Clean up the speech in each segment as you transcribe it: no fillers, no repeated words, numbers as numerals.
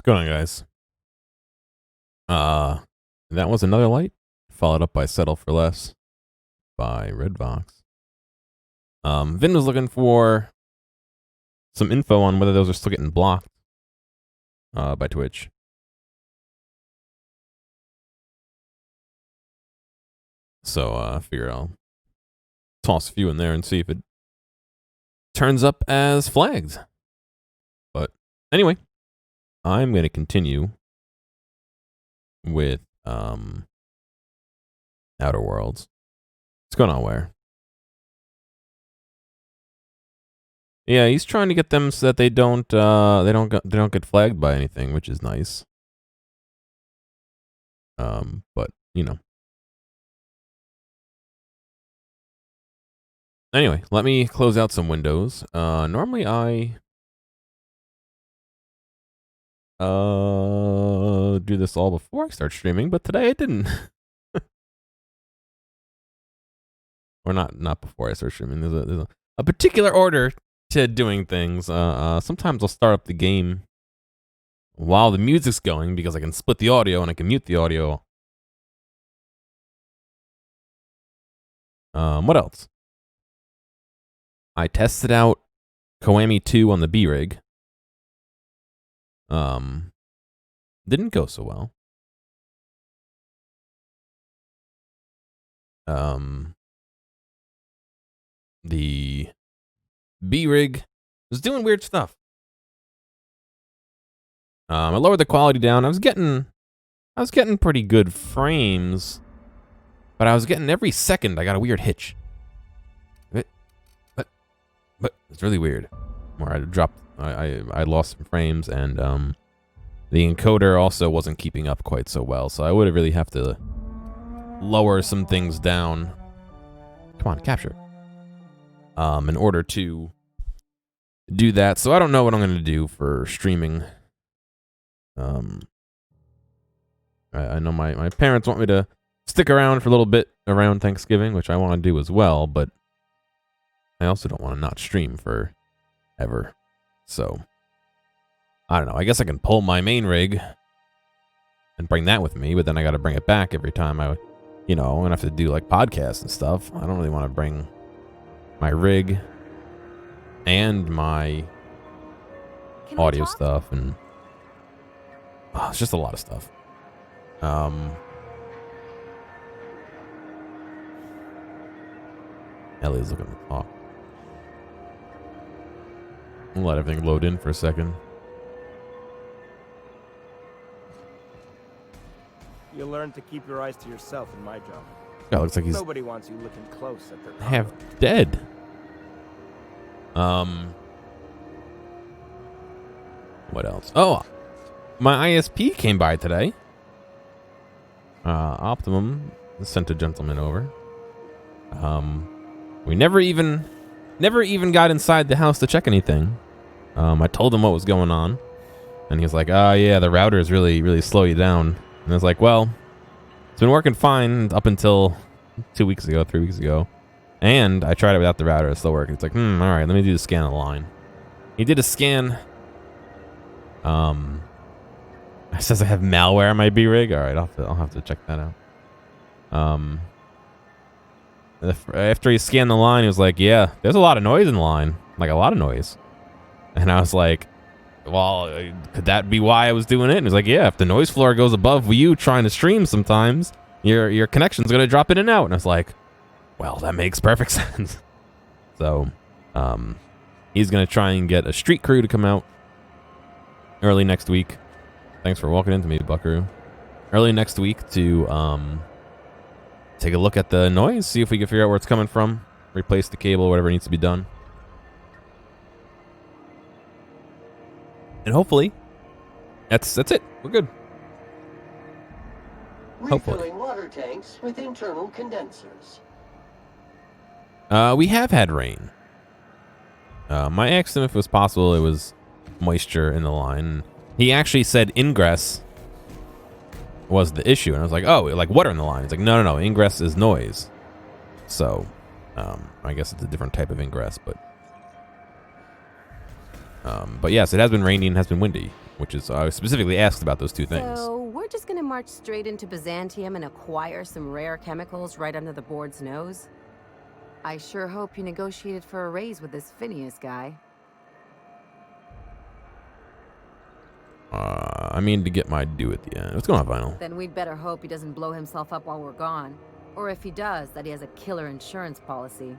going on, guys? Uh, that was Another Light, followed up by Settle for Less by Redvox. Vin was looking for some info on whether those are still getting blocked by Twitch. So I figure I'll toss a few in there and see if it turns up as flagged. But anyway, I'm going to continue with Outer Worlds. What's going on, Where? Yeah, he's trying to get them so that they don't get flagged by anything, which is nice. But you know. Anyway, let me close out some windows. Normally I do this all before I start streaming, but today I didn't. Or not before I start streaming. There's a particular order to doing things. Sometimes I'll start up the game while the music's going because I can split the audio and I can mute the audio. What else? I tested out Koami 2 on the B-Rig. Didn't go so well. The B-Rig was doing weird stuff. I lowered the quality down. I was getting pretty good frames, but I was getting every second I got a weird hitch. But it's really weird. Where I lost some frames, and the encoder also wasn't keeping up quite so well. So I would really have to lower some things down. Come on, capture. In order to do that. So I don't know what I'm going to do for streaming. I know my parents want me to stick around for a little bit around Thanksgiving, which I want to do as well, but I also don't want to not stream for ever. So I don't know. I guess I can pull my main rig and bring that with me, but then I got to bring it back every time I'm going to have to do like podcasts and stuff. I don't really want to bring my rig and my audio stuff, and it's just a lot of stuff. Ellie's looking to talk. I'll let everything load in for a second. You learn to keep your eyes to yourself in my job. Yeah, looks like he's Nobody wants you looking close at their half dead. What else? Oh, my ISP came by today. Optimum sent a gentleman over. We never even got inside the house to check anything. I told him what was going on, and he was like, yeah, the routers really slow you down. And I was like, well, it's been working fine up until 3 weeks ago. And I tried it without the router, it's still working. It's like, all right, let me do the scan of the line. He did a scan. It says I have malware on my B-Rig. All right, I'll have to check that out. After he scanned the line, he was like, yeah, there's a lot of noise in the line. Like, a lot of noise. And I was like, well, could that be why I was doing it? And he's like, yeah, if the noise floor goes above you trying to stream sometimes, your connection's going to drop in and out. And I was like, well, that makes perfect sense. So, he's going to try and get a street crew to come out early next week. Thanks for walking into me, Buckaroo. Early next week to take a look at the noise, see if we can figure out where it's coming from, replace the cable, whatever needs to be done. And hopefully, that's it. We're good. Hopefully. Refilling water tanks with internal condensers. We have had rain. I asked him if it was possible it was moisture in the line. He actually said ingress was the issue, and I was like, oh, like water in the line. He's like, no, ingress is noise. So, I guess it's a different type of ingress, but yes, it has been rainy and has been windy. which is I specifically asked about those two things. So, we're just gonna march straight into Byzantium and acquire some rare chemicals right under the board's nose? I sure hope you negotiated for a raise with this Phineas guy. I mean to get my due at the end. What's going on, Vinyl? Then we'd better hope he doesn't blow himself up while we're gone. Or if he does, that he has a killer insurance policy.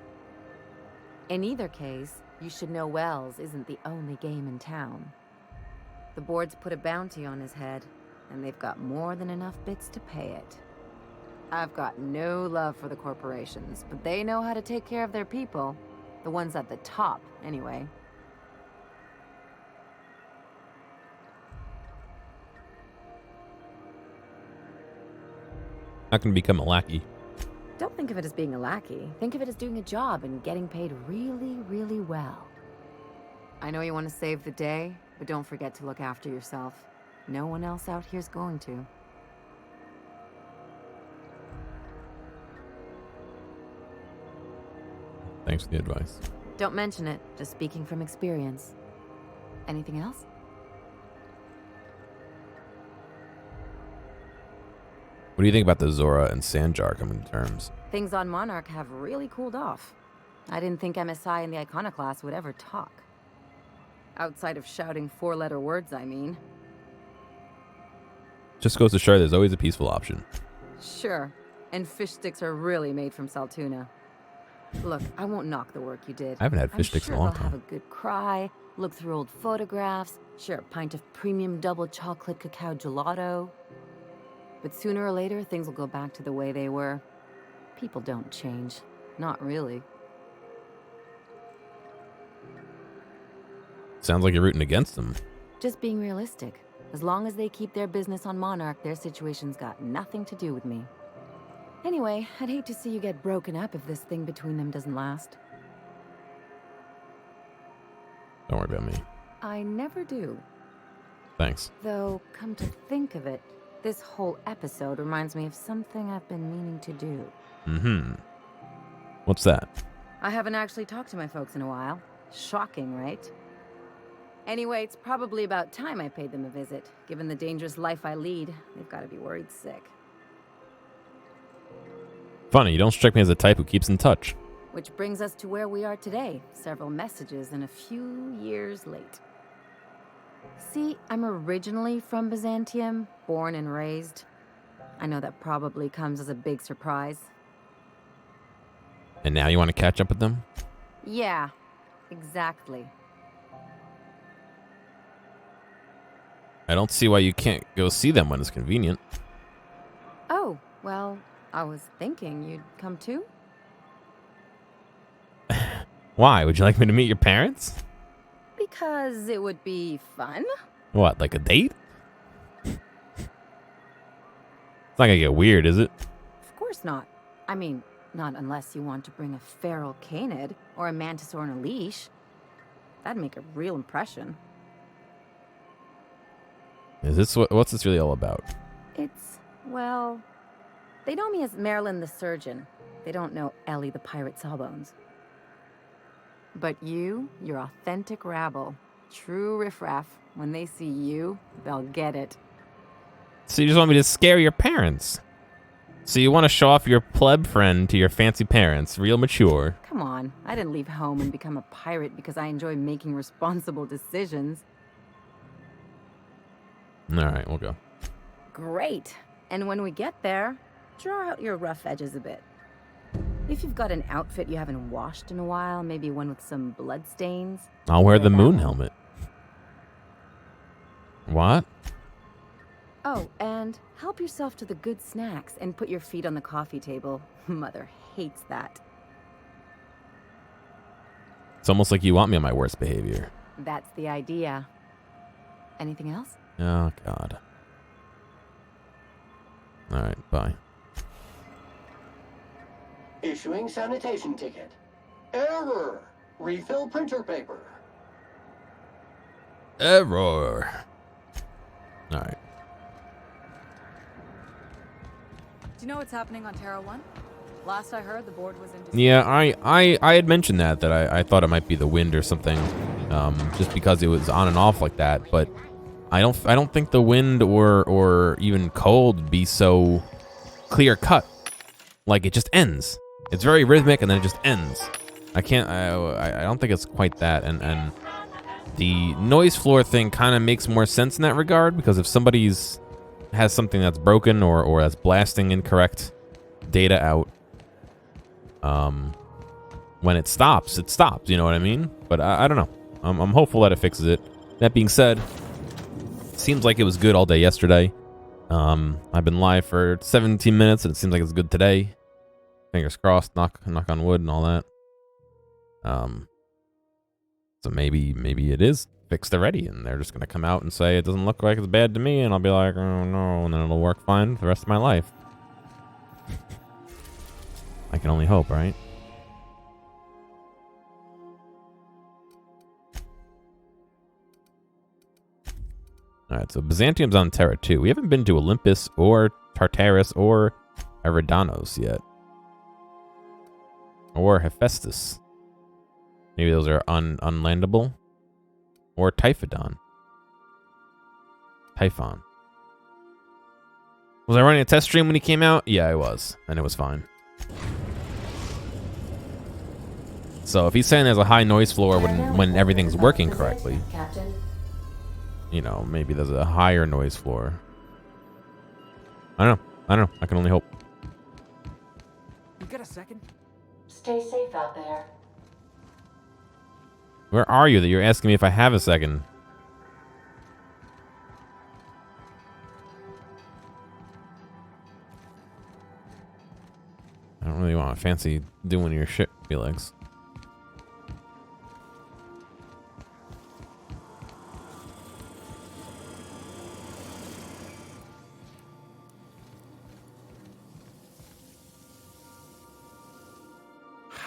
In either case, you should know Wells isn't the only game in town. The board's put a bounty on his head, and they've got more than enough bits to pay it. I've got no love for the corporations, but they know how to take care of their people. The ones at the top, anyway. Not gonna become a lackey. Don't think of it as being a lackey. Think of it as doing a job and getting paid really, really well. I know you want to save the day, but don't forget to look after yourself. No one else out here's going to. Thanks for the advice. Don't mention it, just speaking from experience. Anything else? What do you think about the Zora and Sanjar coming to terms? Things on Monarch have really cooled off. I didn't think MSI and the Iconoclast would ever talk. Outside of shouting four-letter words, I mean. Just goes to show there's always a peaceful option. Sure, and fish sticks are really made from Saltuna. Look, I won't knock the work you did. I haven't had fish sticks in a long they'll have time. a good cry, look through old photographs, share a pint of premium double chocolate cacao gelato. But sooner or later, things will go back to the way they were. People don't change. Not really. Sounds like you're rooting against them. Just being realistic. As long as they keep their business on Monarch, their situation's got nothing to do with me. Anyway, I'd hate to see you get broken up if this thing between them doesn't last. Don't worry about me. I never do. Thanks. Though, come to think of it, this whole episode reminds me of something I've been meaning to do. Mm-hmm. What's that? I haven't actually talked to my folks in a while. Shocking, right? Anyway, it's probably about time I paid them a visit. Given the dangerous life I lead, they've got to be worried sick. Funny, you don't strike me as the type who keeps in touch. Which brings us to where we are today. Several messages and a few years late. See, I'm originally from Byzantium, born and raised. I know that probably comes as a big surprise. And now you want to catch up with them? Yeah, exactly. I don't see why you can't go see them when it's convenient. Oh, well, I was thinking you'd come too? Why? Would you like me to meet your parents? Because it would be fun. What, like a date? It's not gonna get weird, is it? Of course not. I mean, not unless you want to bring a feral canid or a mantis on a leash. That'd make a real impression. Is this what's this really all about? It's, well, they know me as Marilyn the Surgeon. They don't know Ellie the Pirate Sawbones. But you're authentic rabble. True riffraff. When they see you, they'll get it. So you just want me to scare your parents? So you want to show off your pleb friend to your fancy parents, real mature. Come on, I didn't leave home and become a pirate because I enjoy making responsible decisions. All right, we'll go. Great. And when we get there, draw out your rough edges a bit. If you've got an outfit you haven't washed in a while, maybe one with some blood stains. I'll wear the that moon one. helmet. What? Oh, and help yourself to the good snacks and put your feet on the coffee table. Mother hates that. It's almost like you want me on my worst behavior. That's the idea. Anything else? Oh, God. All right, bye. Issuing sanitation ticket. Error. Refill printer paper. Error. All right. Do you know what's happening on Terra 1? Last I heard, the board was in... Yeah, I had mentioned that I thought it might be the wind or something, just because it was on and off like that. But I don't think the wind or even cold would be so clear cut. Like, it just ends. It's very rhythmic and then it just ends. I don't think it's quite that. And the noise floor thing kind of makes more sense in that regard, because if somebody's has something that's broken or that's blasting incorrect data out, when it stops, you know what I mean? But I don't know. I'm hopeful that it fixes it. That being said, seems like it was good all day yesterday. I've been live for 17 minutes and it seems like it's good today. Fingers crossed, knock on wood and all that. So maybe it is fixed already and they're just gonna come out and say it doesn't look like it's bad to me, and I'll be like, oh no, and then it'll work fine for the rest of my life. I can only hope, right? Alright, so Byzantium's on Terra 2. We haven't been to Olympus or Tartarus or Eridanos yet. Or Hephaestus. Maybe those are unlandable. Or Typhon. Typhon. Was I running a test stream when he came out? Yeah, I was. And it was fine. So if he's saying there's a high noise floor when everything's working correctly, Captain. you know, maybe there's a higher noise floor. I don't know. I can only hope. You got a second? Stay safe out there. Where are you that you're asking me if I have a second? I don't really want to fancy doing your shit, Felix.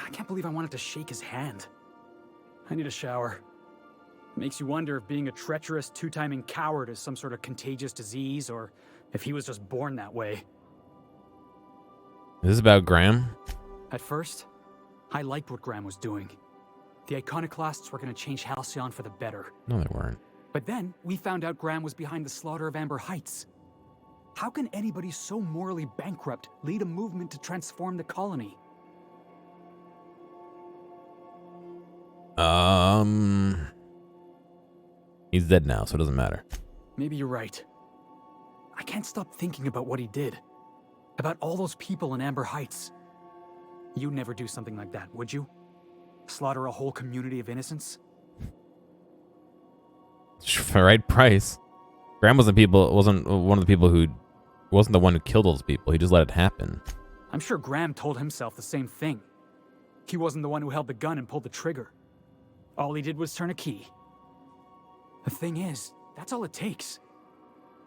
I can't believe I wanted to shake his hand. I need a shower. Makes you wonder if being a treacherous, two-timing coward is some sort of contagious disease, or if he was just born that way. Is this about Graham? At first, I liked what Graham was doing. The Iconoclasts were going to change Halcyon for the better. No, they weren't. But then, we found out Graham was behind the slaughter of Amber Heights. How can anybody so morally bankrupt lead a movement to transform the colony? He's dead now, so it doesn't matter. Maybe you're right. I can't stop thinking about what he did. About all those people in Amber Heights. You'd never do something like that, would you? Slaughter a whole community of innocents? For the right price. Graham wasn't one of the people who wasn't the one who killed all those people. He just let it happen. I'm sure Graham told himself the same thing. He wasn't the one who held the gun and pulled the trigger. All he did was turn a key. The thing is, that's all it takes.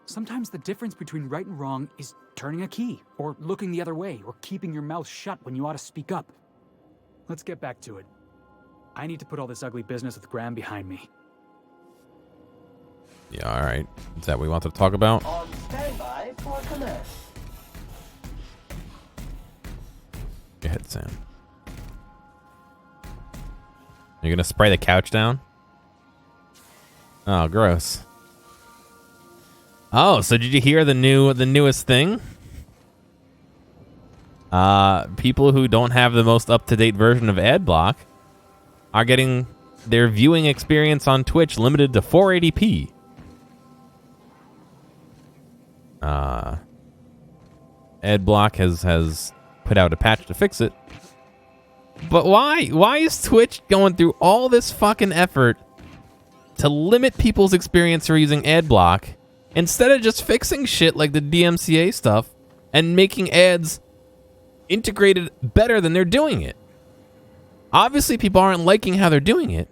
Sometimes the difference between right and wrong is turning a key, or looking the other way, or keeping your mouth shut when you ought to speak up. Let's get back to it. I need to put all this ugly business with Graham behind me. Yeah, alright. Is that what we want to talk about? On standby for command. Go ahead, Sam. You're gonna spray the couch down? Oh, gross. Oh, so did you hear the newest thing? People who don't have the most up-to-date version of Adblock are getting their viewing experience on Twitch limited to 480p. Adblock has put out a patch to fix it. But why? Why is Twitch going through all this fucking effort to limit people's experience for using Adblock instead of just fixing shit like the DMCA stuff and making ads integrated better than they're doing it? Obviously, people aren't liking how they're doing it.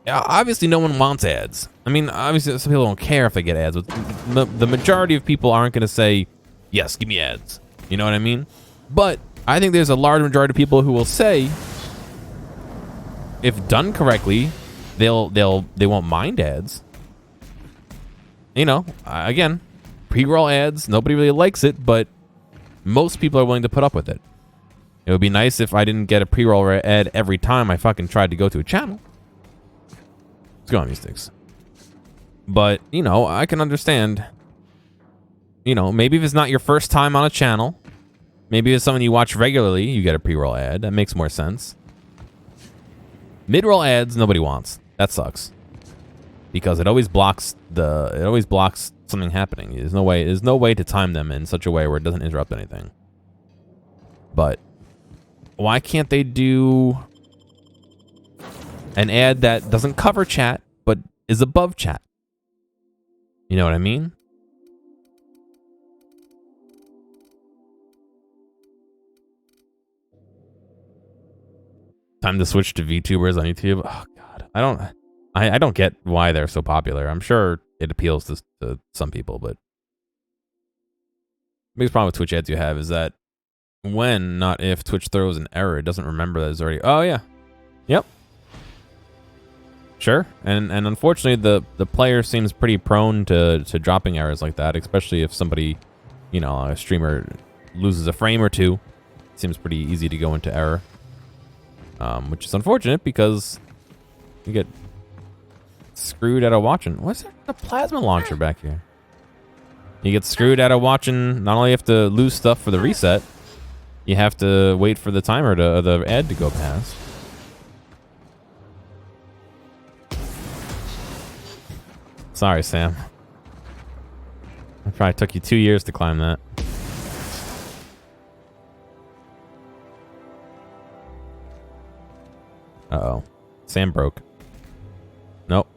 Obviously, no one wants ads. I mean, obviously, some people don't care if they get ads, but the majority of people aren't going to say, yes, give me ads. You know what I mean? But I think there's a large majority of people who will say, if done correctly, they won't mind ads. You know, again, pre-roll ads, nobody really likes it, but most people are willing to put up with it. It would be nice if I didn't get a pre-roll ad every time I fucking tried to go to a channel. Let's go on, Mystics. But, you know, I can understand. You know, maybe if it's not your first time on a channel, maybe if it's someone you watch regularly, you get a pre-roll ad. That makes more sense. Mid-roll ads, nobody wants. That sucks. Because it always blocks something happening. There's no way to time them in such a way where it doesn't interrupt anything. But why can't they do an ad that doesn't cover chat but is above chat? You know what I mean? Time to switch to VTubers on YouTube. Oh god, I don't get why they're so popular. I'm sure it appeals to some people, but the biggest problem with Twitch ads you have is that when, not if, Twitch throws an error, it doesn't remember that it's already. Oh yeah, yep, sure. And unfortunately, the player seems pretty prone to dropping errors like that, especially if somebody, you know, a streamer loses a frame or two. It seems pretty easy to go into error. Which is unfortunate because you get screwed out of watching. What's there a plasma launcher back here? You get screwed out of watching. Not only have to lose stuff for the reset, you have to wait for the timer the ad to go past. Sorry, Sam. It probably took you 2 years to climb that. Uh-oh. Sam broke. Nope.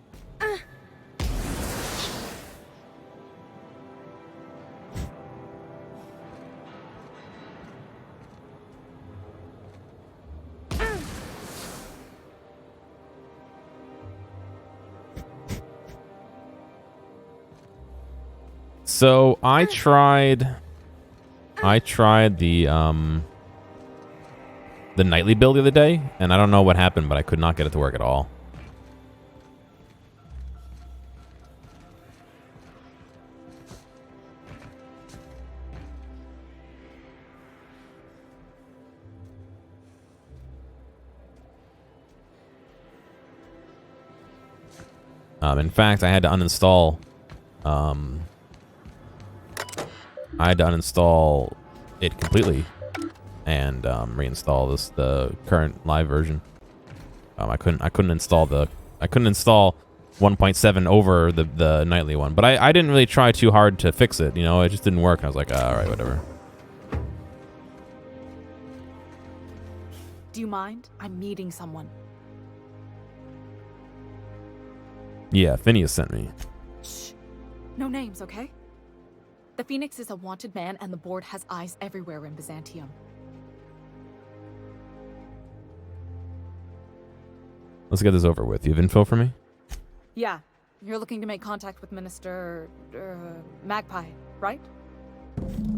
So I tried the nightly build the other day, and I don't know what happened, but I could not get it to work at all. In fact, I had to uninstall it completely and reinstall the current live version. I couldn't install 1.7 over the nightly one, but I didn't really try too hard to fix it. You know, it just didn't work. I was like, all right, whatever. Do you mind? I'm meeting someone. Yeah, Phineas sent me. Shh. No names, okay? The Phoenix is a wanted man, and the board has eyes everywhere in Byzantium. Let's get this over with. You have info for me? Yeah, you're looking to make contact with Minister... Magpie, right?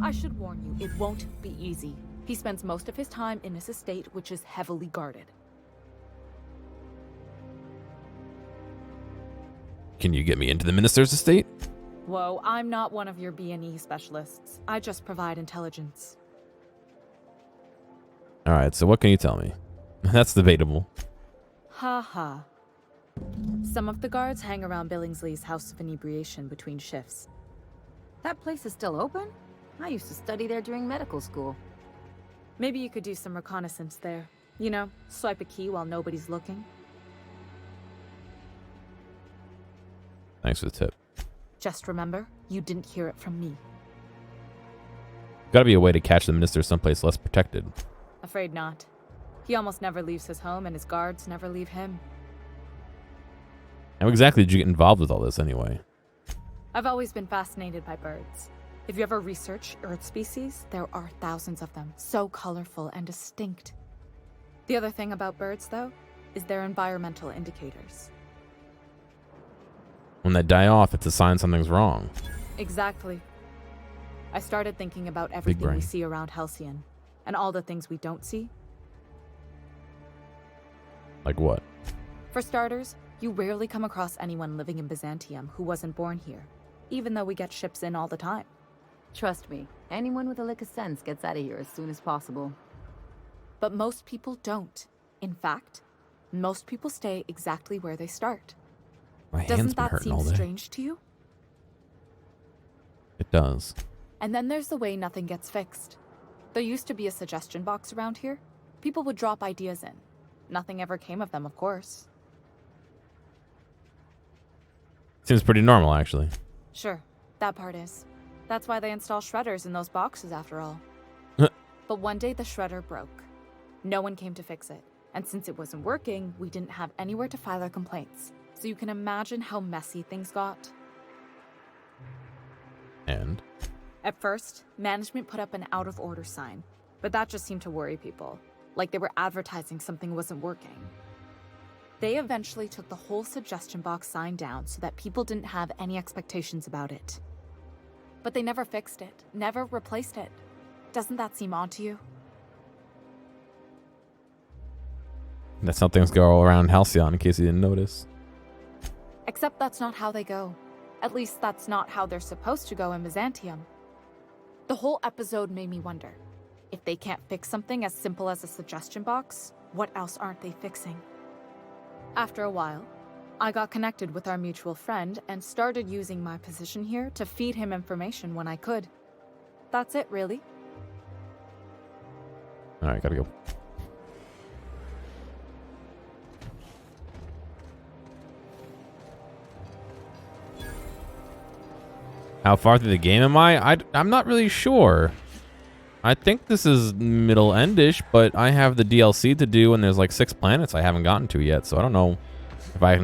I should warn you, it won't be easy. He spends most of his time in his estate, which is heavily guarded. Can you get me into the minister's estate? Whoa, I'm not one of your B&E specialists. I just provide intelligence. Alright, so what can you tell me? That's debatable. Ha ha. Some of the guards hang around Billingsley's House of Inebriation between shifts. That place is still open? I used to study there during medical school. Maybe you could do some reconnaissance there. You know, swipe a key while nobody's looking. Thanks for the tip. Just remember, you didn't hear it from me. Gotta be a way to catch the minister someplace less protected. Afraid not. He almost never leaves his home, and his guards never leave him. How exactly did you get involved with all this anyway? I've always been fascinated by birds. If you ever research Earth species, there are thousands of them, so colorful and distinct. The other thing about birds, though, is their environmental indicators. When they die off, it's a sign something's wrong. Exactly. I started thinking about everything we brain. see around Halcyon, and all the things we don't see. Like what? For starters, you rarely come across anyone living in Byzantium who wasn't born here, even though we get ships in all the time. Trust me, anyone with a lick of sense gets out of here as soon as possible. But most people don't. In fact, most people stay exactly where they start. My hand's Doesn't been that hurting seem all day. strange to you? It does. And then there's the way nothing gets fixed. There used to be a suggestion box around here. People would drop ideas in. Nothing ever came of them, of course. Seems pretty normal, actually. Sure, that part is. That's why they install shredders in those boxes, after all. But one day the shredder broke. No one came to fix it. And since it wasn't working, we didn't have anywhere to file our complaints. So you can imagine how messy things got. And At first, management put up an out-of-order sign. But that just seemed to worry people. Like they were advertising something wasn't working. They eventually took the whole suggestion box sign down so that people didn't have any expectations about it. But they never fixed it, never replaced it. Doesn't that seem odd to you? that's how things go around Halcyon, in case you didn't notice. Except that's not how they go. At least that's not how they're supposed to go in Byzantium. The whole episode made me wonder, if they can't fix something as simple as a suggestion box, what else aren't they fixing? After a while, I got connected with our mutual friend and started using my position here to feed him information when I could. That's it, really. Alright, gotta go. How far through the game am I? I'm not really sure. I think this is middle-endish, but I have the DLC to do, and there's like 6 planets I haven't gotten to yet, so I don't know if I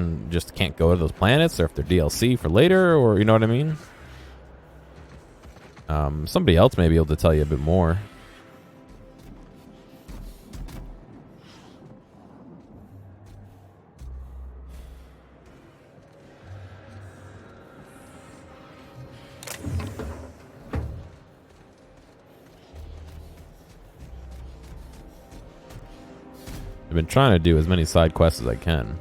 can't go to those planets, or if they're DLC for later, or you know what I mean? Somebody else may be able to tell you a bit more. I've been trying to do as many side quests as I can.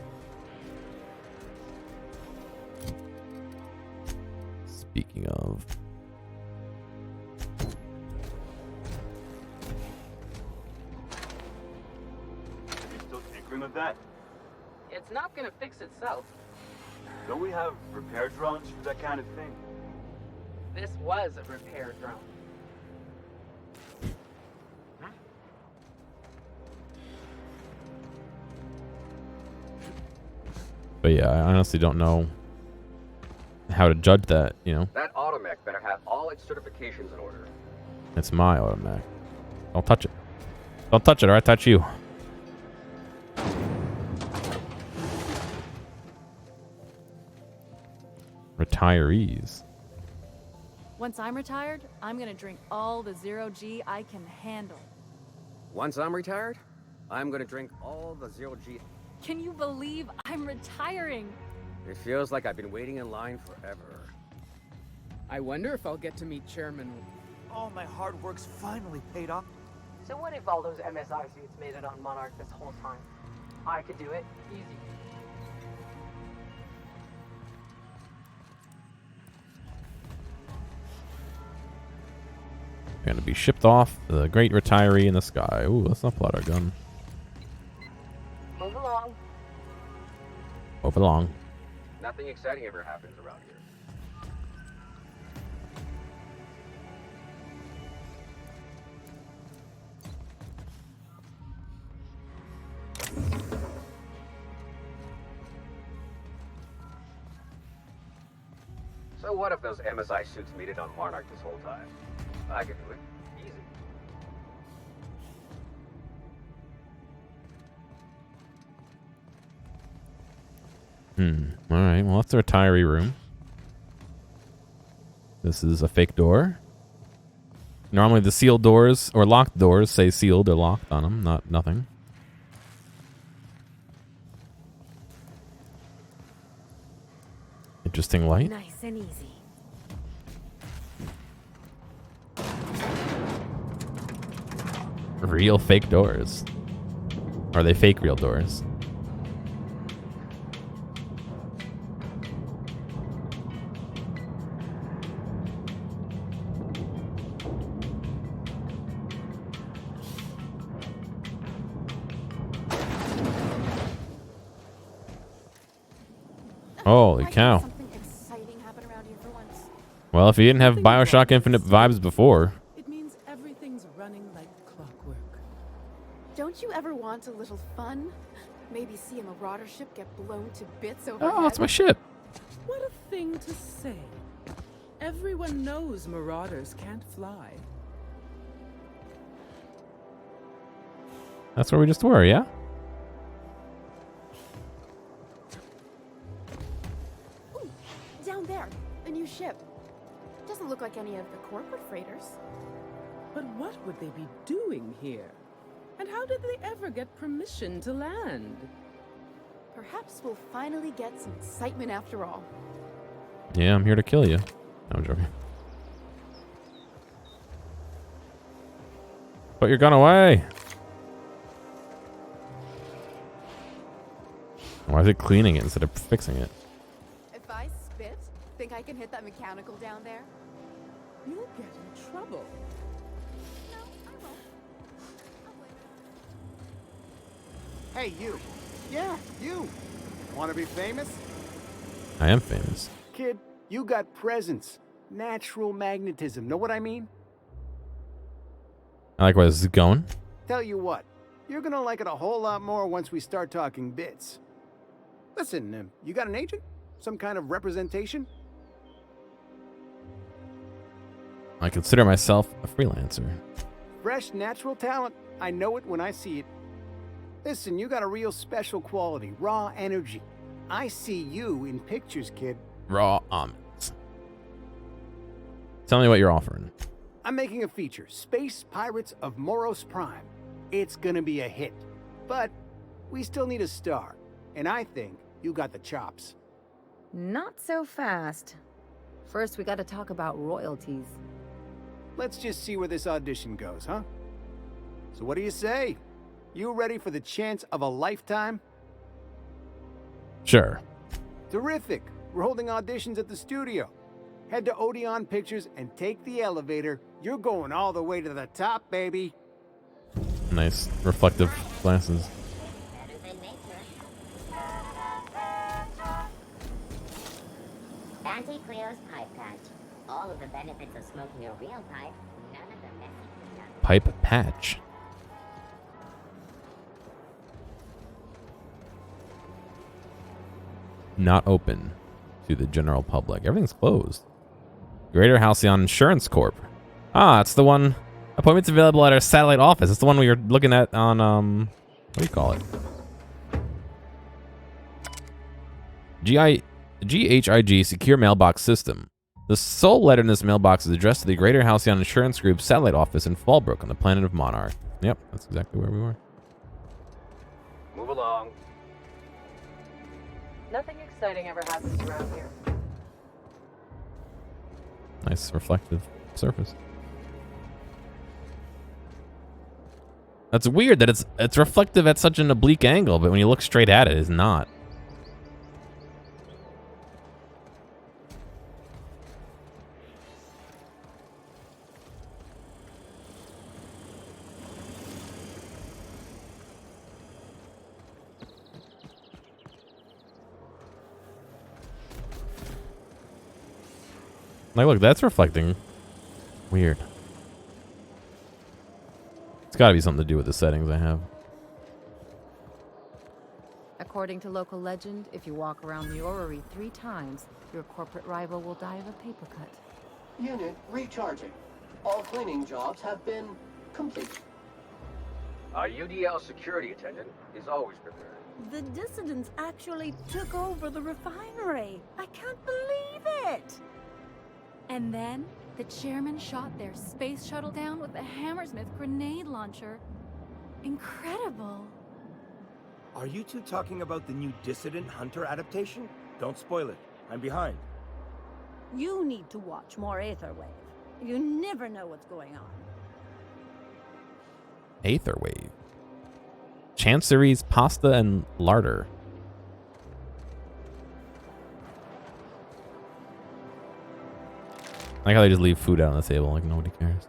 Speaking of, You still tinkering with that? It's not gonna fix itself. Don't we have repair drones for that kind of thing? This was a repair drone. but yeah, I honestly don't know how to judge that, you know? That automech better have all its certifications in order. It's my automatic. Don't touch it. Don't touch it, or I touch you. Retirees. Once I'm retired, I'm gonna drink all the zero-G I can handle. Once I'm retired, I'm gonna drink all the zero-G. Can you believe I'm retiring? It feels like I've been waiting in line forever. I wonder if I'll get to meet Chairman. All my hard work's finally paid off. So what if all those MSI suits made it on Monarch this whole time? I could do it. Easy. Going to be shipped off the great retiree in the sky. Ooh, let's not pull out our gun. Move along. Move along. Nothing exciting ever happens around here. So what if those MSI suits made it on Monarch this whole time? I could do it. Easy. Alright, well, that's the retiree room. This is a fake door. Normally the sealed doors, or locked doors, say sealed or locked on them, not nothing. Interesting light. Nice and easy. Real fake doors. Are they fake real doors? Holy Why can't cow. something exciting happen around here for once? Well, if you didn't have Bioshock Infinite vibes before. It means everything's running like clockwork. Don't you ever want a little fun? Maybe see a marauder ship get blown to bits overhead? Oh, it's my ship. What a thing to say. Everyone knows marauders can't fly. That's where we just were, yeah? Ooh, down there, a new ship. Doesn't look like any of the corporate freighters. But what would they be doing here? And how did they ever get permission to land? Perhaps we'll finally get some excitement after all. Yeah, I'm here to kill you. No, I'm joking. Put your gun away. Why is it cleaning it instead of fixing it? If I spit, think I can hit that mechanical down there? You'll get in trouble. No, I won't. I'll blame it. Hey, you. Yeah, you. Want to be famous? I am famous. Kid, you got presence. Natural magnetism. Know what I mean? I like where this is going. Tell you what, you're gonna like it a whole lot more once we start talking bits. Listen, you got an agent? Some kind of representation? I consider myself a freelancer. Fresh, natural talent. I know it when I see it. Listen, you got a real special quality, raw energy. I see you in pictures, kid. Raw almonds. Tell me what you're offering. I'm making a feature, Space Pirates of Moros Prime. It's gonna be a hit. But we still need a star. And I think you got the chops. Not so fast. First, we gotta talk about royalties. Let's just see where this audition goes, huh? So what do you say? You ready for the chance of a lifetime? Sure. Terrific. We're holding auditions at the studio. Head to Odeon Pictures and take the elevator. You're going all the way to the top, baby. Nice reflective glasses. Auntie Cleo's pipe patch. All of the benefits of smoking a real pipe, none of the messy cleanup. Pipe patch. Not open to the general public. Everything's closed. Greater Halcyon Insurance Corp. Ah, it's the one. Appointments available at our satellite office. It's the one we were looking at on, what do you call it? GHIG Secure Mailbox System. The sole letter in this mailbox is addressed to the Greater Halcyon Insurance Group satellite office in Fallbrook on the planet of Monarch. Yep, that's exactly where we were. Move along. Nothing exciting ever happens around here. Nice reflective surface. That's weird that it's reflective at such an oblique angle, but when you look straight at it, it's not. Like, look, that's reflecting. Weird. It's got to be something to do with the settings I have. According to local legend, if you walk around the orrery 3 times, your corporate rival will die of a paper cut. Unit recharging. All cleaning jobs have been complete. Our UDL security attendant is always prepared. The dissidents actually took over the refinery. I can't believe it. And then the chairman shot their space shuttle down with a Hammersmith grenade launcher. Incredible. Are you two talking about the new Dissident Hunter adaptation? Don't spoil it. I'm behind. You need to watch more Aetherwave. You never know what's going on. Aetherwave. Chancery's Pasta and Larder. I like how they just leave food out on the table like nobody cares.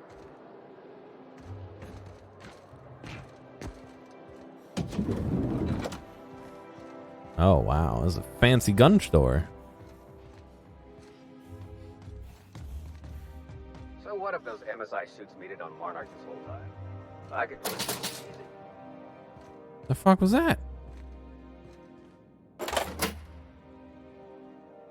Oh, wow. This is a fancy gun store. So what if those MSI suits needed on Monarch this whole time? I could do it easy. The fuck was that?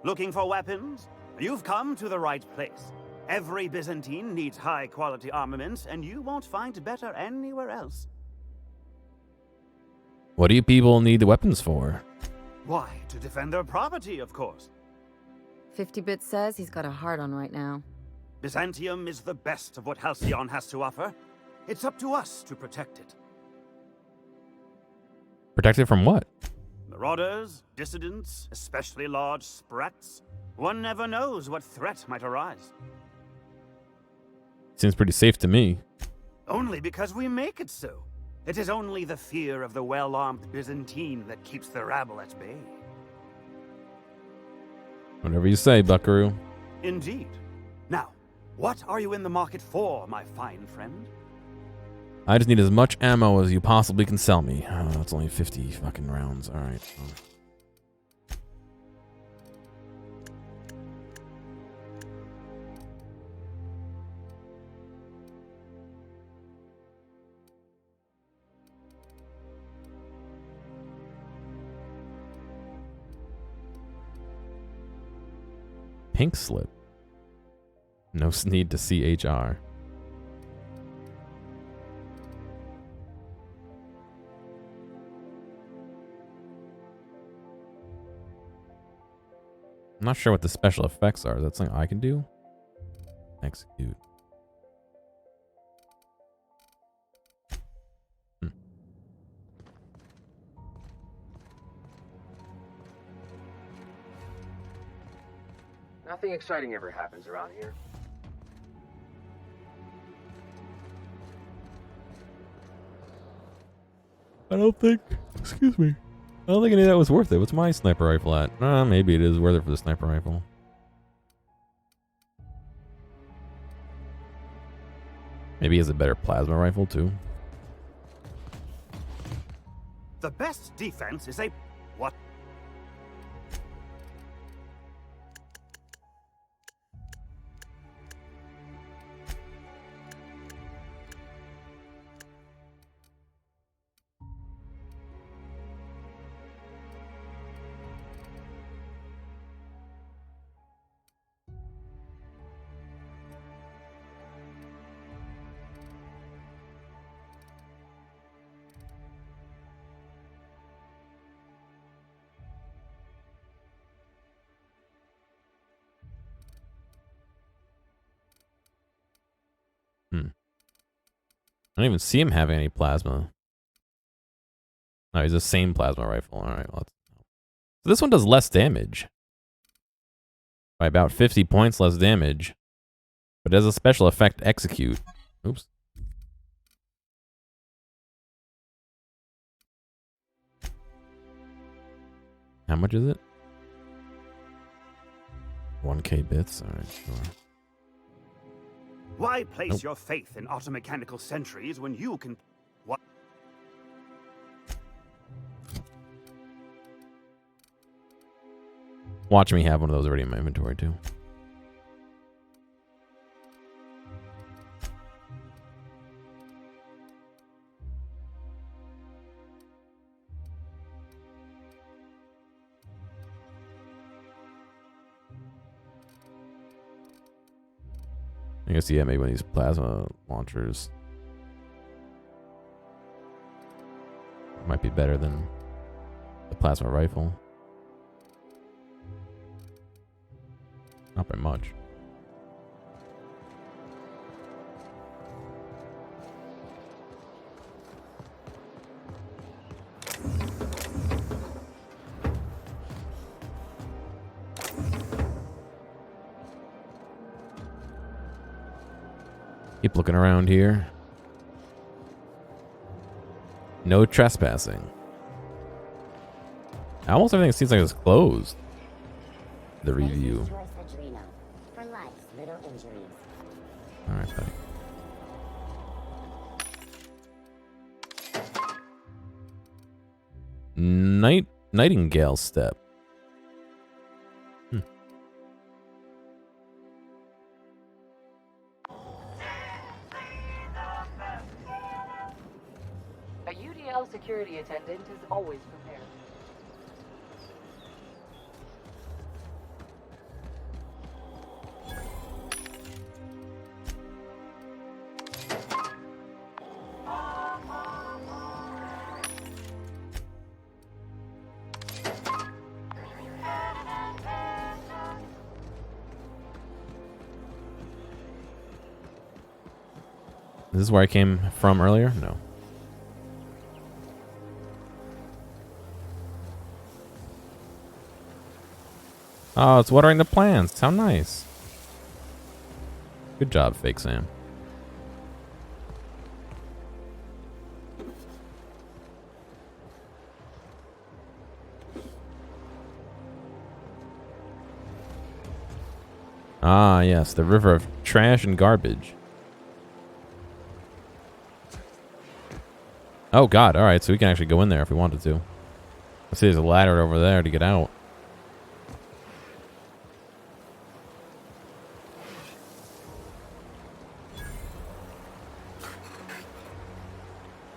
Looking for weapons? You've come to the right place. Every Byzantine needs high-quality armaments, and you won't find better anywhere else. What do you people need the weapons for? Why, to defend their property, of course. 50-Bit says he's got a hard on right now. Byzantium is the best of what Halcyon has to offer. It's up to us to protect it. Protect it from what? Marauders, dissidents, especially large sprats. One never knows what threat might arise. Seems pretty safe to me. Only because we make it so. It is only the fear of the well-armed Byzantine that keeps the rabble at bay. Whatever you say, buckaroo. Indeed. Now, what are you in the market for, my fine friend? I just need as much ammo as you possibly can sell me. Oh, that's only 50 fucking rounds. All right. Pink slip. No need to see HR. I'm not sure what the special effects are. Is that something I can do? Execute. Nothing exciting ever happens around here. I don't think. Excuse me. I don't think any of that was worth it. What's my sniper rifle at? Maybe it is worth it for the sniper rifle. Maybe he has a better plasma rifle too. The best defense is a... What? I don't even see him having any plasma. No, he's the same plasma rifle. All right, well, so this one does less damage. By about 50 points less damage. But it has a special effect, execute. Oops. How much is it? 1k bits? Alright, sure. Why place your faith in automechanical sentries when you can... What? Watch me have one of those already in my inventory, too. I guess, yeah, maybe one of these plasma launchers might be better than the plasma rifle. Not by much. Keep looking around here. No trespassing. Almost everything seems like it's closed. The review. Alright, buddy. Nightingale Step. A UDL security attendant is always prepared. Is this where I came from earlier? No. Oh, it's watering the plants. How nice. Good job, Fake Sam. Ah, yes, the river of trash and garbage. Oh, God. All right, so we can actually go in there if we wanted to. I see there's a ladder over there to get out.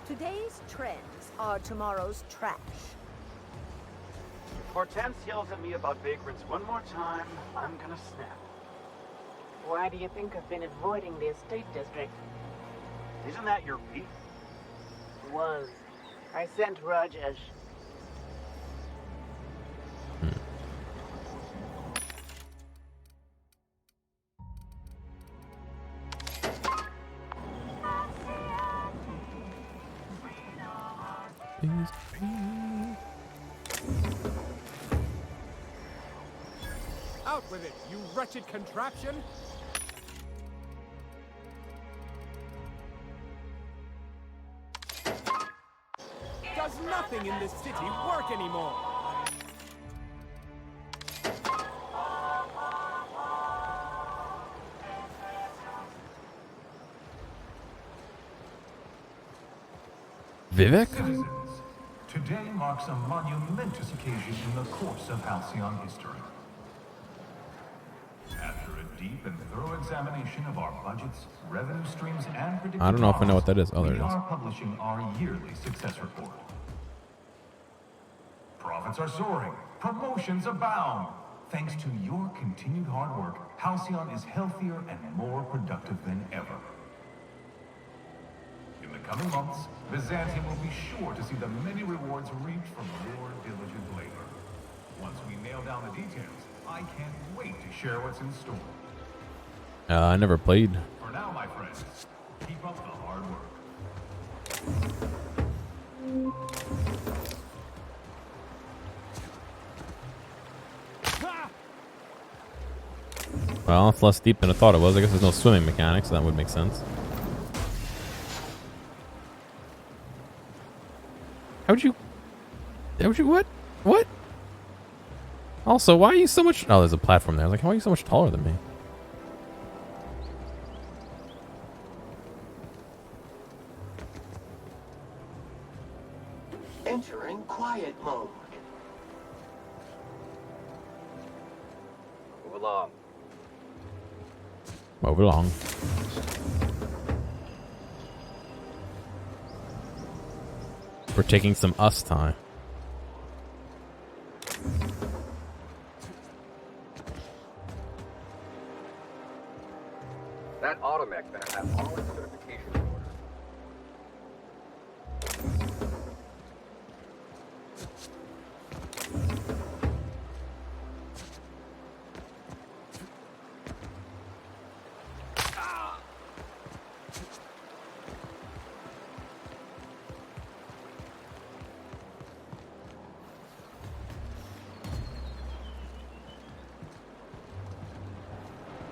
Today's trends are tomorrow's trash. If Hortense yells at me about vagrants one more time, I'm gonna snap. Why do you think I've been avoiding the estate district? Isn't that your beef? Was. I sent Rajesh. Out with it, you wretched contraption! Does nothing in this city work anymore? Vivek? Citizens, today marks a monumentous occasion in the course of Halcyon history. After a deep and thorough examination of our budgets, revenue streams, and predicted I don't know if I know what that is. Oh, there it we is. are publishing our yearly success report. Profits are soaring. Promotions abound. Thanks to your continued hard work, Halcyon is healthier and more productive than ever. In the coming months, Byzantium will be sure to see the many rewards reaped from your diligent labor. Once we nail down the details, I can't wait to share what's in store. I never played. For now, my friends, keep up the hard work. Well, it's less deep than I thought it was. I guess there's no swimming mechanics, so that would make sense. How'd you what? What? Also, why are you so much... Oh, there's a platform there. I was like, how are you so much taller than me? Entering quiet mode. Move along. Move along. We're taking some us time. That automech better have all its certifications in order.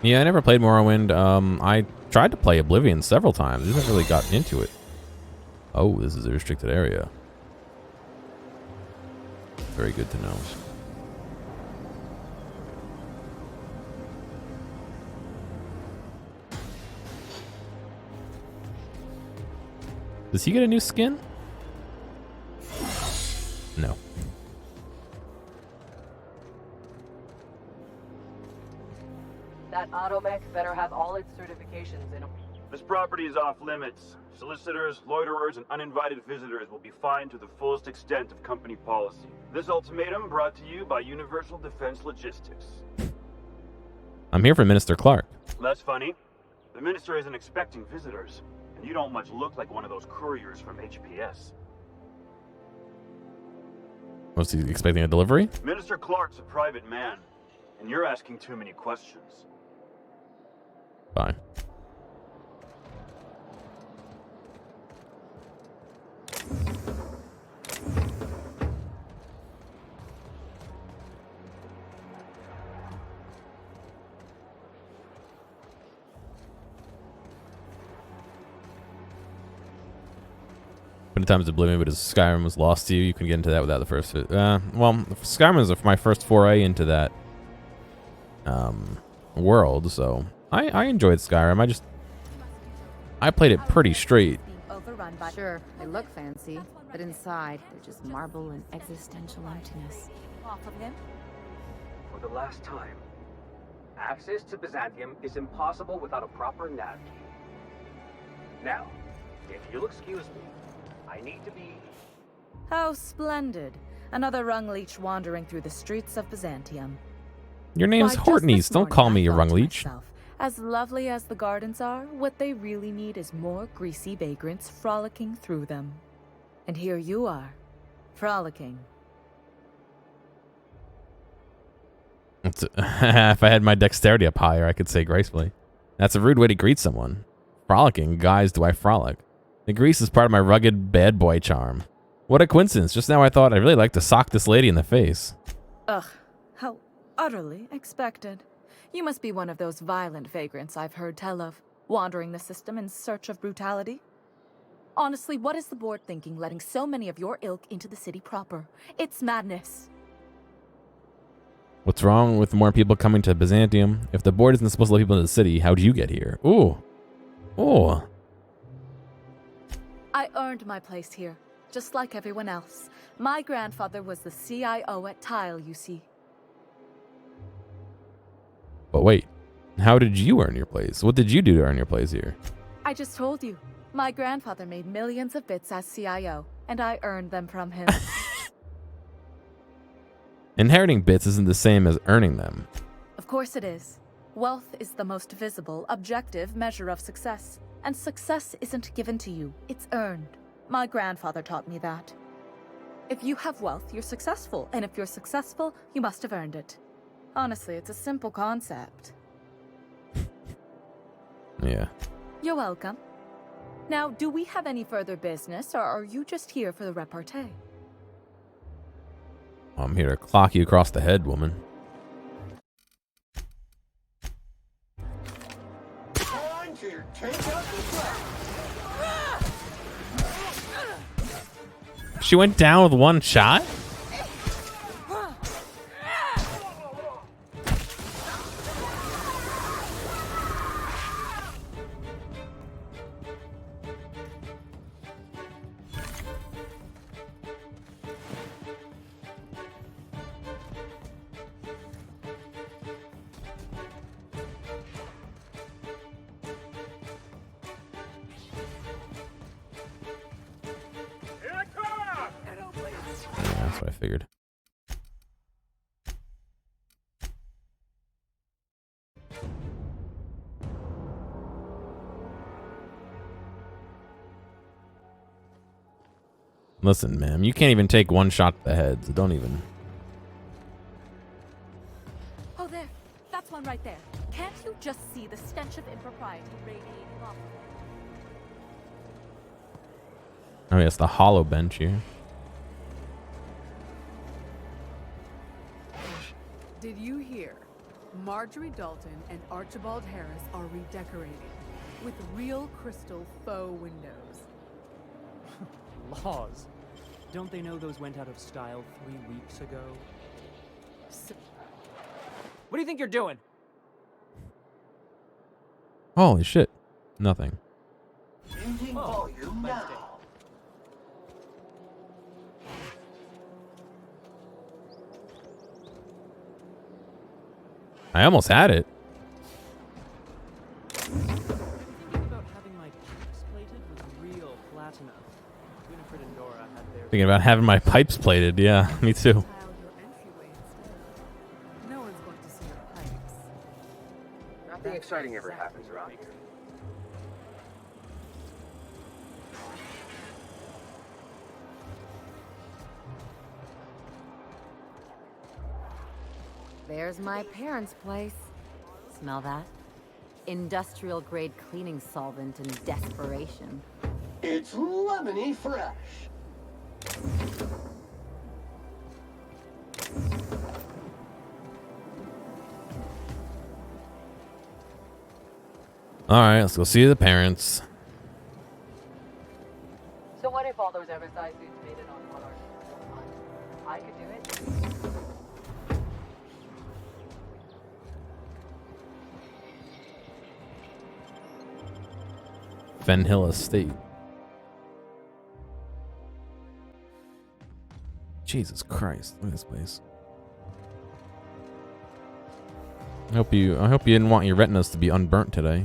Yeah, I never played Morrowind. I tried to play Oblivion several times. I haven't really gotten into it. Oh, this is a restricted area. Very good to know. Does he get a new skin? No. That automech better have all its certifications in a... This property is off limits. Solicitors, loiterers, and uninvited visitors will be fined to the fullest extent of company policy. This ultimatum brought to you by Universal Defense Logistics. I'm here for Minister Clark. That's funny. The minister isn't expecting visitors, and you don't much look like one of those couriers from HPS. Was he expecting a delivery? Minister Clark's a private man, and you're asking too many questions. Fine. Many times Oblivion, but as Skyrim was lost to you, you can get into that without the first. Well, Skyrim is my first foray into that world, so I enjoyed Skyrim. I played it pretty straight. Sure, they look fancy, but inside they're just marble and existential emptiness. Off of him. For the last time, access to Byzantium is impossible without a proper nav key. Now, if you'll excuse me, I need to be... How splendid. Another rung leech wandering through the streets of Byzantium. Your name's Why, just Hortneys. this Don't call morning me I a rung thought to leech. myself, as lovely as the gardens are, what they really need is more greasy vagrants frolicking through them. And here you are, frolicking. If I had my dexterity up higher, I could say gracefully. That's a rude way to greet someone. Frolicking, guys, do I frolic? The grease is part of my rugged bad boy charm. What a coincidence. Just now I thought I'd really like to sock this lady in the face. Ugh, how utterly expected. You must be one of those violent vagrants I've heard tell of, wandering the system in search of brutality. Honestly, what is the board thinking letting so many of your ilk into the city proper? It's madness. What's wrong with more people coming to Byzantium? If the board isn't supposed to let people into the city, how'd you get here? Ooh. Ooh. I earned my place here, just like everyone else. My grandfather was the CIO at Tile, you see. But wait, how did you earn your place? What did you do to earn your place here? I just told you. My grandfather made millions of bits as CIO, and I earned them from him. Inheriting bits isn't the same as earning them. Of course it is. Wealth is the most visible, objective measure of success. And success isn't given to you, it's earned. My grandfather taught me that. If you have wealth, you're successful, and if you're successful, you must have earned it. Honestly, it's a simple concept. Yeah. You're welcome. Now, do we have any further business, or are you just here for the repartee? I'm here to clock you across the head, woman. She went down with one shot? That's what I figured. Listen, ma'am, you can't even take one shot to the head, so don't even. Oh, there. That's one right there. Can't you just see the stench of impropriety radiating off of it? Oh, yes, the hollow bench here. Did you hear? Marjorie Dalton and Archibald Harris are redecorating with real crystal faux windows. Laws. Don't they know those went out of style 3 weeks ago? What do you think you're doing? Holy shit. Nothing. Changing volume now. I almost had it. Thinking about having my pipes plated. Yeah, me too. No one's going to see your pipes. Nothing exciting ever happens around here. There's my parents' place. Smell that? Industrial grade cleaning solvent in desperation. It's lemony fresh. All right, let's go see the parents. So what if all those MSI suits made it on Monarch? I could do it. Fen Hill Estate. Jesus Christ! Look at this place. I hope you didn't want your retinas to be unburnt today.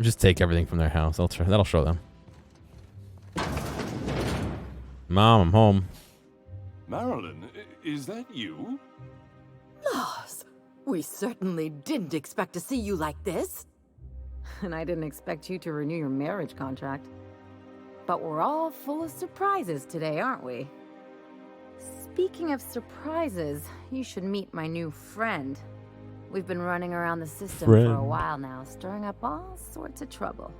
Just take everything from their house. That'll show them. Mom, I'm home. Marilyn, is that you? Loss! We certainly didn't expect to see you like this. And I didn't expect you to renew your marriage contract. But we're all full of surprises today, aren't we? Speaking of surprises, you should meet my new friend. We've been running around the system for a while now, stirring up all sorts of trouble.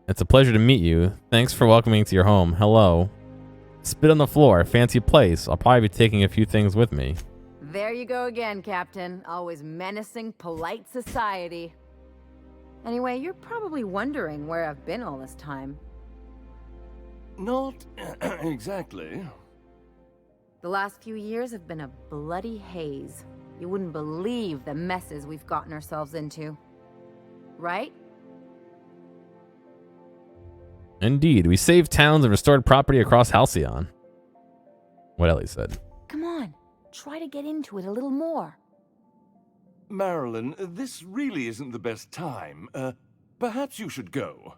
It's a pleasure to meet you. Thanks for welcoming to your home. Hello. Spit on the floor. Fancy place. I'll probably be taking a few things with me. There you go again, Captain. Always menacing polite society. Anyway, you're probably wondering where I've been all this time. Not exactly. The last few years have been a bloody haze. You wouldn't believe the messes we've gotten ourselves into. Right? Indeed. We saved towns and restored property across Halcyon. What Ellie said. Come on. Try to get into it a little more. Marilyn, this really isn't the best time. Perhaps you should go.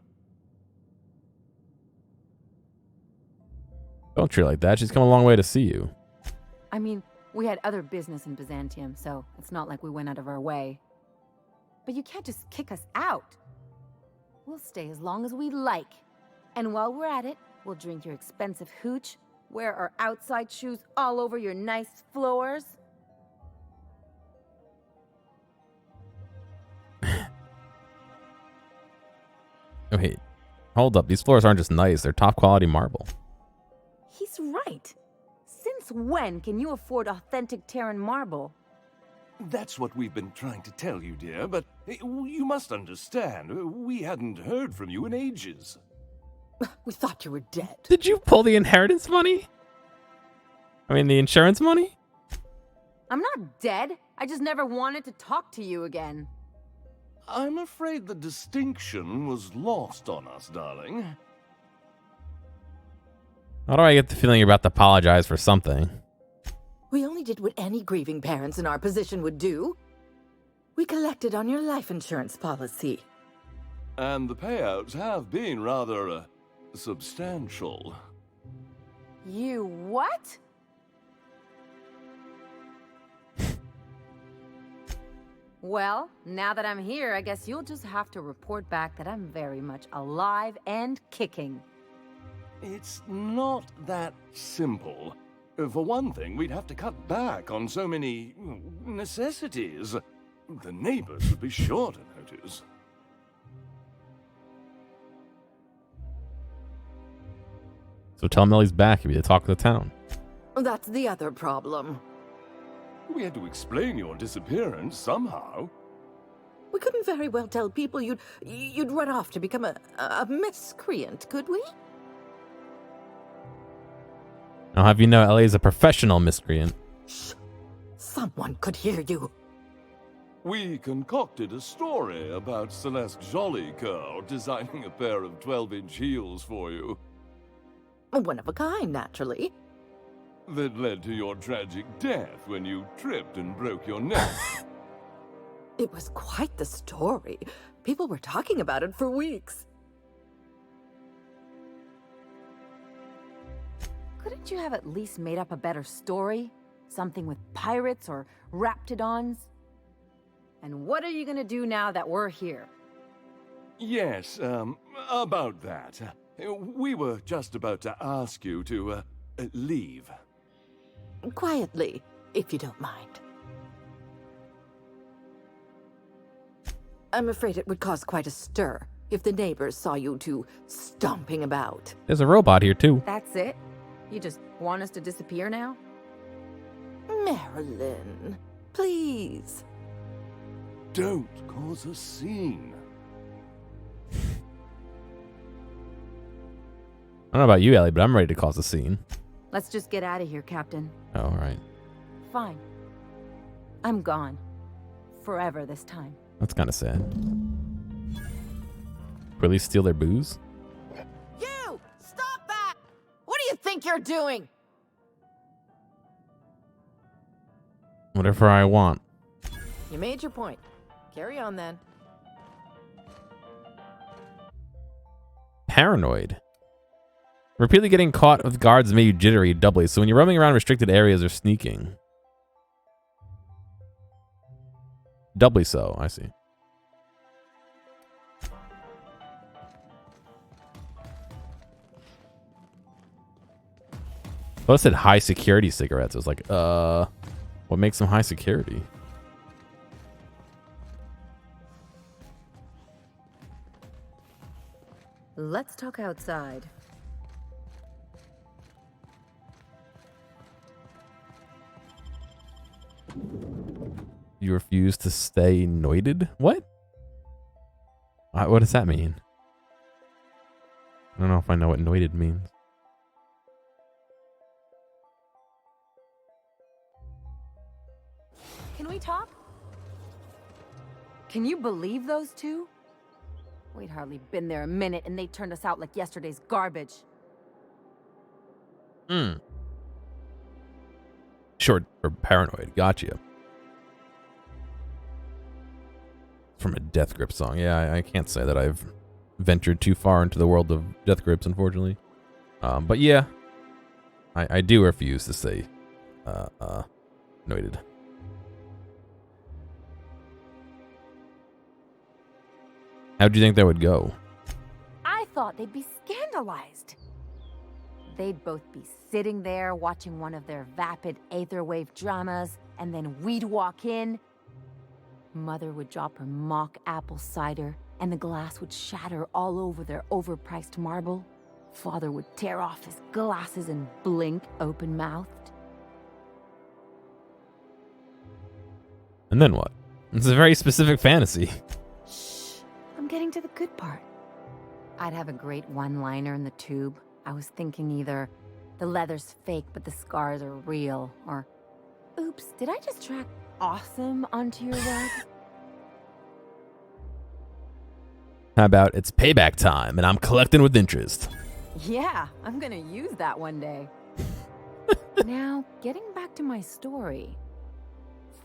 Don't treat her like that. She's come a long way to see you. I mean, we had other business in Byzantium, so it's not like we went out of our way. But you can't just kick us out. We'll stay as long as we like. And while we're at it, we'll drink your expensive hooch, wear our outside shoes all over your nice floors. Wait, hold up. These floors aren't just nice. They're top quality marble. He's right. Since when can you afford authentic Terran marble? That's what we've been trying to tell you, dear, but you must understand. We hadn't heard from you in ages. We thought you were dead. Did you pull the inheritance money? I mean, the insurance money? I'm not dead. I just never wanted to talk to you again. I'm afraid the distinction was lost on us, darling. How do I get the feeling you're about to apologize for something? We only did what any grieving parents in our position would do. We collected on your life insurance policy. And the payouts have been rather, substantial. You what? Well, now that I'm here, I guess you'll just have to report back that I'm very much alive and kicking. It's not that simple. For one thing, we'd have to cut back on so many necessities. The neighbors would be sure to notice. So tell Millie's back if you talk to the town. That's the other problem. We had to explain your disappearance somehow. We couldn't very well tell people you'd run off to become a miscreant, could we? I'll have you know Ellie is a professional miscreant. Shh. Someone could hear you. We concocted a story about Celeste Jolicoeur designing a pair of 12-inch heels for you. One of a kind, naturally. That led to your tragic death when you tripped and broke your neck. It was quite the story. People were talking about it for weeks. Couldn't you have at least made up a better story? Something with pirates or raptidons? And what are you gonna do now that we're here? Yes, about that. We were just about to ask you to, leave. Quietly, if you don't mind. I'm afraid it would cause quite a stir if the neighbors saw you two stomping about. There's a robot here, too. That's it? You just want us to disappear now? Marilyn, please. Don't cause a scene. I don't know about you, Ellie, but I'm ready to cause a scene. Let's just get out of here, Captain. Oh, all right. Fine. I'm gone. Forever this time. That's kind of sad. Really steal their booze? You! Stop that! What do you think you're doing? Whatever I want. You made your point. Carry on then. Paranoid. Repeatedly getting caught with guards made you jittery doubly, so when you're roaming around restricted areas or sneaking. Doubly so, I see. Well, it said high security cigarettes. I was like, what makes them high security? Let's talk outside. You refuse to stay noited? What? What does that mean? I don't know if I know what noited means. Can we talk? Can you believe those two? We'd hardly been there a minute and they turned us out like yesterday's garbage. Short for paranoid. Gotcha. From a Death Grip song. Yeah, I can't say that I've ventured too far into the world of Death Grips, unfortunately. But yeah, I do refuse to say noited. How'd you think that would go? I thought they'd be scandalized. They'd both be sitting there watching one of their vapid aetherwave dramas, and then we'd walk in. Mother would drop her mock apple cider, and the glass would shatter all over their overpriced marble. Father would tear off his glasses and blink open-mouthed. And then what? It's a very specific fantasy. I'm getting to the good part. I'd have a great one-liner in the tube. I was thinking either the leather's fake but the scars are real, or oops, did I just track awesome onto your web? How about it's payback time and I'm collecting with interest? Yeah, I'm gonna use that one day. Now, getting back to my story.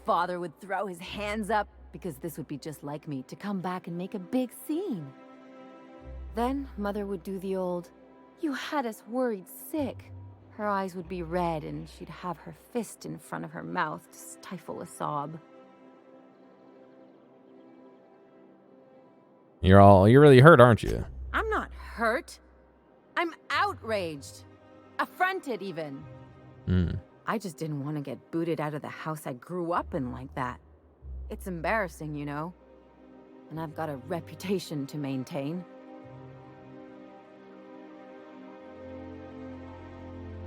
Father would throw his hands up because this would be just like me to come back and make a big scene. Then Mother would do the old, "You had us worried sick." Her eyes would be red and she'd have her fist in front of her mouth to stifle a sob. You're really hurt, aren't you? I'm not hurt. I'm outraged. Affronted, even. I just didn't want to get booted out of the house I grew up in like that. It's embarrassing, you know. And I've got a reputation to maintain.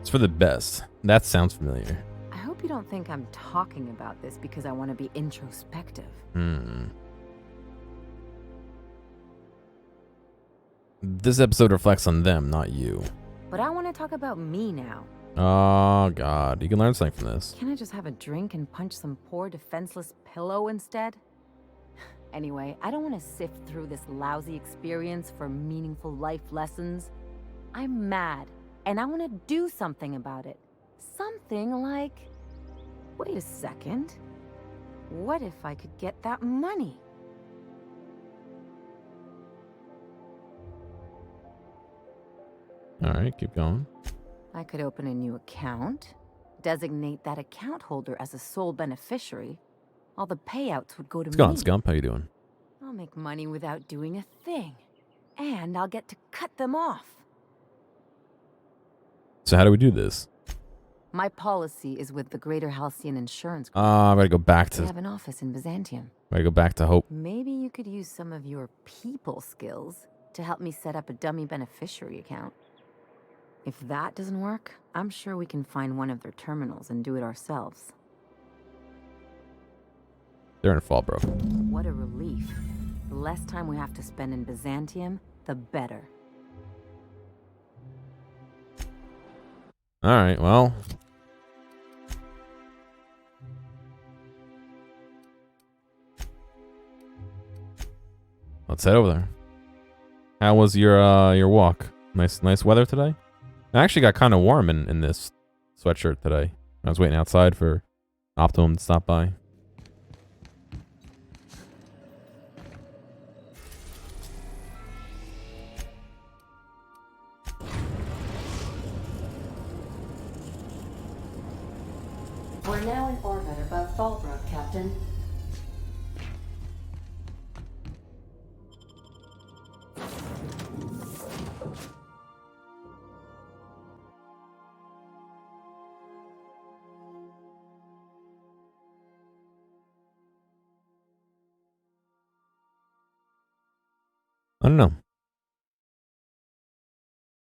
It's for the best. That sounds familiar. I hope you don't think I'm talking about this because I want to be introspective. This episode reflects on them, not you. But I want to talk about me now. Oh, God. You can learn something from this. Can I just have a drink and punch some poor defenseless pillow instead? Anyway, I don't want to sift through this lousy experience for meaningful life lessons. I'm mad, and I want to do something about it. Something like... Wait a second. What if I could get that money? All right, keep going. I could open a new account, designate that account holder as a sole beneficiary. All the payouts would go to What's me. going on, Scump? How you doing? I'll make money without doing a thing. And I'll get to cut them off. So how do we do this? My policy is with the Greater Halcyon Insurance Group. I gotta go back to... They have an office in Byzantium. I gotta go back to Hope. Maybe you could use some of your people skills to help me set up a dummy beneficiary account. If that doesn't work, I'm sure we can find one of their terminals and do it ourselves. They're in Fallbrook. What a relief. The less time we have to spend in Byzantium, the better. All right, well. Let's head over there. How was your walk? Nice weather today? I actually got kind of warm in this sweatshirt today. I was waiting outside for Optimum to stop by. We're now in orbit above Fallbrook, Captain. I don't know. A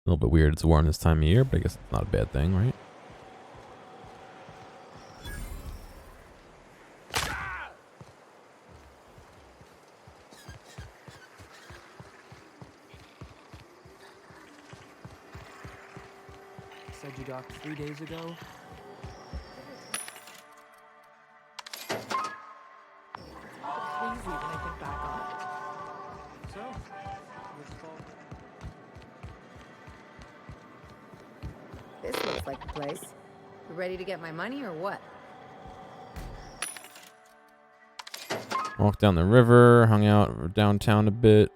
little bit weird. It's warm this time of year, but I guess it's not a bad thing, right? Said you docked 3 days ago. Crazy when I think back on it. So, what's called? This looks like the place. You ready to get my money or what? Walked down the river, hung out downtown a bit.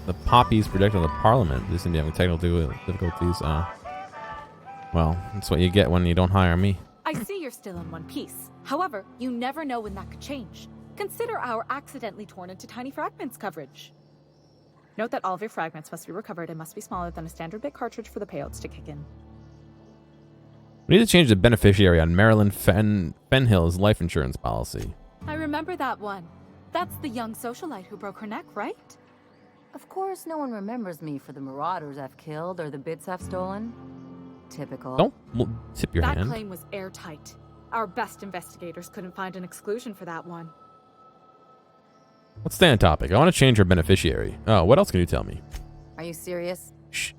The poppies projected on the Parliament. They seem to be having technical difficulties. Well, that's what you get when you don't hire me. I see you're still in one piece. However, you never know when that could change. Consider our accidentally torn into tiny fragments coverage. Note that all of your fragments must be recovered and must be smaller than a standard bit cartridge for the payouts to kick in. We need to change the beneficiary on Marilyn Fenhill's life insurance policy. I remember that one. That's the young socialite who broke her neck, right? Of course, no one remembers me for the marauders I've killed or the bits I've stolen. Typical. Don't tip your That hand. claim was airtight. Our best investigators couldn't find an exclusion for that one. Let's stay on topic. I want to change her beneficiary. Oh, what else can you tell me? Are you serious? Shh.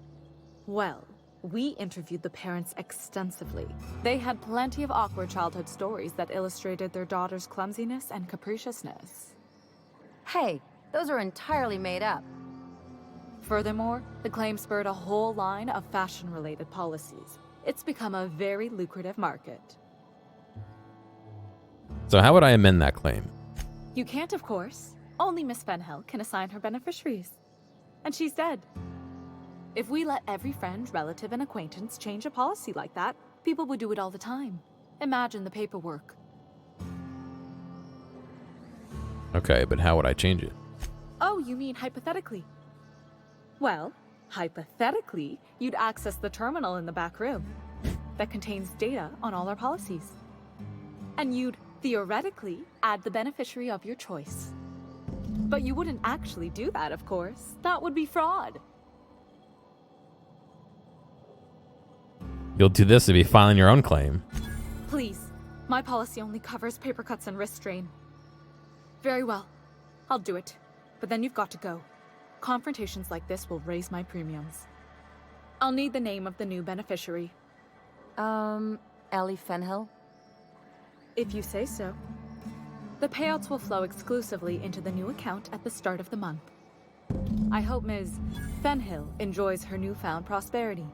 Well, we interviewed the parents extensively. They had plenty of awkward childhood stories that illustrated their daughter's clumsiness and capriciousness. Hey, those are entirely made up. Furthermore, the claim spurred a whole line of fashion-related policies. It's become a very lucrative market. So how would I amend that claim? You can't, of course. Only Miss Fenhill can assign her beneficiaries. And she's dead. If we let every friend, relative, and acquaintance change a policy like that, people would do it all the time. Imagine the paperwork. Okay, but how would I change it? Oh, you mean hypothetically? Well, hypothetically, you'd access the terminal in the back room that contains data on all our policies. And you'd, theoretically, add the beneficiary of your choice. But you wouldn't actually do that, of course. That would be fraud. You'll do this to be filing your own claim. Please, my policy only covers paper cuts and wrist strain. Very well, I'll do it. But then you've got to go. Confrontations like this will raise my premiums. I'll need the name of the new beneficiary. Ellie Fenhill? If you say so. The payouts will flow exclusively into the new account at the start of the month. I hope Ms. Fenhill enjoys her newfound prosperity.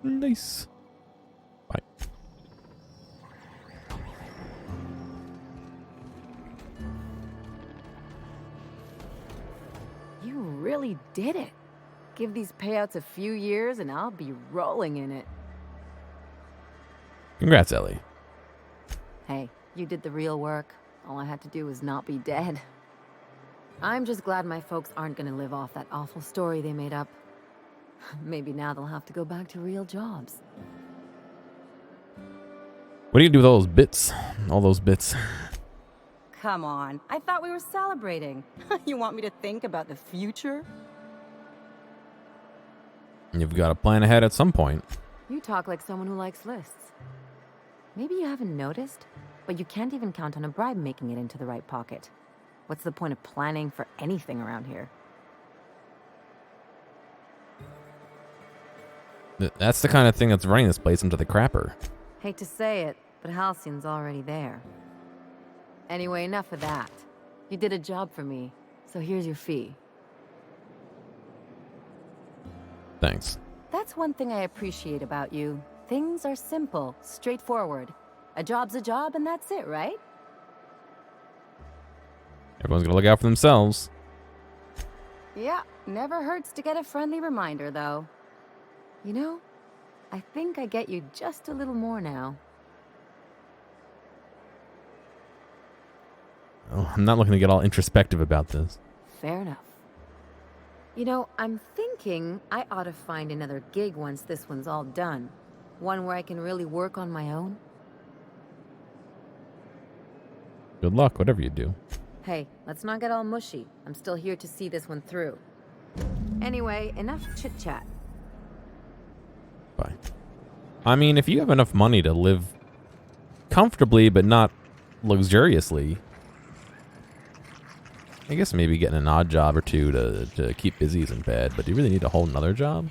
Nice. Bye. You really did it. Give these payouts a few years and I'll be rolling in it. Congrats, Ellie. Hey, you did the real work. All I had to do was not be dead. I'm just glad my folks aren't gonna live off that awful story they made up. Maybe now they'll have to go back to real jobs. What do you do with all those bits? All those bits. Come on, I thought we were celebrating. You want me to think about the future? You've got to plan ahead at some point. You talk like someone who likes lists. Maybe you haven't noticed, but you can't even count on a bribe making it into the right pocket. What's the point of planning for anything around here? That's the kind of thing that's running this place into the crapper. Hate to say it, but Halcyon's already there. Anyway, enough of that. You did a job for me, so here's your fee. Thanks. That's one thing I appreciate about you. Things are simple, straightforward. A job's a job, and that's it, right? Everyone's gonna look out for themselves. Yeah, never hurts to get a friendly reminder, though. You know, I think I get you just a little more now. Oh, I'm not looking to get all introspective about this. Fair enough. You know, I'm thinking I ought to find another gig once this one's all done. One where I can really work on my own. Good luck, whatever you do. Hey, let's not get all mushy. I'm still here to see this one through. Anyway, enough chit-chat. Bye. I mean, if you have enough money to live comfortably but not luxuriously, I guess maybe getting an odd job or two to keep busy isn't bad, but do you really need a whole nother job?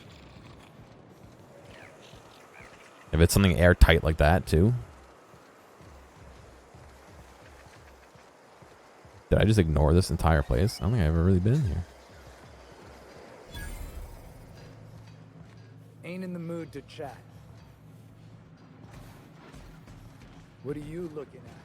If it's something airtight like that, too. Did I just ignore this entire place? I don't think I've ever really been here. Ain't in the mood to chat. What are you looking at?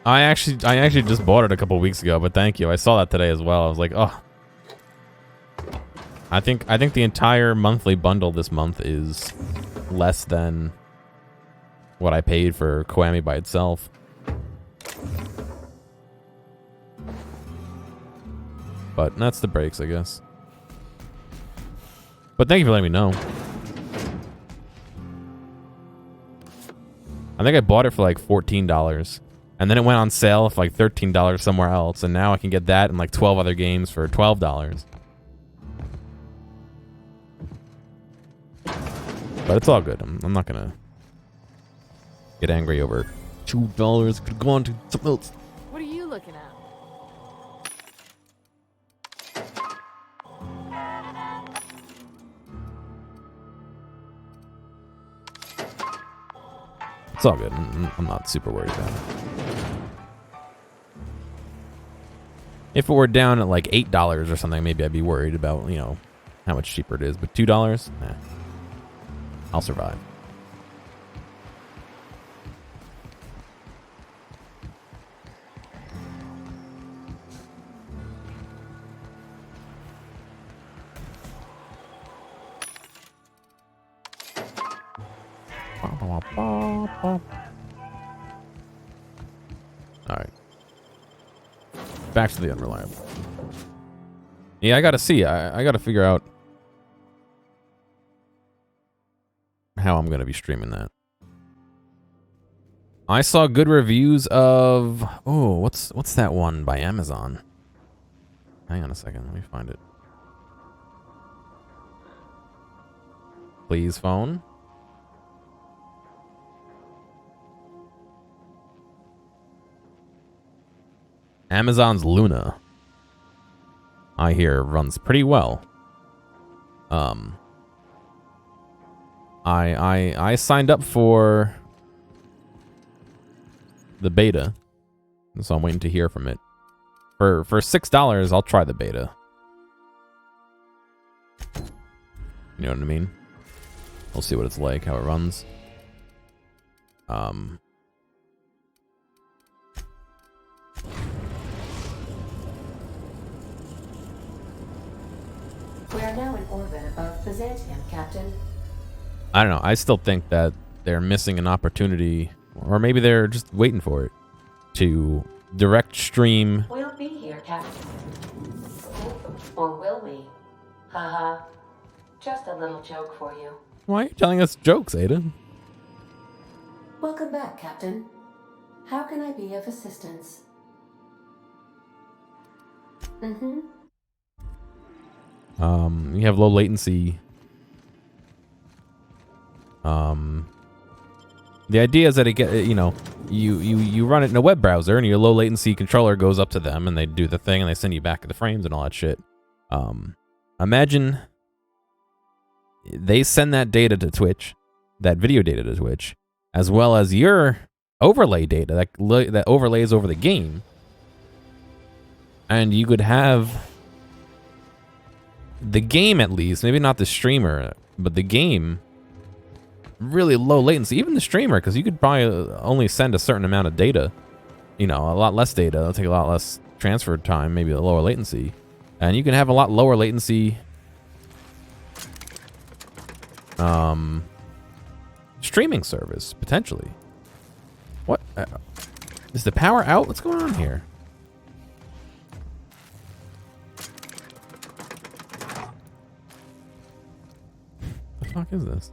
I actually just bought it a couple weeks ago, but thank you. I saw that today as well. I was like, oh. I think the entire monthly bundle this month is less than what I paid for Kiwami by itself. But that's the breaks, I guess. But thank you for letting me know. I think I bought it for like $14. And then it went on sale for like $13 somewhere else. And now I can get that and like 12 other games for $12. But it's all good. I'm not going to get angry over $2. Could have gone to something else. What are you looking at? It's all good. I'm not super worried about it. If it were down at like $8 or something, maybe I'd be worried about, you know, how much cheaper it is. But $2? Nah. I'll survive. Alright. Back to the unreliable. Yeah, I gotta see. I gotta figure out how I'm gonna be streaming that. I saw good reviews of... Oh, what's that one by Amazon? Hang on a second. Let me find it. Please, phone. Amazon's Luna, I hear, runs pretty well. I signed up for the beta, so I'm waiting to hear from it. For $6, I'll try the beta. You know what I mean? We'll see what it's like, how it runs. We are now in orbit above Byzantium, Captain. I don't know. I still think that they're missing an opportunity, or maybe they're just waiting for it, to direct stream. We'll be here, Captain. Or will we? Haha. Just a little joke for you. Why are you telling us jokes, Ada? Welcome back, Captain. How can I be of assistance? Mm-hmm. You have low latency. The idea is that it get, you know, you run it in a web browser and your low latency controller goes up to them and they do the thing and they send you back the frames and all that shit. Imagine they send that data to Twitch, that video data to Twitch, as well as your overlay data that overlays over the game, and you could have the game, at least, maybe not the streamer, but the game, really low latency. Even the streamer, because you could probably only send a certain amount of data, you know, a lot less data. It'll take a lot less transfer time, maybe a lower latency, and you can have a lot lower latency streaming service, potentially. What? Is the power out? What's going on here? What the fuck is this?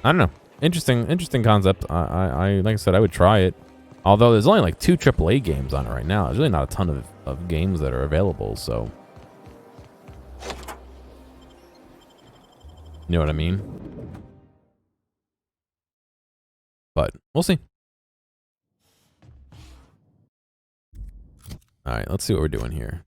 I don't know. Interesting concept. I like I said, I would try it. Although there's only like 2 AAA games on it right now. There's really not a ton of games that are available, so. You know what I mean? But we'll see. Alright, let's see what we're doing here.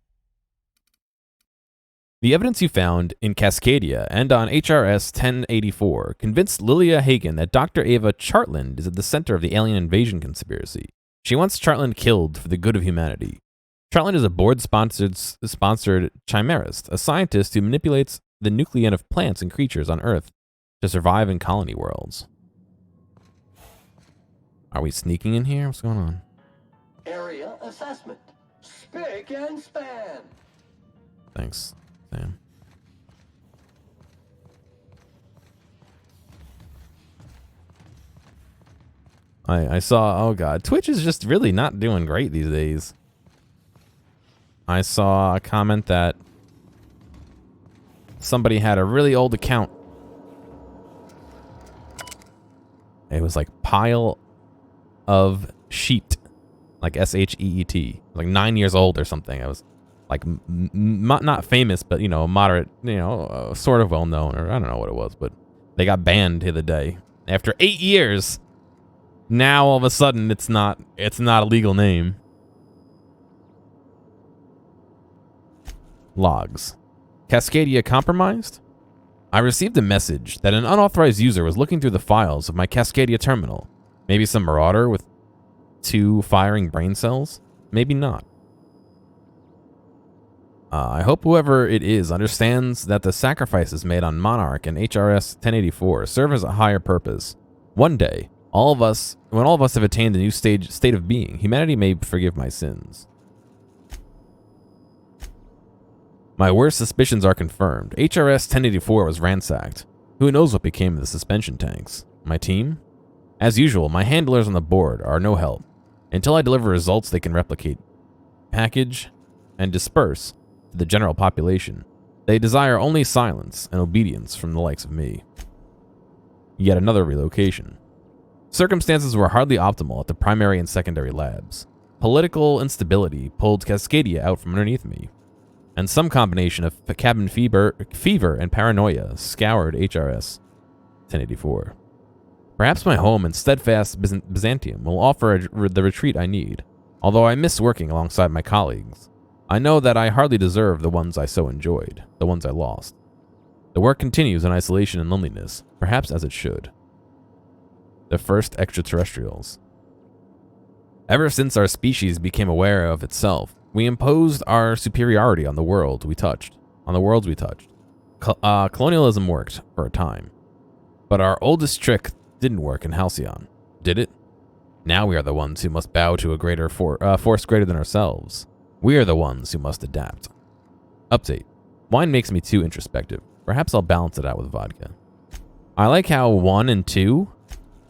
The evidence you found in Cascadia and on HRS 1084 convinced Lilia Hagen that Dr. Ava Chartland is at the center of the alien invasion conspiracy. She wants Chartland killed for the good of humanity. Chartland is a board-sponsored chimerist, a scientist who manipulates the nucleus of plants and creatures on Earth to survive in colony worlds. Are we sneaking in here? What's going on? Area assessment. Spick and span. Thanks, Sam. I saw, oh god, Twitch is just really not doing great these days. I saw a comment that somebody had a really old account. It was like pile of sheet, like S-H-E-E-T, like 9 years old or something. I was like not famous, but you know, moderate, you know, sort of well known, or I don't know what it was, but they got banned the other day after 8 years. Now all of a sudden it's not a legal name. Logs. Cascadia compromised? I received a message that an unauthorized user was looking through the files of my Cascadia terminal. Maybe some marauder with 2 firing brain cells? Maybe not. I hope whoever it is understands that the sacrifices made on Monarch and HRS 1084 serve as a higher purpose. One day, when all of us have attained a new state of being, humanity may forgive my sins. My worst suspicions are confirmed. HRS 1084 was ransacked. Who knows what became of the suspension tanks? My team? As usual, my handlers on the board are no help. Until I deliver results they can replicate, package, and disperse to the general population, they desire only silence and obedience from the likes of me. Yet another relocation. Circumstances were hardly optimal at the primary and secondary labs. Political instability pulled Cascadia out from underneath me, and some combination of cabin fever and paranoia scoured HRS 1084. Perhaps my home and steadfast Byzantium will offer the retreat I need. Although I miss working alongside my colleagues, I know that I hardly deserve the ones I so enjoyed, the ones I lost. The work continues in isolation and loneliness, perhaps as it should. The first extraterrestrials. Ever since our species became aware of itself, we imposed our superiority on the world we touched, on the worlds we touched. Colonialism worked for a time, but our oldest trick didn't work in Halcyon, did it? Now we are the ones who must bow to a greater force greater than ourselves. We are the ones who must adapt. Update. Wine makes me too introspective. Perhaps I'll balance it out with vodka. I like how 1 and 2.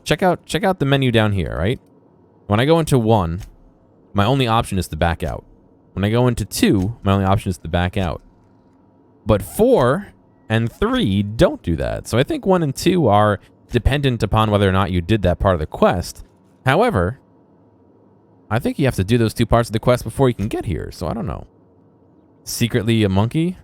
Check out the menu down here, right? When I go into 1, my only option is to back out. When I go into 2, my only option is to back out. But 4 and 3 don't do that. So I think 1 and 2 are dependent upon whether or not you did that part of the quest. However, I think you have to do those 2 parts of the quest before you can get here. So I don't know. Secretly a monkey?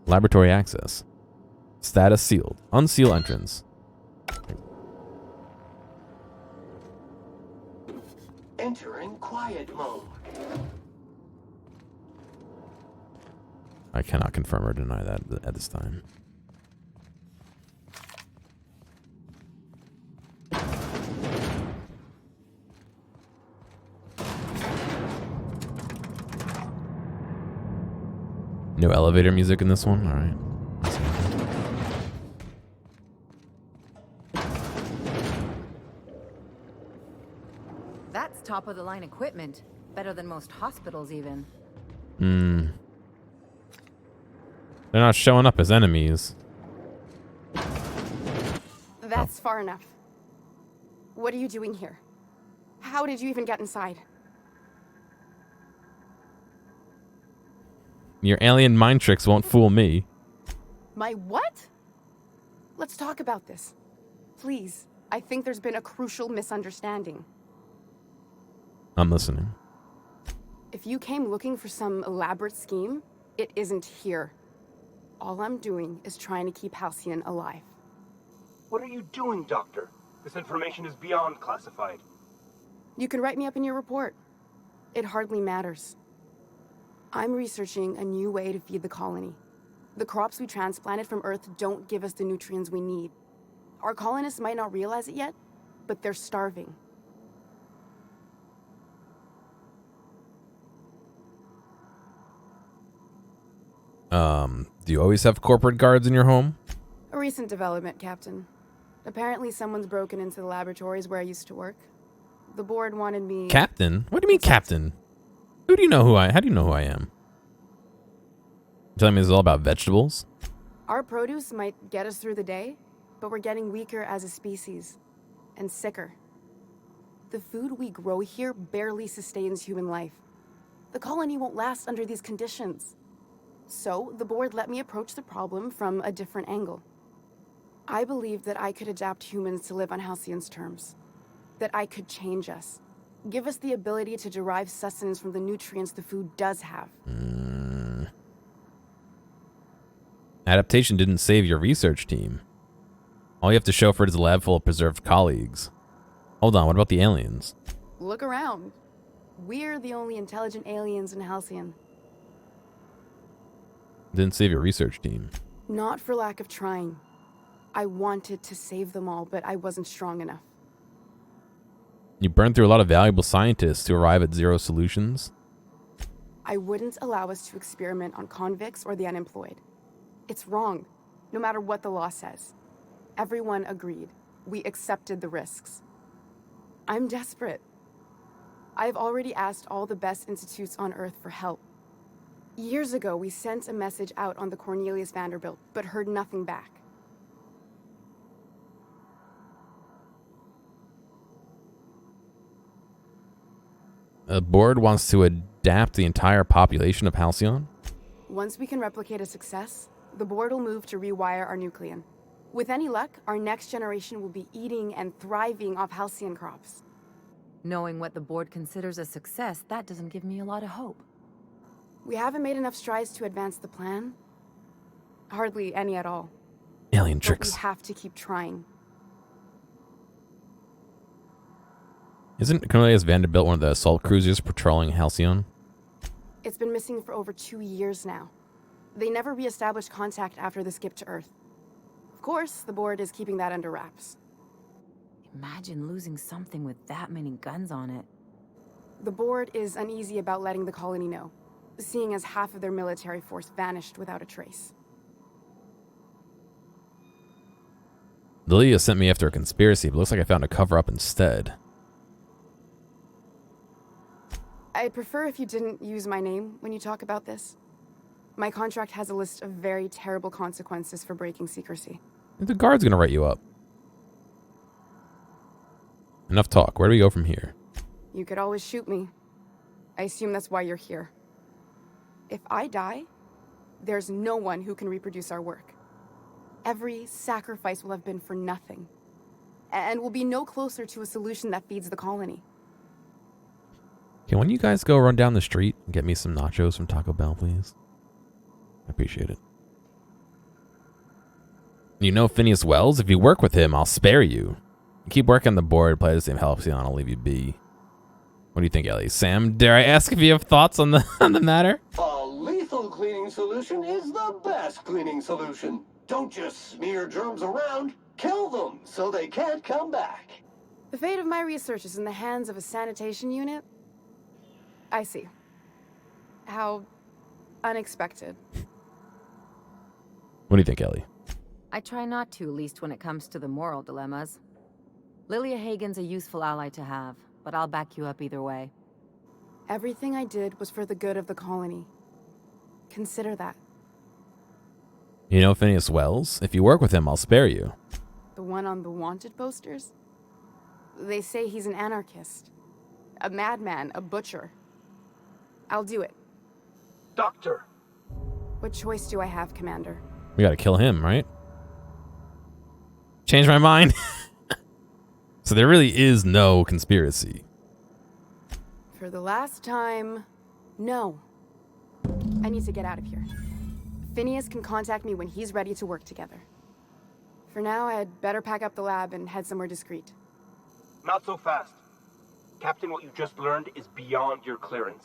Laboratory access. Status sealed. Unseal entrance. Entering quiet mode. I cannot confirm or deny that at this time. No elevator music in this one? Alright. That's top of the line equipment. Better than most hospitals, even. They're not showing up as enemies. That's far enough. What are you doing here? How did you even get inside? Your alien mind tricks won't fool me. My what? Let's talk about this. Please. I think there's been a crucial misunderstanding. I'm listening. If you came looking for some elaborate scheme, it isn't here. All I'm doing is trying to keep Halcyon alive. What are you doing, Doctor? This information is beyond classified. You can write me up in your report. It hardly matters. I'm researching a new way to feed the colony. The crops we transplanted from Earth don't give us the nutrients we need. Our colonists might not realize it yet, but they're starving. Do you always have corporate guards in your home? A recent development, Captain. Apparently someone's broken into the laboratories where I used to work. The board wanted me... Captain? What do you mean, Captain? How do you know who I am? You telling me this is all about vegetables? Our produce might get us through the day, but we're getting weaker as a species. And sicker. The food we grow here barely sustains human life. The colony won't last under these conditions. So, the board let me approach the problem from a different angle. I believed that I could adapt humans to live on Halcyon's terms. That I could change us. Give us the ability to derive sustenance from the nutrients the food does have. Adaptation didn't save your research team. All you have to show for it is a lab full of preserved colleagues. Hold on, what about the aliens? Look around. We're the only intelligent aliens in Halcyon. Didn't save your research team. Not for lack of trying. I wanted to save them all, but I wasn't strong enough. You burned through a lot of valuable scientists to arrive at zero solutions. I wouldn't allow us to experiment on convicts or the unemployed. It's wrong, no matter what the law says. Everyone agreed. We accepted the risks. I'm desperate. I've already asked all the best institutes on Earth for help. Years ago, we sent a message out on the Cornelius Vanderbilt, but heard nothing back. The board wants to adapt the entire population of Halcyon? Once we can replicate a success, the board will move to rewire our nucleon. With any luck, our next generation will be eating and thriving off halcyon crops. Knowing what the board considers a success, that doesn't give me a lot of hope. We haven't made enough strides to advance the plan. Hardly any at all. Alien But tricks. we have to keep trying. Isn't Cornelius Vanderbilt one of the assault cruisers patrolling Halcyon? It's been missing for over 2 years now. They never re-established contact after the skip to Earth. Of course, the board is keeping that under wraps. Imagine losing something with that many guns on it. The board is uneasy about letting the colony know, seeing as half of their military force vanished without a trace. Lilia sent me after a conspiracy, but looks like I found a cover-up instead. I'd prefer if you didn't use my name when you talk about this. My contract has a list of very terrible consequences for breaking secrecy. The guard's gonna write you up. Enough talk. Where do we go from here? You could always shoot me. I assume that's why you're here. If I die, there's no one who can reproduce our work. Every sacrifice will have been for nothing. And we'll be no closer to a solution that feeds the colony. Can one of you guys go run down the street and get me some nachos from Taco Bell, please? I appreciate it. You know Phineas Wells? If you work with him, I'll spare you. You keep working on the board, play the same Halcyon, I'll leave you be. What do you think, Ellie? Sam, dare I ask if you have thoughts on the matter? A lethal cleaning solution is the best cleaning solution. Don't just smear germs around, kill them so they can't come back. The fate of my research is in the hands of a sanitation unit? I see. How unexpected. What do you think, Ellie? I try not to, least when it comes to the moral dilemmas. Lilia Hagen's a useful ally to have, but I'll back you up either way. Everything I did was for the good of the colony. Consider that. You know Phineas Wells? If you work with him, I'll spare you. The one on the wanted posters? They say he's an anarchist. A madman, a butcher. I'll do it. Doctor! What choice do I have, Commander? We gotta kill him, right? Change my mind. So there really is no conspiracy. For the last time, no. I need to get out of here. Phineas can contact me when he's ready to work together. For now, I'd better pack up the lab and head somewhere discreet. Not so fast. Captain, what you just learned is beyond your clearance.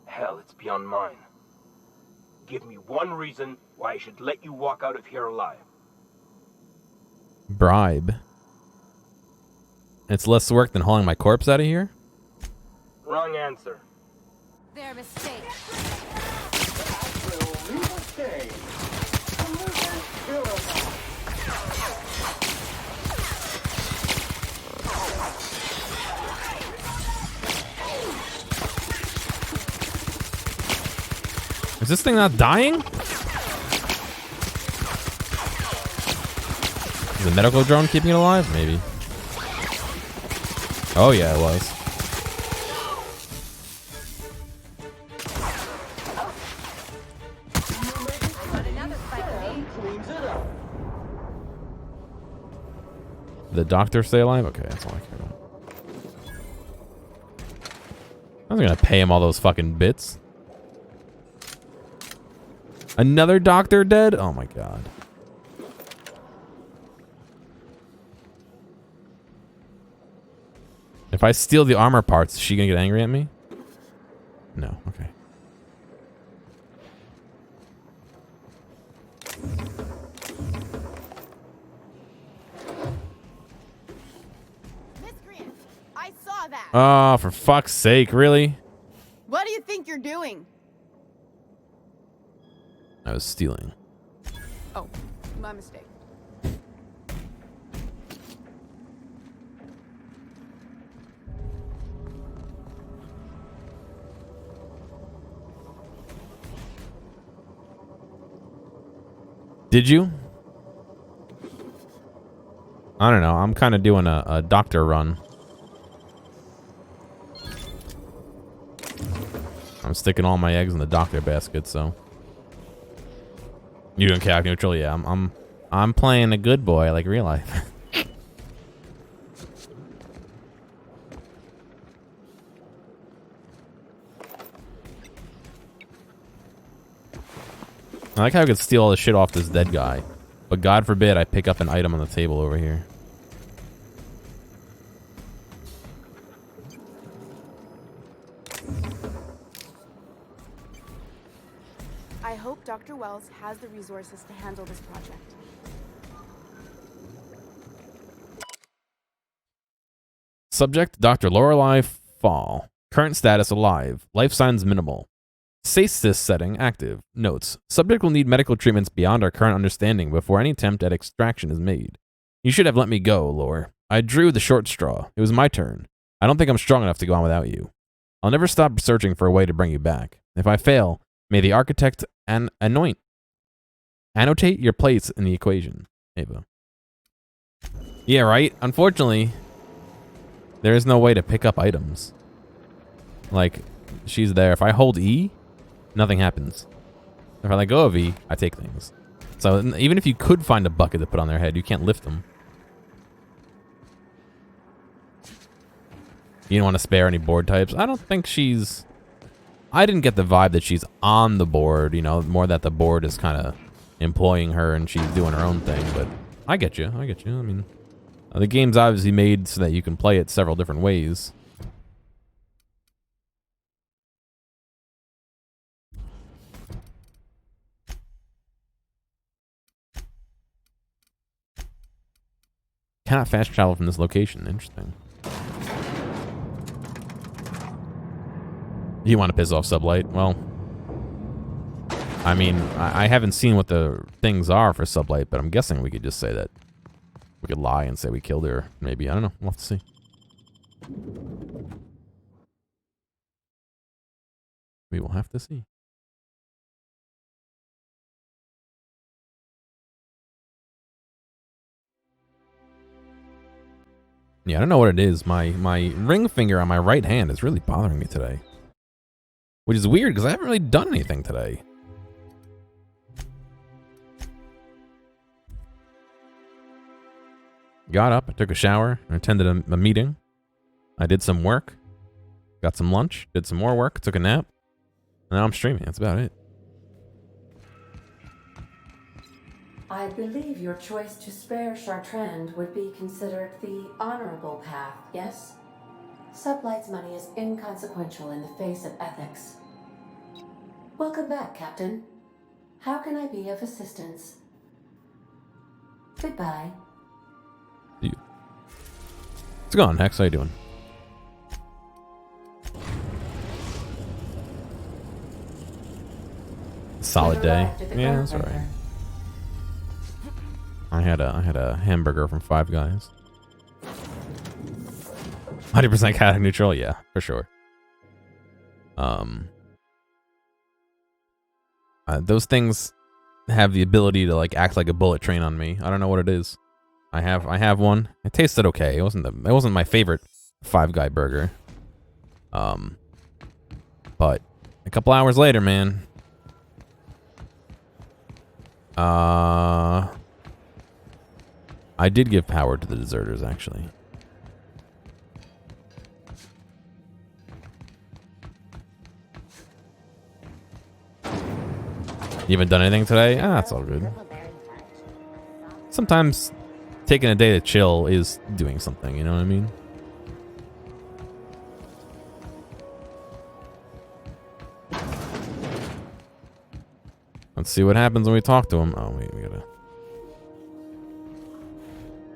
Hell, it's beyond mine. Give me one reason why I should let you walk out of here alive. Bribe. It's less work than hauling my corpse out of here? Wrong answer. Their mistake. Is this thing not dying? Is the medical drone keeping it alive? Maybe. Oh yeah, it was. The doctor stay alive? Okay, that's all I care about. I was gonna pay him all those fucking bits. Another doctor dead? Oh my god. If I steal the armor parts, is she gonna get angry at me? No, okay. Miscreant! I saw that! Oh, for fuck's sake, really? What do you think you're doing? I was stealing. Oh, my mistake. Did you? I don't know. I'm kind of doing a doctor run. I'm sticking all my eggs in the doctor basket, so. You doing chaotic neutral? Yeah, I'm playing a good boy like real life. I like how I could steal all the shit off this dead guy, but God forbid I pick up an item on the table over here. I hope Dr. Wells has the resources to handle this project. Subject, Dr. Lorelei Fall. Current status, alive. Life signs, minimal. Stasis setting, active. Notes, subject will need medical treatments beyond our current understanding before any attempt at extraction is made. You should have let me go, Lore. I drew the short straw. It was my turn. I don't think I'm strong enough to go on without you. I'll never stop searching for a way to bring you back. If I fail, may the architect annotate your place in the equation. Ava. Yeah, right? Unfortunately, there is no way to pick up items. Like, she's there. If I hold E, nothing happens. If I let go of E, I take things. So even if you could find a bucket to put on their head, you can't lift them. You don't want to spare any board types? I don't think she's... I didn't get the vibe that she's on the board, you know, more that the board is kind of employing her and she's doing her own thing, but I get you. I get you. I mean, the game's obviously made so that you can play it several different ways. Cannot fast travel from this location. Interesting. You want to piss off Sublight? Well, I mean, I haven't seen what the things are for Sublight, but I'm guessing we could just say that. We could lie and say we killed her. Maybe. I don't know. We'll have to see. We will have to see. Yeah, I don't know what it is. My ring finger on my right hand is really bothering me today. Which is weird because I haven't really done anything today. Got up, I took a shower, I attended a meeting. I did some work, got some lunch, did some more work, took a nap, and now I'm streaming. That's about it. I believe your choice to spare Chartrand would be considered the honorable path, yes? Sublight's money is inconsequential in the face of ethics. Welcome back, Captain. How can I be of assistance? Goodbye. See you. What's going on, Hex? How you doing? Solid day. Yeah, that's all right. I had a hamburger from Five Guys. 100% chaotic neutral, yeah, for sure. Those things have the ability to like act like a bullet train on me. I don't know what it is. I have one. It tasted okay. It wasn't my favorite Five Guy burger. But a couple hours later, man. I did give power to the deserters, actually. You haven't done anything today? Ah, that's all good. Sometimes taking a day to chill is doing something, you know what I mean? Let's see what happens when we talk to him. Oh, wait, we gotta...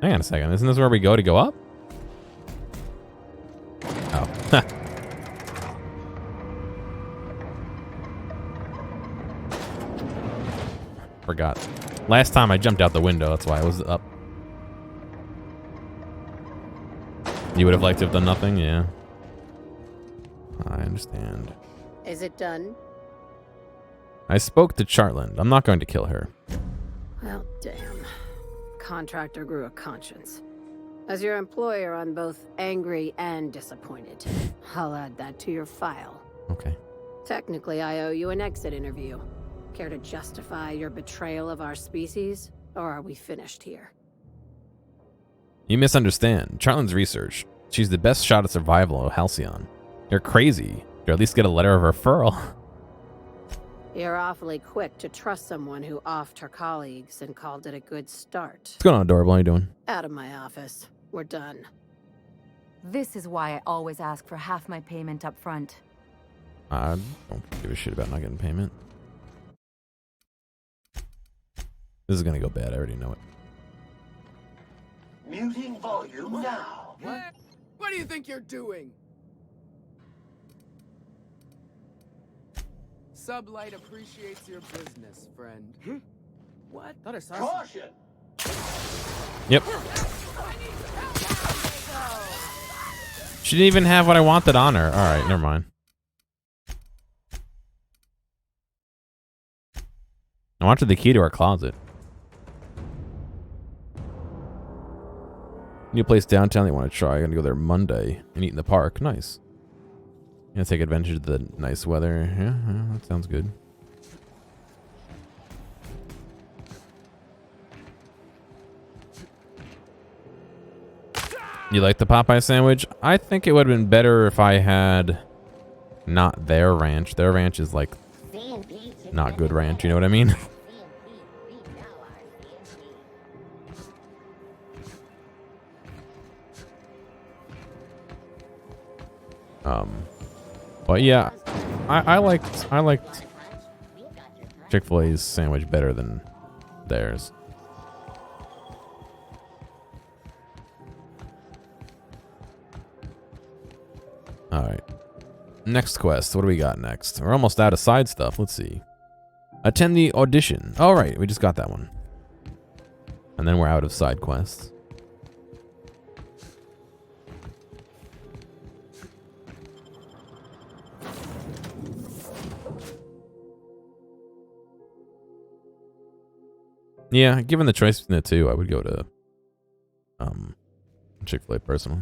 Hang on a second. Isn't this where we go to go up? Oh. Forgot. Last time I jumped out the window, that's why I was up. You would have liked to have done nothing? Yeah. I understand. Is it done? I spoke to Chartland. I'm not going to kill her. Well, damn. Contractor grew a conscience. As your employer, I'm both angry and disappointed. I'll add that to your file. Okay. Technically, I owe you an exit interview. Care to justify your betrayal of our species? Or are we finished here? You misunderstand. Charlin's research. She's the best shot at survival of Halcyon. You're crazy. Or at least get a letter of referral. You're awfully quick to trust someone who offed her colleagues and called it a good start. What's going on, Adorable? How you doing? Out of my office. We're done. This is why I always ask for half my payment up front. I don't give a shit about not getting payment. This is gonna go bad. I already know it. Muting volume now. What do you think you're doing? Sublight appreciates your business, friend. What? Thought I saw Caution! Yep. She didn't even have what I wanted on her. Alright, never mind. I wanted the key to our closet. New place downtown they want to try. I'm gonna go there Monday and eat in the park. Nice. Gonna take advantage of the nice weather. Yeah, that sounds good. You like the Popeye sandwich? I think it would have been better if I had not their ranch. Their ranch is like not good ranch, you know what I mean? But yeah, I liked Chick-fil-A's sandwich better than theirs. Alright. Next quest. What do we got next? We're almost out of side stuff. Let's see. Attend the audition. Alright, we just got that one. And then we're out of side quests. Yeah, given the choice between the two, I would go to Chick-fil-A personally.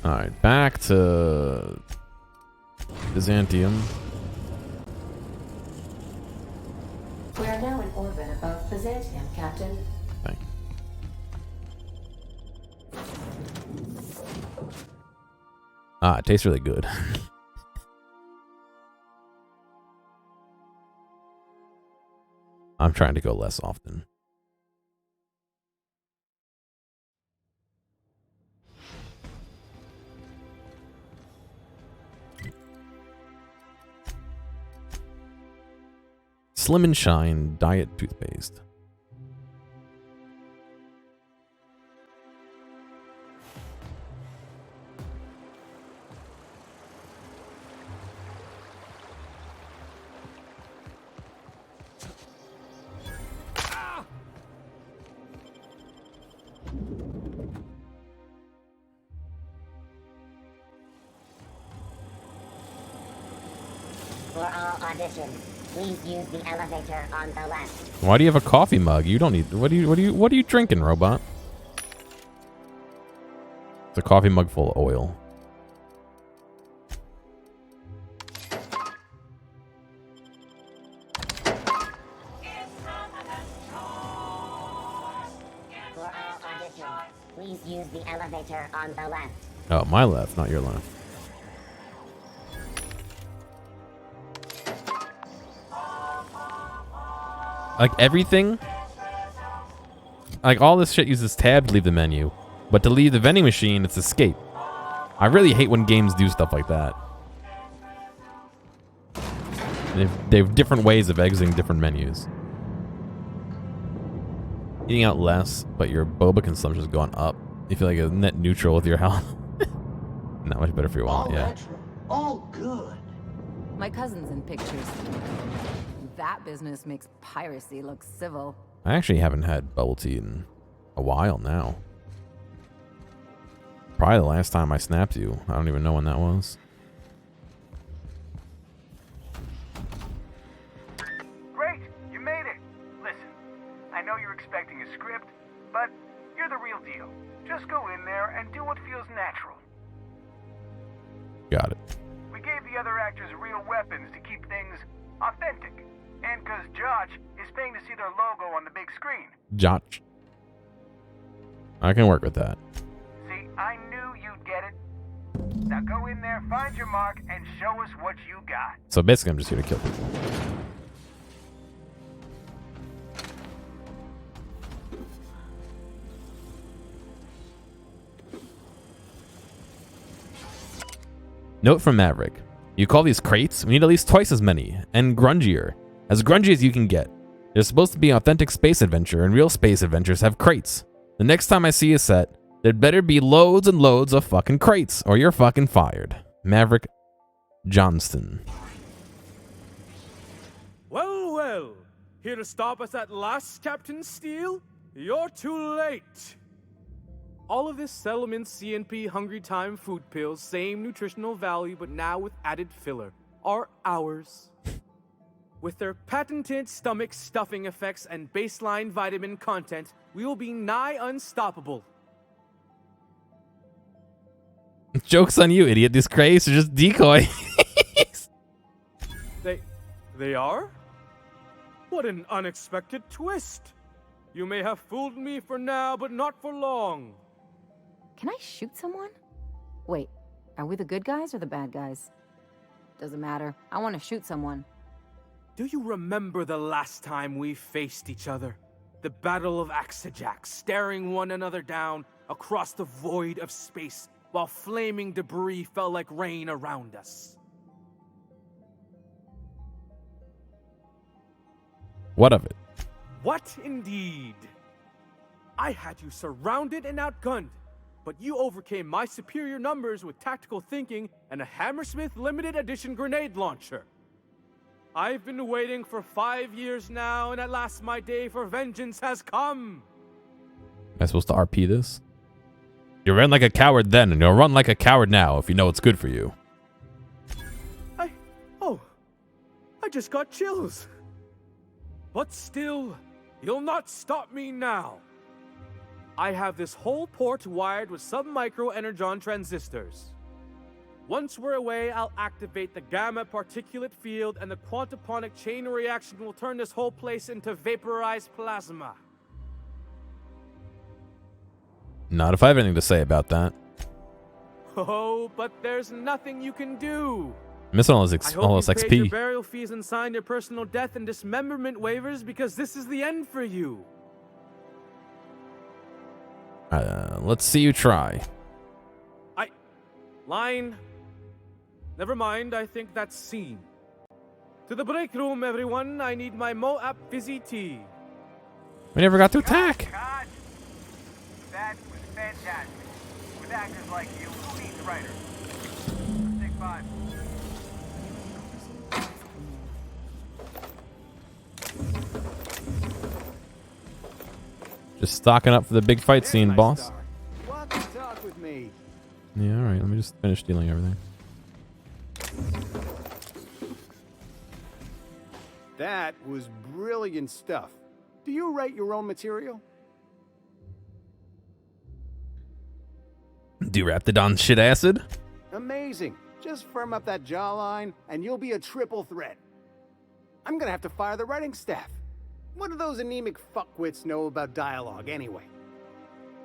Alright, back to Byzantium. We are now in orbit above Byzantium, Captain. Okay. It tastes really good. I'm trying to go less often. Slim and Shine Diet Toothpaste. For all auditions, please use the elevator on the left. Why do you have a coffee mug? You don't need. What are you drinking, robot? It's a coffee mug full of oil. For all auditions, please use the elevator on the left. Oh, my left, not your left. Like everything, like all this shit uses tab to leave the menu, but to leave the vending machine, it's escape. I really hate when games do stuff like that. They have different ways of exiting different menus. Eating out less, but your boba consumption has gone up. You feel like a net neutral with your health. Not much better for your wallet, yeah. All good. My cousin's in pictures. That business makes piracy look civil. I actually haven't had bubble tea in a while now. Probably the last time I snapped you. I don't even know when that was. Great, you made it. Listen, I know you're expecting a script, but you're the real deal. Just go in there and do what feels natural. Got it. the other actors real weapons to keep things authentic. And because Josh is paying to see their logo on the big screen. Josh. I can work with that. See, I knew you'd get it. Now go in there, find your mark, and show us what you got. So basically, I'm just here to kill people. Note from Maverick. You call these crates? We need at least twice as many, and grungier. As grungy as you can get. There's supposed to be an authentic space adventure, and real space adventures have crates. The next time I see a set, there'd better be loads and loads of fucking crates, or you're fucking fired. Maverick Johnston. Well, well. Here to stop us at last, Captain Steele? You're too late. All of this Settlement CNP Hungry Time food pills, same nutritional value, but now with added filler, are ours. With their patented stomach stuffing effects and baseline vitamin content, we will be nigh unstoppable. Joke's on you, idiot. These crates are just decoy. They are? What an unexpected twist. You may have fooled me for now, but not for long. Can I shoot someone? Wait, are we the good guys or the bad guys? Doesn't matter. I want to shoot someone. Do you remember the last time we faced each other? The Battle of Axejack, staring one another down across the void of space while flaming debris fell like rain around us. What of it? What indeed? I had you surrounded and outgunned, but you overcame my superior numbers with tactical thinking and a Hammersmith limited edition grenade launcher. I've been waiting for 5 years now, and at last my day for vengeance has come. Am I supposed to RP this? You ran like a coward then, and you'll run like a coward now if you know what's good for you. I just got chills. But still, you'll not stop me now. I have this whole port wired with sub-micro energon transistors. Once we're away, I'll activate the gamma particulate field, and the quantaponic chain reaction will turn this whole place into vaporized plasma. Not if I have anything to say about that. Oh, but there's nothing you can do. Missing all this I hope you paid your XP. burial fees and signed your personal death and dismemberment waivers, because this is the end for you. Let's see you try. Line. Never mind, I think that's scene. To the break room, everyone. I need my Moab fizzy tea. We never got to attack. That was fantastic. With actors like you, who needs writers? Take 5. Just stocking up for the big fight scene, boss. Walk and talk with me. Yeah, alright. Let me just finish stealing everything. That was brilliant stuff. Do you write your own material? Do Raptidon shit acid? Amazing. Just firm up that jawline, and you'll be a triple threat. I'm gonna have to fire the writing staff. What do those anemic fuckwits know about dialogue anyway?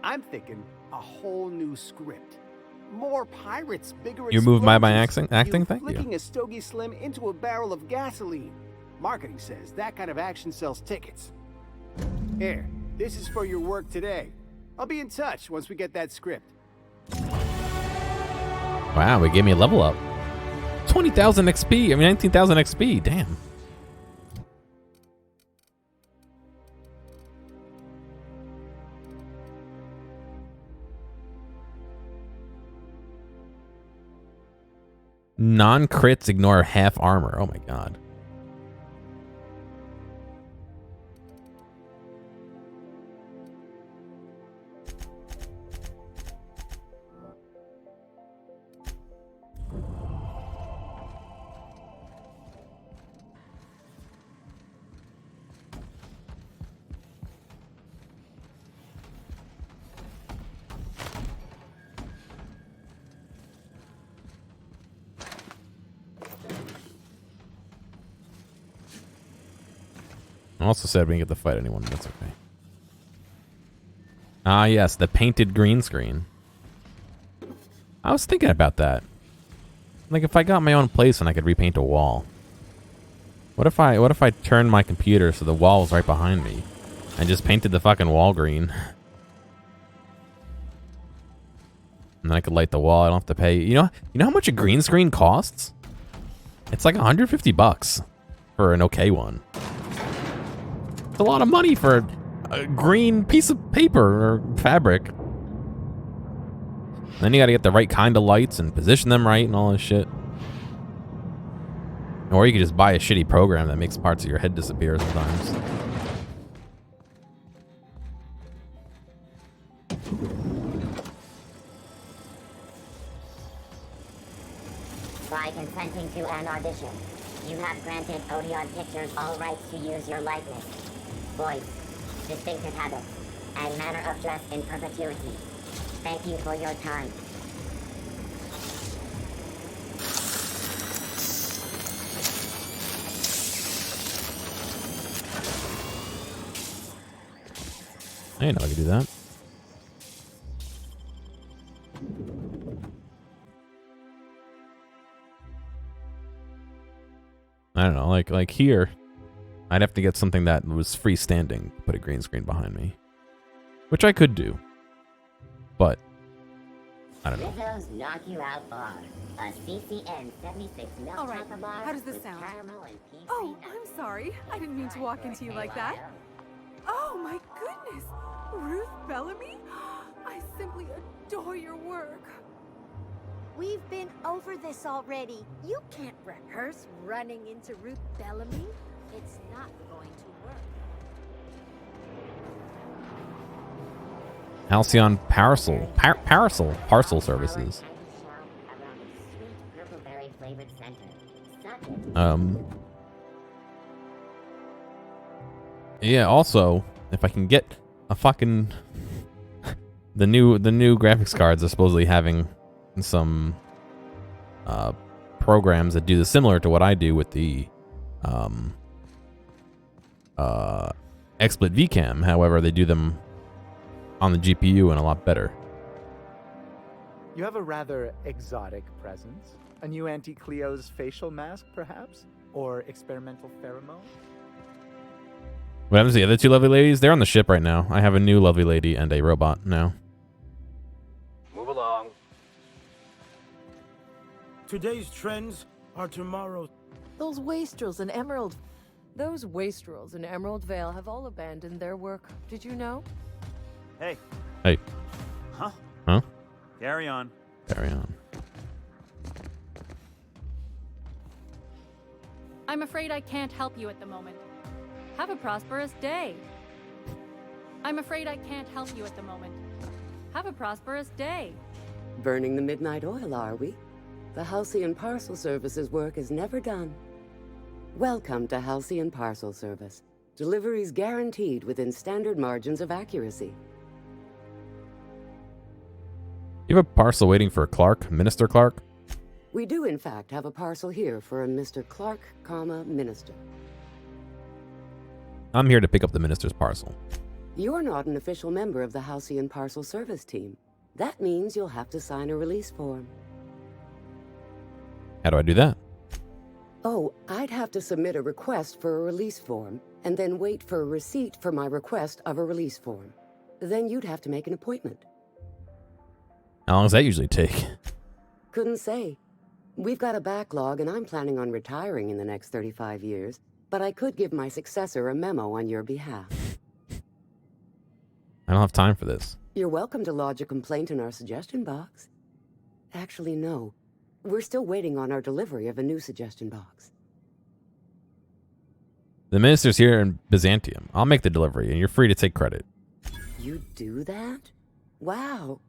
I'm thinking a whole new script. More pirates, bigger You moved my explosions, acting? Thank flicking you. a Stogie Slim into a barrel of gasoline. Marketing says that kind of action sells tickets. Here, this is for your work today. I'll be in touch once we get that script. Wow, we gave me a level up. 20,000 XP. I mean, 19,000 XP. Damn. Non-crits ignore half armor. Oh my god. I also said we didn't get to fight anyone, but that's okay. Ah, yes, the painted green screen. I was thinking about that. Like, if I got my own place and I could repaint a wall. What if I turned my computer so the wall was right behind me and just painted the fucking wall green? And then I could light the wall. I don't have to pay. You know how much a green screen costs? It's like $150 for an okay one. It's a lot of money for a green piece of paper or fabric. Then you gotta get the right kind of lights and position them right and all this shit. Or you could just buy a shitty program that makes parts of your head disappear sometimes. By consenting to an audition, you have granted Odeon Pictures all rights to use your likeness, voice, distinctive habits, and manner of dress in perpetuity. Thank you for your time. I didn't know I could do that. I don't know, like here, I'd have to get something that was freestanding, put a green screen behind me. Which I could do. But, I don't know. Rizzo's Knock You Out Bar. A CCN 76 milk All right, chocolate bar how does this with sound? caramel and peach Oh, I'm sorry. I didn't mean to walk into you like that. Oh my goodness! Ruth Bellamy? I simply adore your work. We've been over this already. You can't rehearse running into Ruth Bellamy. It's not going to work. Halcyon Parcel Services. Yeah, also, if I can get a fucking the new graphics cards are supposedly having some programs that do the similar to what I do with the XSplit VCAM. However, they do them on the GPU and a lot better. You have a rather exotic presence. A new Auntie Cleo's facial mask, perhaps? Or experimental pheromone? What happens to the other two lovely ladies? They're on the ship right now. I have a new lovely lady and a robot now. Move along. Today's trends are tomorrow's. Those wastrels in Emerald. Those wastrels in Emerald Vale have all abandoned their work. Did you know? Hey. Hey. Huh? Huh? Carry on. Carry on. I'm afraid I can't help you at the moment. Have a prosperous day. I'm afraid I can't help you at the moment. Have a prosperous day. Burning the midnight oil, are we? The Halcyon Parcel Service's work is never done. Welcome to Halcyon Parcel Service. Deliveries guaranteed within standard margins of accuracy. You have a parcel waiting for Clark, Minister Clark? We do, in fact, have a parcel here for a Mr. Clark, Minister. I'm here to pick up the minister's parcel. You're not an official member of the Halcyon Parcel Service team. That means you'll have to sign a release form. How do I do that? Oh, I'd have to submit a request for a release form, and then wait for a receipt for my request of a release form. Then you'd have to make an appointment. How long does that usually take? Couldn't say. We've got a backlog, and I'm planning on retiring in the next 35 years, but I could give my successor a memo on your behalf. I don't have time for this. You're welcome to lodge a complaint in our suggestion box. Actually, no. We're still waiting on our delivery of a new suggestion box. The minister's here in Byzantium. I'll make the delivery, and you're free to take credit. You do that? Wow.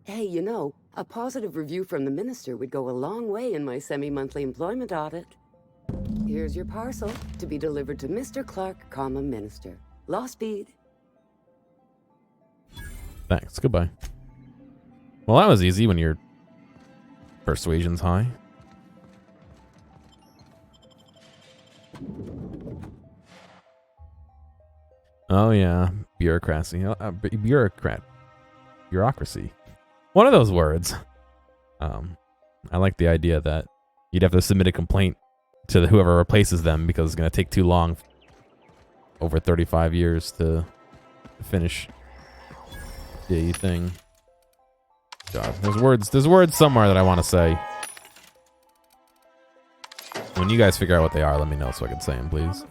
Hey, you know, a positive review from the minister would go a long way in my semi-monthly employment audit. Here's your parcel to be delivered to Mr. Clark, Minister. Law speed. Thanks. Goodbye. Well, that was easy when your persuasion's high. Oh yeah, bureaucracy. Bureaucracy. One of those words. I like the idea that you'd have to submit a complaint to whoever replaces them because it's going to take too long, over 35 years to finish the thing. God, there's words somewhere that I want to say. When you guys figure out what they are, let me know so I can say them, please.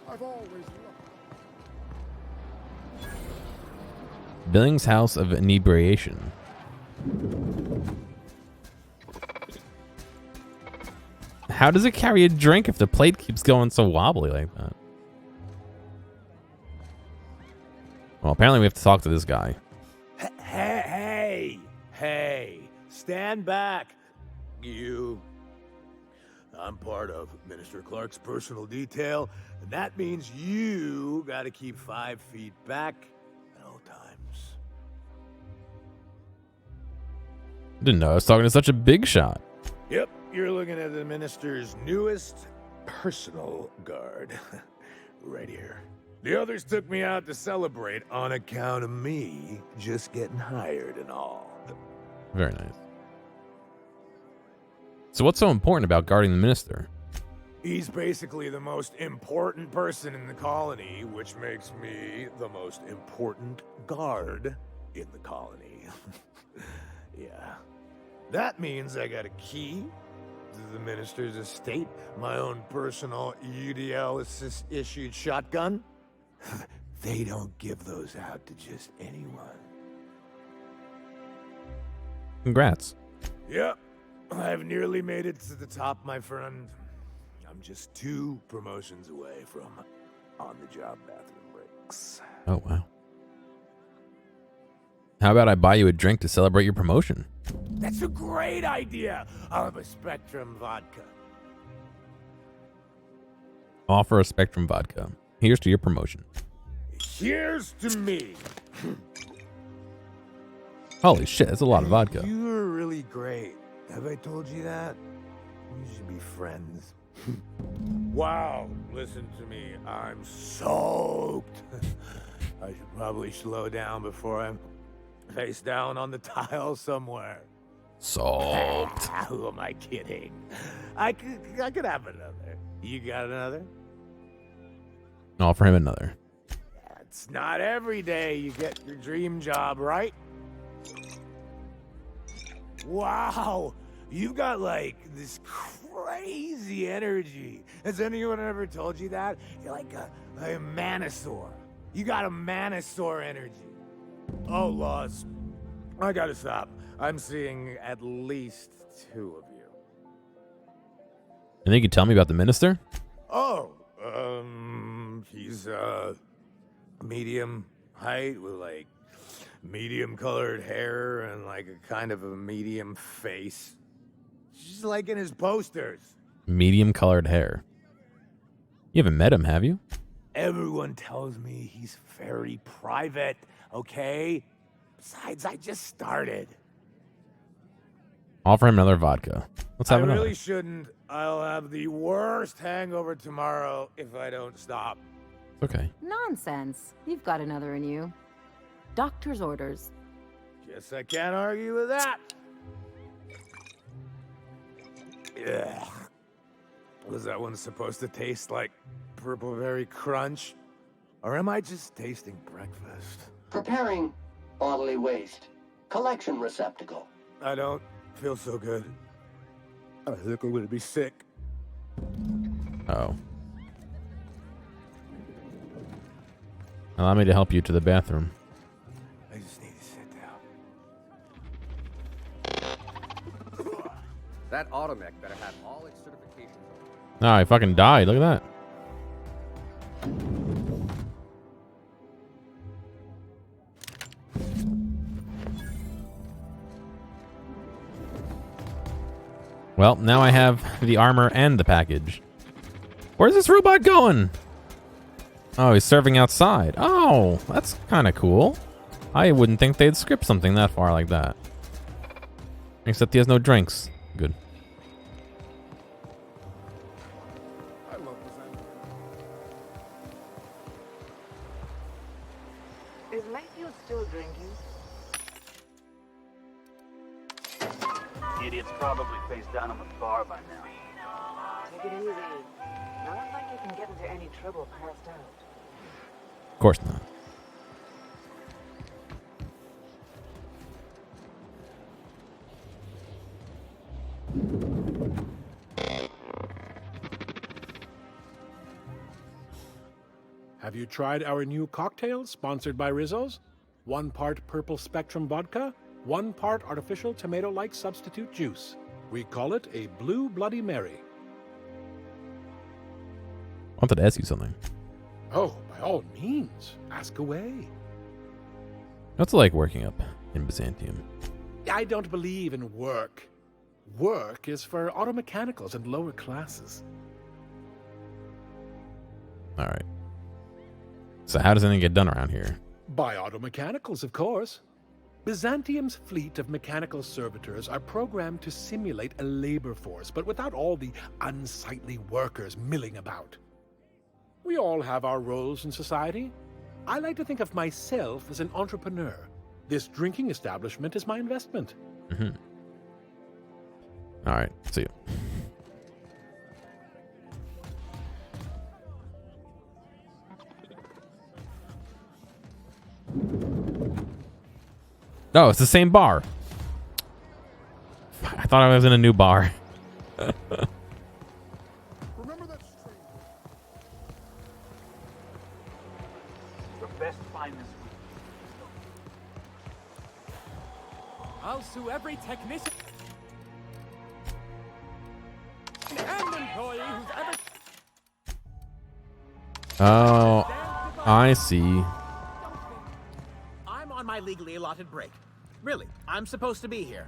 I've always loved. Billings House of Inebriation. How does it carry a drink if the plate keeps going so wobbly like that? Well, apparently we have to talk to this guy. Hey, stand back. You. I'm part of Minister Clark's personal detail, and that means you gotta keep 5 feet back at all times. Didn't know I was talking to such a big shot. Yep, you're looking at the minister's newest personal guard. Right here. The others took me out to celebrate on account of me just getting hired and all. Very nice. So what's so important about guarding the minister? He's basically the most important person in the colony, which makes me the most important guard in the colony. Yeah. That means I got a key to the minister's estate, my own personal UDL-issued shotgun. They don't give those out to just anyone. Congrats. Yep. I've nearly made it to the top, my friend. I'm just 2 promotions away from on-the-job bathroom breaks. Oh, wow. How about I buy you a drink to celebrate your promotion? That's a great idea! I'll have a Spectrum vodka. Offer a Spectrum vodka. Here's to your promotion. Here's to me. Holy shit, that's a lot of vodka. You were really great. Have I told you that? We should be friends. Wow, listen to me. I'm soaked. I should probably slow down before I'm face down on the tile somewhere. Soaked. Who am I kidding? I could have another. You got another? Offer him another. It's not every day you get your dream job, right? Wow, you got like this crazy energy. Has anyone ever told you that? You're like a Manosaur. You got a Manosaur energy. Oh, Laws, I gotta stop. I'm seeing at least 2 of you. And you can tell me about the minister? Oh, he's medium height with like medium colored hair and like a kind of a medium face. Just like in his posters. Medium colored hair. You haven't met him, have you? Everyone tells me he's very private, okay? Besides, I just started. Offer him another vodka. Let's have I another. really shouldn't. I'll have the worst hangover tomorrow if I don't stop. Okay. Nonsense. You've got another in you. Doctor's orders. Guess I can't argue with that. Yeah. Was that one supposed to taste like Purple Berry Crunch? Or am I just tasting breakfast? Preparing bodily waste. Collection receptacle. I don't feel so good. I think I'm gonna be sick. Oh. Allow me to help you to the bathroom. I just need to sit down. That automech better have all its certifications. Oh, I fucking died. Look at that. Well, now I have the armor and the package. Where's this robot going? Oh, he's serving outside. Oh, that's kind of cool. I wouldn't think they'd script something that far like that. Except he has no drinks. Good. Is Mayfield still drinking? Idiot's probably face down on the bar by now. Take it easy. Not like you can get into any trouble passed out. Of course not. Have you tried our new cocktail sponsored by Rizzo's? 1 part Purple Spectrum vodka, 1 part artificial tomato-like substitute juice. We call it a Blue Bloody Mary. I wanted to ask you something. Oh, by all means, ask away. What's it like working up in Byzantium? I don't believe in work. Work is for auto mechanicals and lower classes. All right. So how does anything get done around here? By auto mechanicals, of course. Byzantium's fleet of mechanical servitors are programmed to simulate a labor force, but without all the unsightly workers milling about. We all have our roles in society. I like to think of myself as an entrepreneur. This drinking establishment is my investment. Mm-hmm. All right, see you. No, it's the same bar. I thought I was in a new bar. Remember that stream. Your best find this week. I'll sue every technician and employee who's ever. Oh, I see. I'm on my legally allotted break. Really, I'm supposed to be here.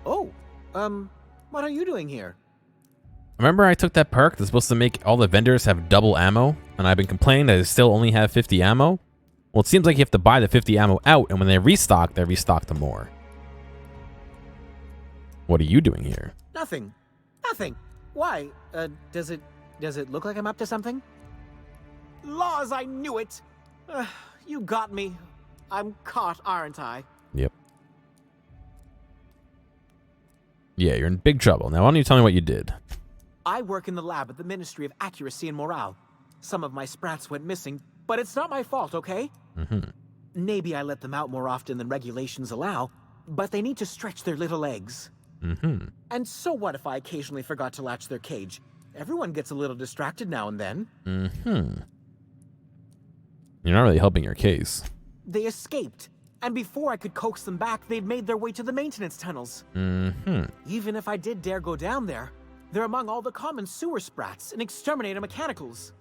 Oh, what are you doing here? Remember I took that perk that's supposed to make all the vendors have double ammo, and I've been complaining that I still only have 50 ammo? Well, it seems like you have to buy the 50 ammo out, and when they restock to more. What are you doing here? Nothing. Nothing. Why? Does it look like I'm up to something? Laws, I knew it! You got me. I'm caught, aren't I? Yep. Yeah, you're in big trouble. Now, why don't you tell me what you did? I work in the lab at the Ministry of Accuracy and Morale. Some of my sprats went missing, but it's not my fault, okay? Mm-hmm. Maybe I let them out more often than regulations allow, but they need to stretch their little legs. Mm-hmm. And so what if I occasionally forgot to latch their cage? Everyone gets a little distracted now and then. Mm-hmm. You're not really helping your case. They escaped, and before I could coax them back, they'd made their way to the maintenance tunnels. Mm-hmm. Even if I did dare go down there, they're among all the common sewer sprats and exterminator mechanicals.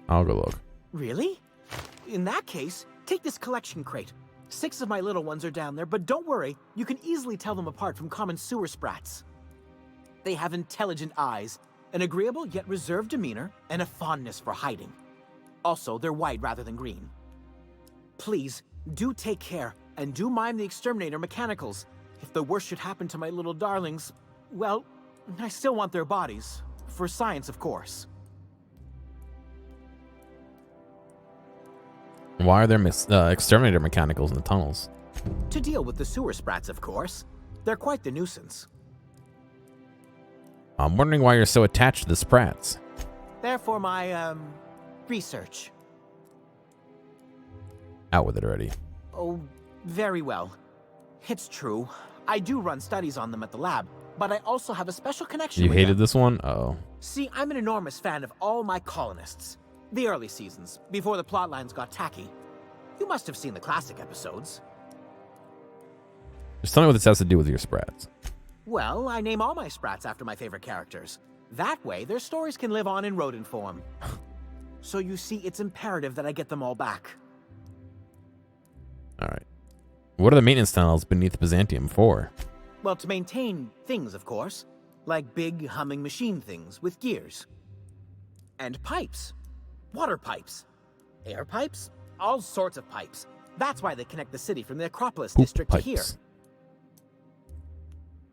I'll go look. Really? In that case, take this collection crate. 6 of my little ones are down there, but don't worry, you can easily tell them apart from common sewer sprats. They have intelligent eyes, an agreeable yet reserved demeanor, and a fondness for hiding. Also, they're white rather than green. Please, do take care, and do mind the exterminator mechanicals. If the worst should happen to my little darlings, well, I still want their bodies. For science, of course. Why are there exterminator mechanicals in the tunnels? To deal with the sewer sprats, of course. They're quite the nuisance. I'm wondering why you're so attached to the sprats. They're for my, research. Out with it already. Oh, very well. It's true. I do run studies on them at the lab, but I also have a special connection You with hated them. this one? Oh. See, I'm an enormous fan of all my colonists. The early seasons, before the plotlines got tacky. You must have seen the classic episodes. Just tell me what this has to do with your sprats. Well, I name all my sprats after my favorite characters. That way, their stories can live on in rodent form. So you see, it's imperative that I get them all back. Alright. What are the maintenance tunnels beneath Byzantium for? Well, to maintain things, of course. like big humming machine things with gears. And pipes. Water pipes. Air pipes. All sorts of pipes. That's why they connect the city from the Acropolis district to here.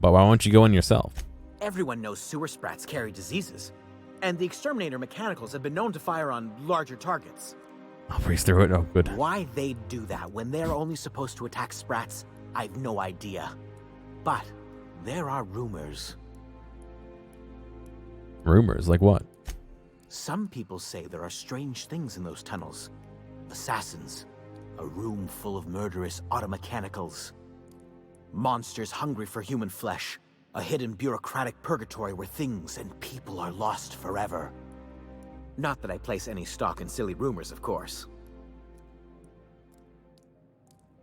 But why won't you go in yourself? Everyone knows sewer sprats carry diseases. And the exterminator mechanicals have been known to fire on larger targets. I'll breeze through it. Oh, good. Why they'd do that when they're only supposed to attack sprats, I've no idea. But there are rumors. Rumors? Like what? Some people say there are strange things in those tunnels. Assassins. A room full of murderous automechanicals. Monsters hungry for human flesh. A hidden bureaucratic purgatory where things and people are lost forever. Not that I place any stock in silly rumors, of course.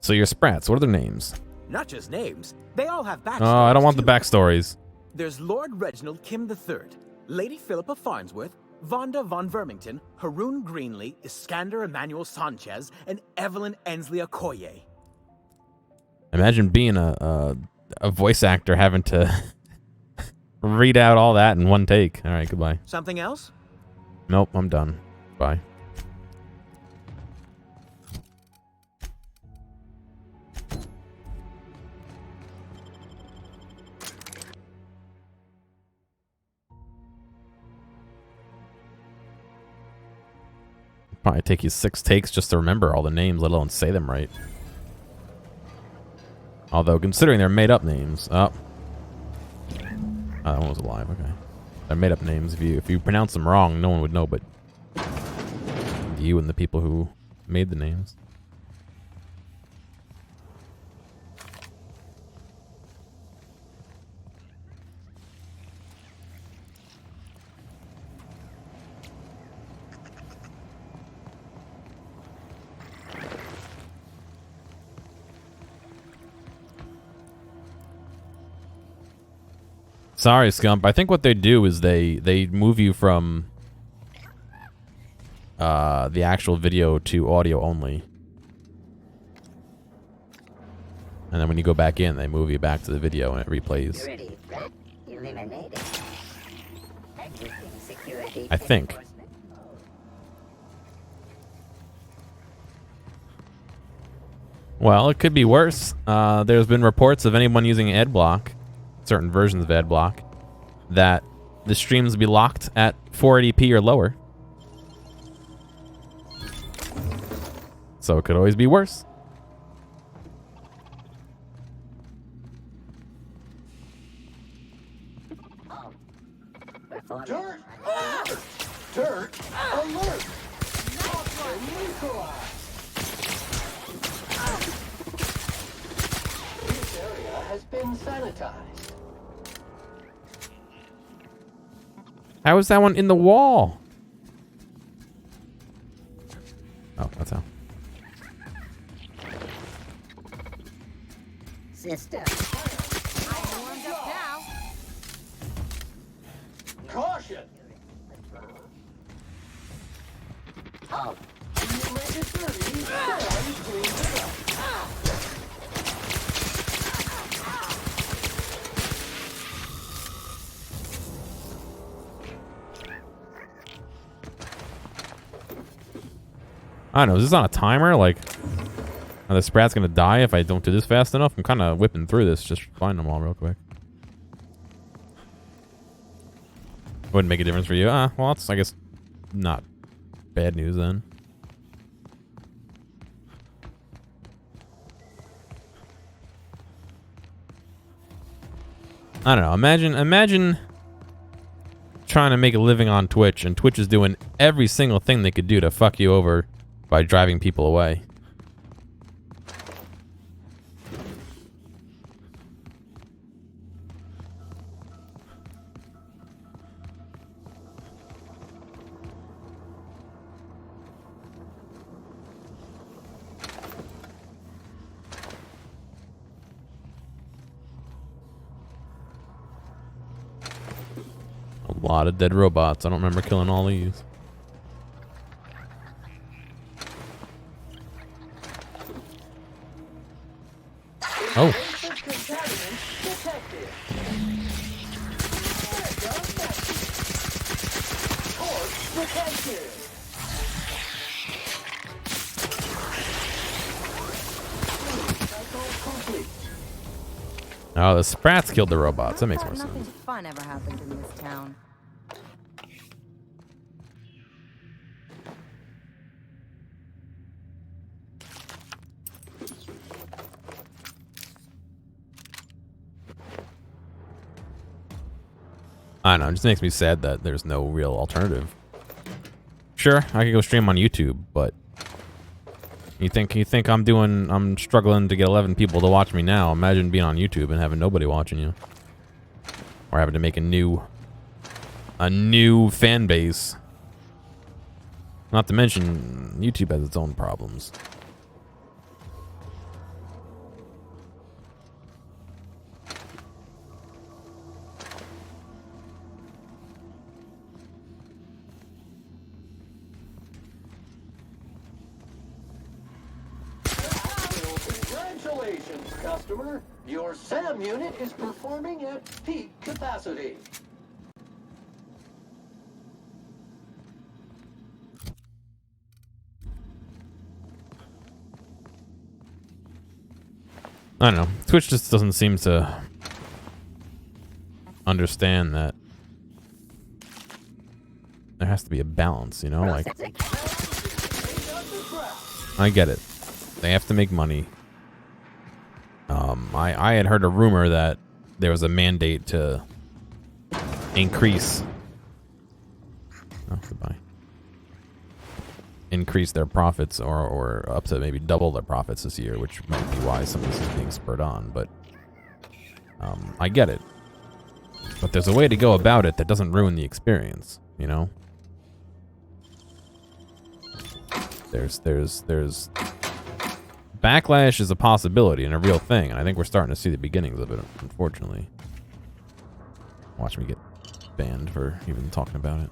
So your sprats, what are their names? Not just names, they all have backstories. Oh, I don't want too. the backstories. There's Lord Reginald Kim III, Lady Philippa Farnsworth, Vonda von Vermington, Haroon Greenlee, Iskander Emmanuel Sanchez, and Evelyn Ensley Okoye. Imagine being a voice actor having to read out all that in one take. All right, goodbye. Something else? Nope, I'm done. Bye. Probably take you 6 takes just to remember all the names, let alone say them right. Although, considering they're made-up names... Oh. That one was alive, okay. They're made-up names. If you pronounce them wrong, no one would know but you and the people who made the names. Sorry, Scump. I think what they do is they move you from the actual video to audio only. And then when you go back in, they move you back to the video and it replays. I think. Well, it could be worse. There's been reports of anyone using AdBlock, certain versions of AdBlock, that the streams will be locked at 480p or lower. So it could always be worse. Dirt! Dirt! Alert! Neutralized! This area has been sanitized. How is that one in the wall? Oh, that's how. Sister. I'm warmed up now. Caution! Oh. You make it dirty, Sam cleans it up. I don't know, is this on a timer? Like, are the sprats gonna die if I don't do this fast enough? I'm kind of whipping through this, just find them all real quick. Wouldn't make a difference for you. Well, that's, I guess, not bad news then. I don't know. Imagine trying to make a living on Twitch, and Twitch is doing every single thing they could do to fuck you over by driving people away. A lot of dead robots. I don't remember killing all these. Oh. protected. Oh, the Sprats killed the robots. That makes more Nothing sense. fun ever happened in this town. I don't know. It just makes me sad that there's no real alternative. Sure, I could go stream on YouTube, but you think I'm struggling to get 11 people to watch me now? Imagine being on YouTube and having nobody watching you, or having to make a new fan base. Not to mention, YouTube has its own problems. Congratulations, customer. Your SAM unit is performing at peak capacity. I don't know. Twitch just doesn't seem to understand that there has to be a balance, you know? Like, I get it. They have to make money. I had heard a rumor that there was a mandate to increase their profits or up to maybe double their profits this year, which might be why some of this is being spurred on, but I get it. But there's a way to go about it that doesn't ruin the experience, you know? There's backlash is a possibility and a real thing, and I think we're starting to see the beginnings of it, unfortunately. Watch me get banned for even talking about it.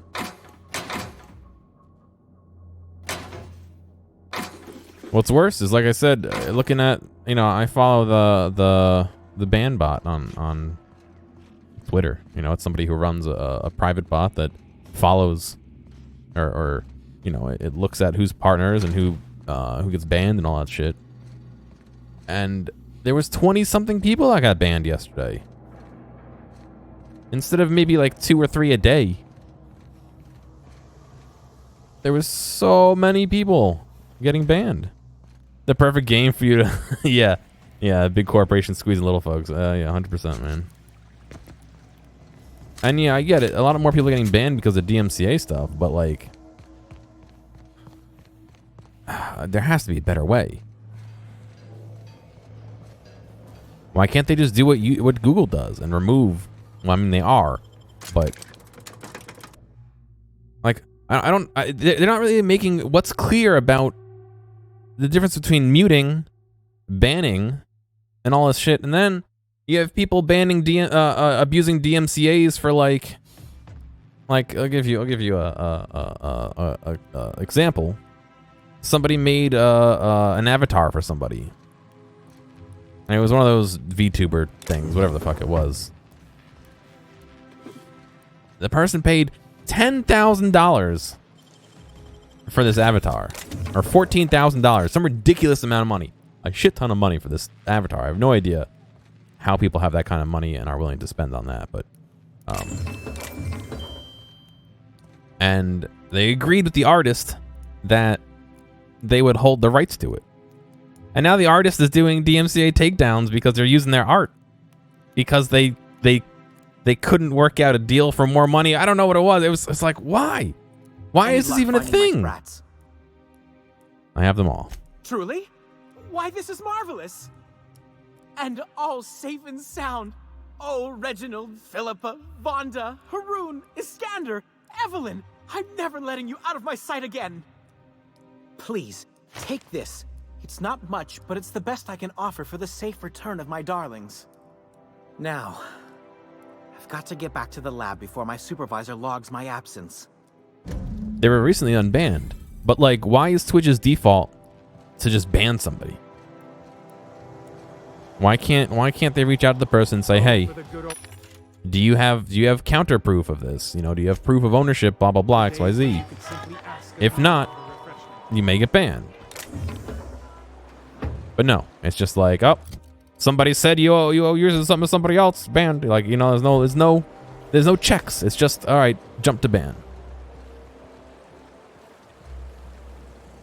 What's worse is, like I said, looking at, I follow the ban bot on Twitter. It's somebody who runs a private bot that follows or it looks at who's partners and who gets banned and all that shit. And there was 20-something people that got banned yesterday. Instead of maybe like 2 or 3 a day. There was so many people getting banned. The perfect game for you to... yeah, big corporations squeezing little folks. Yeah, 100%, man. And yeah, I get it. A lot of more people are getting banned because of DMCA stuff, but like... there has to be a better way. Why can't they just do what Google does and remove... Well, I mean, they are, but... Like, they're not really making... What's clear about the difference between muting, banning, and all this shit, and then you have people banning abusing DMCA's for like I'll give you a example. Somebody made an avatar for somebody, and it was one of those VTuber things, whatever the fuck it was. The person paid $10,000 for this avatar, or $14,000, some ridiculous amount of money, a shit ton of money for this avatar. I have no idea how people have that kind of money and are willing to spend on that, but and they agreed with the artist that they would hold the rights to it, and now the artist is doing DMCA takedowns because they're using their art because they couldn't work out a deal for more money. I don't know what it was. It's like, why is this even a thing? I have them all. Truly? Why, this is marvelous! And all safe and sound. Oh, Reginald, Philippa, Vonda, Haroon, Iskander, Evelyn, I'm never letting you out of my sight again. Please, take this. It's not much, but it's the best I can offer for the safe return of my darlings. Now, I've got to get back to the lab before my supervisor logs my absence. They were recently unbanned, but like, why is Twitch's default to just ban somebody? Why can't they reach out to the person and say, hey, Do you have counter proof of this? You know, do you have proof of ownership? Blah blah blah. XYZ. If not, you may get banned. But no, it's just like, oh, somebody said you owe yours to somebody else. Banned. Like, you know, there's no checks. It's just, all right, jump to ban.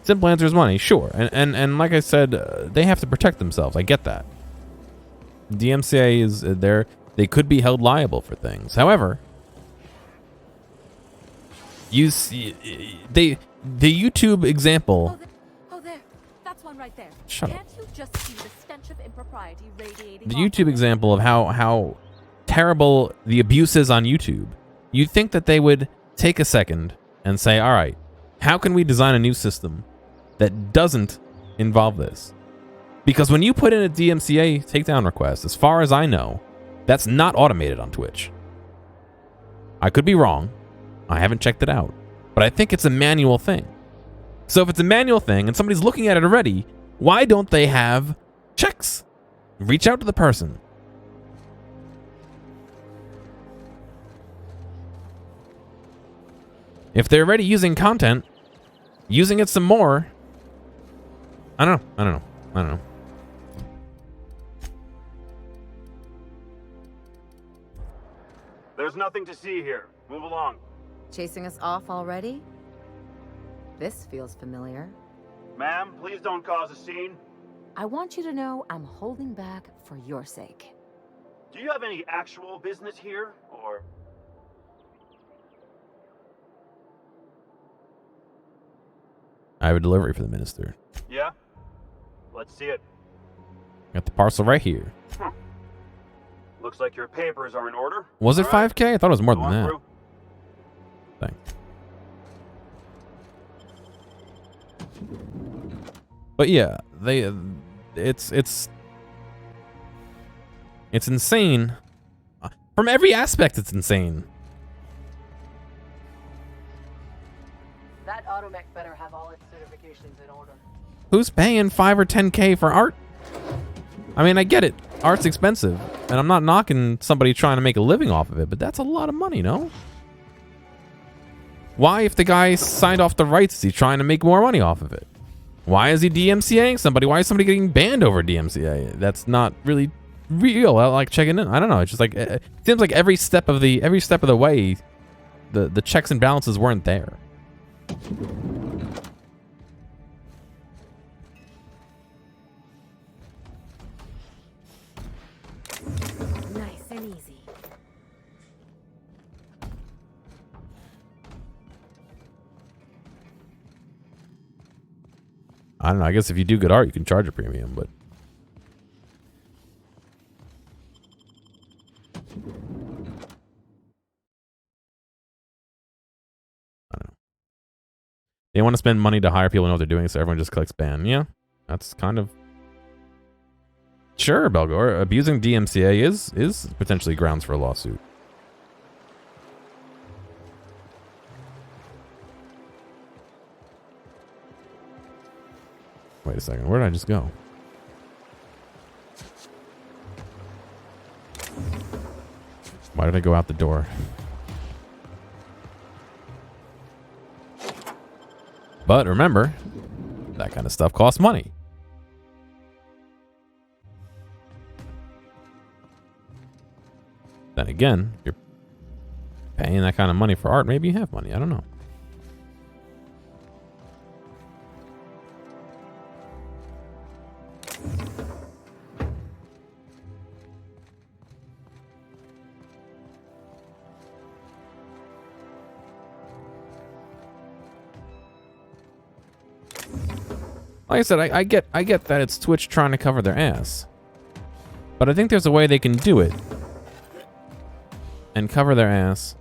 Simple answer is money, sure. And like I said, they have to protect themselves. I get that. DMCA is there. They could be held liable for things. However, you see, the YouTube example. Oh, there. That's one right there. Shut up. Can't you just see the stench of impropriety radiating The off YouTube of it? example of how terrible the abuse is on YouTube. You'd think that they would take a second and say, all right, how can we design a new system that doesn't involve this? Because when you put in a DMCA takedown request, as far as I know, that's not automated on Twitch. I could be wrong. I haven't checked it out. But I think it's a manual thing. So if it's a manual thing and somebody's looking at it already, why don't they have checks? Reach out to the person. If they're already using content, using it some more. I don't know. There's nothing to see here. Move along. Chasing us off already? This feels familiar. Ma'am, please don't cause a scene. I want you to know I'm holding back for your sake. Do you have any actual business here, or...? I have a delivery for the minister. Yeah? Let's see it. Got the parcel right here. Looks like your papers are in order. Was it All right. 5K? I thought it was more Go than on that. through. Thanks. But yeah, it's insane. From every aspect, it's insane. That automech better have all its certifications in order. Who's paying 5 or 10K for art? I mean, I get it. Art's expensive, and I'm not knocking somebody trying to make a living off of it, but that's a lot of money, no? Why, if the guy signed off the rights, is he trying to make more money off of it? Why is he DMCAing somebody? Why is somebody getting banned over DMCA? That's not really real. I like checking in. I don't know. It's just like it seems like every step of the way, the checks and balances weren't there. Nice and easy. I don't know. I guess if you do good art, you can charge a premium, but I don't know. They want to spend money to hire people to know what they're doing, so everyone just clicks ban. Yeah, that's kind of sure. Belgor, abusing DMCA is potentially grounds for a lawsuit. Wait a second. Where did I just go? Why did I go out the door? But remember, that kind of stuff costs money. Then again, if you're paying that kind of money for art, maybe you have money. I don't know. Like I said, I get that it's Twitch trying to cover their ass. But I think there's a way they can do it and cover their ass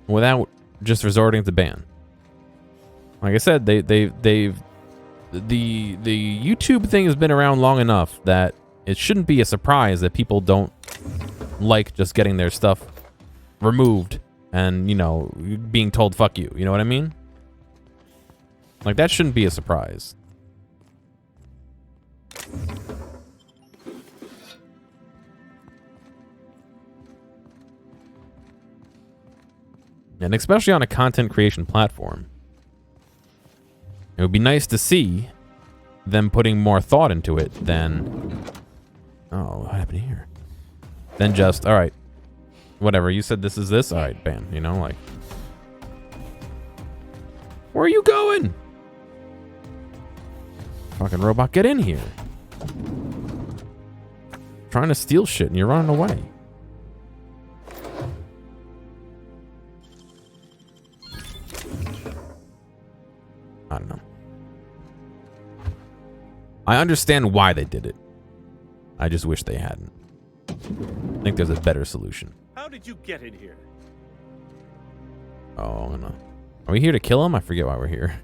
without just resorting to ban. Like I said, the YouTube thing has been around long enough that it shouldn't be a surprise that people don't like just getting their stuff removed and, you know, being told fuck you. You know what I mean? Like, that shouldn't be a surprise. And especially on a content creation platform. It would be nice to see them putting more thought into it than... Oh, what happened here? Than just, alright, whatever, you said this is this? Alright, bam, you know, like... Where are you going? Fucking robot, get in here. Trying to steal shit and you're running away. I don't know. I understand why they did it. I just wish they hadn't. I think there's a better solution. How did you get in here? Oh, no. Are we here to kill him? I forget why we're here.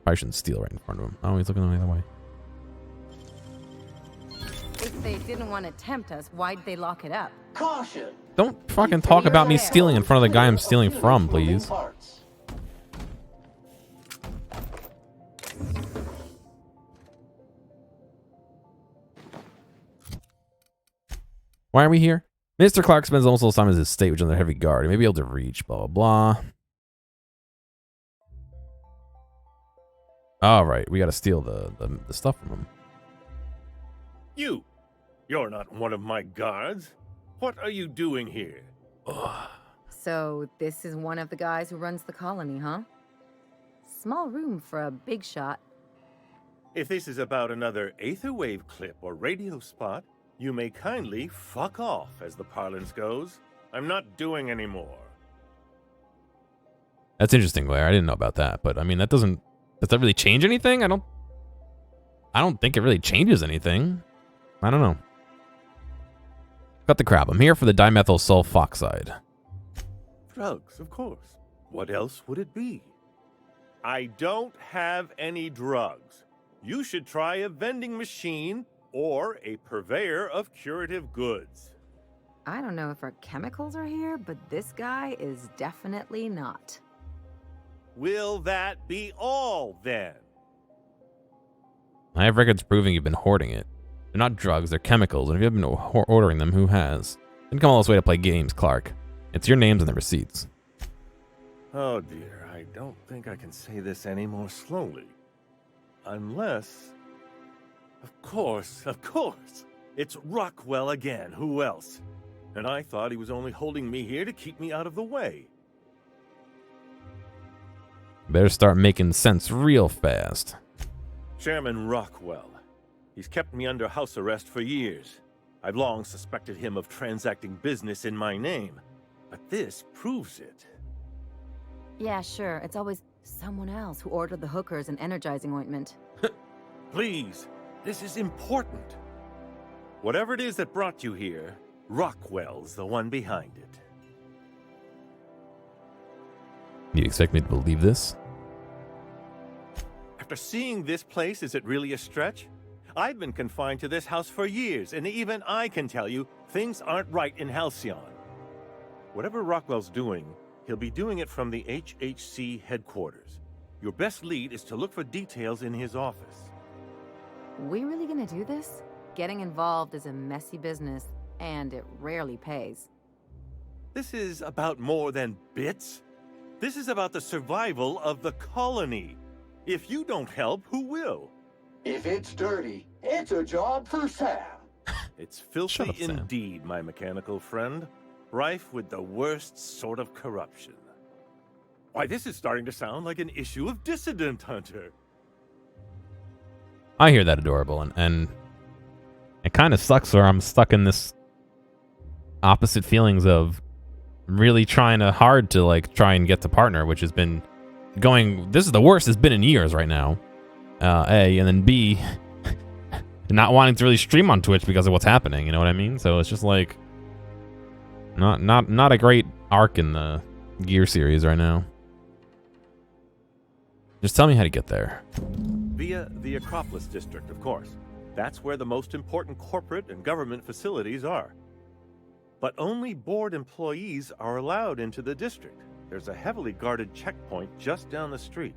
Probably shouldn't steal right in front of him. Oh, he's looking the other way. If they didn't want to tempt us, why'd they lock it up? Caution! Don't fucking talk about me stealing in front of the guy I'm stealing from, please. Why are we here? Mr. Clark spends almost all the time as his estate, which is under heavy guard. He may be able to reach, blah, blah, blah. All right, we got to steal the stuff from him. You're not one of my guards. What are you doing here? So this is one of the guys who runs the colony, huh? Small room for a big shot. If this is about another Aetherwave clip or radio spot, you may kindly fuck off, as the parlance goes. I'm not doing any more. That's interesting, Blair. I didn't know about that, but I mean, does that really change anything? I don't think it really changes anything. I don't know. Cut the crap. I'm here for the dimethyl sulfoxide. Drugs, of course. What else would it be? I don't have any drugs. You should try a vending machine or a purveyor of curative goods. I don't know if our chemicals are here, but this guy is definitely not. Will that be all, then? I have records proving you've been hoarding it. They're not drugs, they're chemicals, and if you haven't been ordering them, who has? Didn't come all this way to play games, Clark. It's your names and the receipts. Oh dear, I don't think I can say this any more slowly. Unless... Of course. It's Rockwell again. Who else? And I thought he was only holding me here to keep me out of the way. Better start making sense real fast. Chairman Rockwell. He's kept me under house arrest for years. I've long suspected him of transacting business in my name. But this proves it. Yeah, sure. It's always someone else who ordered the hookers and energizing ointment. Please. This is important. Whatever it is that brought you here, Rockwell's the one behind it. You expect me to believe this? After seeing this place, is it really a stretch? I've been confined to this house for years, and even I can tell you, things aren't right in Halcyon. Whatever Rockwell's doing, he'll be doing it from the HHC headquarters. Your best lead is to look for details in his office. We really gonna do this? Getting involved is a messy business, and it rarely pays. This is about more than bits. This is about the survival of the colony. If you don't help, who will? If it's dirty, it's a job for Sam. It's filthy up, Sam. indeed, my mechanical friend. Rife with the worst sort of corruption. Why, this is starting to sound like an issue of Dissident Hunter. I hear that, Adorable, and it kind of sucks where I'm stuck in this opposite feelings of really trying hard to like try and get to partner, which has been going, this is the worst it's been in years right now. A, and then B, not wanting to really stream on Twitch because of what's happening, you know what I mean? So it's just like not a great arc in the Gear series right now. Just tell me how to get there. Via the Acropolis District, of course. That's where the most important corporate and government facilities are. But only board employees are allowed into the district. There's a heavily guarded checkpoint just down the street.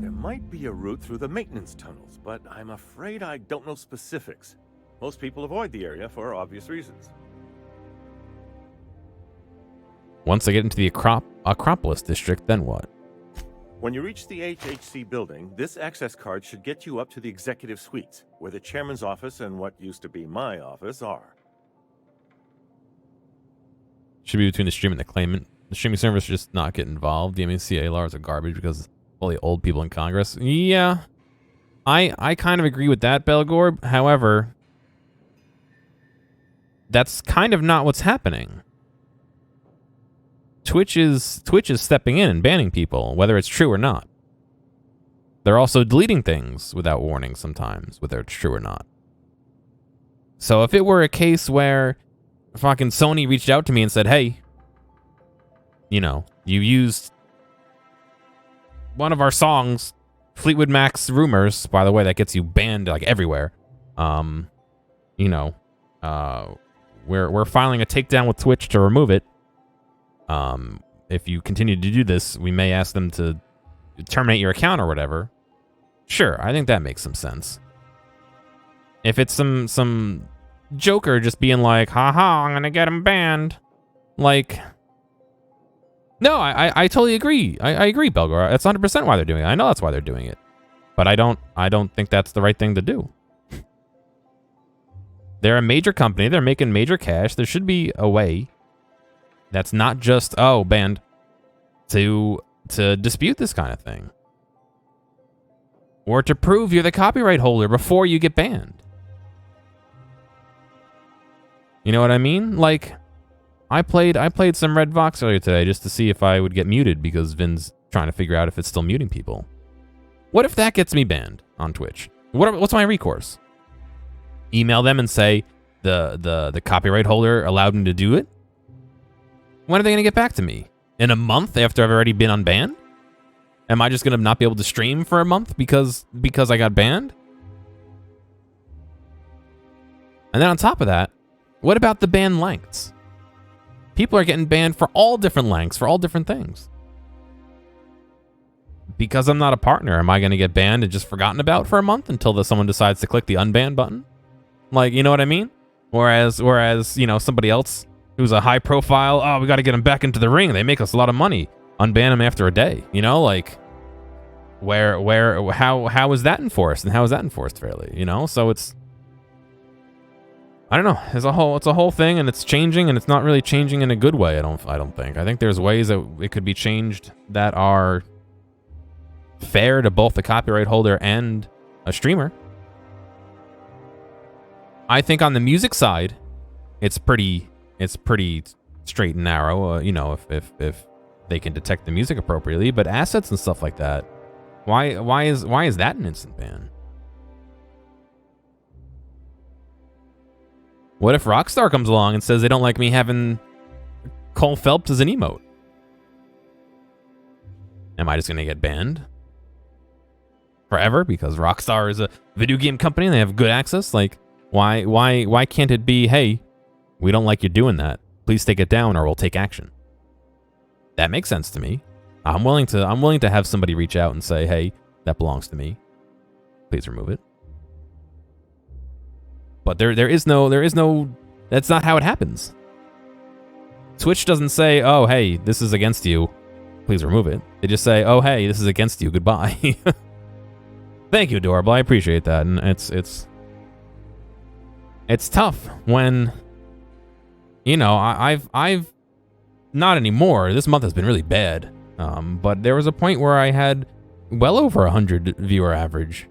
There might be a route through the maintenance tunnels, but I'm afraid I don't know specifics. Most people avoid the area for obvious reasons. Once I get into the Acropolis district, then what? When you reach the HHC building, this access card should get you up to the executive suites, where the chairman's office and what used to be my office are. Should be between the stream and the claimant. The streaming service should just not get involved. The MCA laws are garbage because all the old people in Congress. Yeah, I kind of agree with that, Belgorb. However, that's kind of not what's happening. Twitch is stepping in and banning people, whether it's true or not. They're also deleting things without warning sometimes, whether it's true or not. So if it were a case where fucking Sony reached out to me and said, hey, you know, you used one of our songs, Fleetwood Mac's Rumors, by the way, that gets you banned like everywhere. You know, we're filing a takedown with Twitch to remove it. If you continue to do this, we may ask them to terminate your account or whatever. Sure, I think that makes some sense. If it's some joker just being like, haha, I'm gonna get him banned. Like, no, I totally agree. I agree, Belgor. That's 100% why they're doing it. I know that's why they're doing it. But I don't think that's the right thing to do. They're a major company. They're making major cash. There should be a way that's not just, oh, banned, to dispute this kind of thing. Or to prove you're the copyright holder before you get banned. You know what I mean? Like, I played some Red Vox earlier today just to see if I would get muted because Vin's trying to figure out if it's still muting people. What if that gets me banned on Twitch? What's my recourse? Email them and say the copyright holder allowed me to do it? When are they going to get back to me? In a month after I've already been unbanned? Am I just going to not be able to stream for a month because I got banned? And then on top of that, what about the ban lengths? People are getting banned for all different lengths, for all different things. Because I'm not a partner, am I going to get banned and just forgotten about for a month until someone decides to click the unban button? Like, you know what I mean? Whereas, you know, somebody else who's a high profile, oh, we got to get him back into the ring. They make us a lot of money. Unban him after a day. You know, like, how is that enforced? And how is that enforced fairly? You know, so it's, I don't know. It's a whole thing, and it's changing, and it's not really changing in a good way. I don't think. I think there's ways that it could be changed that are fair to both the copyright holder and a streamer. I think on the music side, it's pretty straight and narrow. You know, if they can detect the music appropriately, but assets and stuff like that, why is that an instant ban? What if Rockstar comes along and says they don't like me having Cole Phelps as an emote? Am I just gonna get banned forever because Rockstar is a video game company and they have good access? Like, why can't it be, hey, we don't like you doing that. Please take it down or we'll take action. That makes sense to me. I'm willing to have somebody reach out and say, hey, that belongs to me. Please remove it. But there is no, that's not how it happens. Twitch doesn't say, oh, hey, this is against you. Please remove it. They just say, oh, hey, this is against you. Goodbye. Thank you, Adorable. I appreciate that. And it's tough when, you know, I've not anymore. This month has been really bad. But there was a point where I had well over 100 viewer average,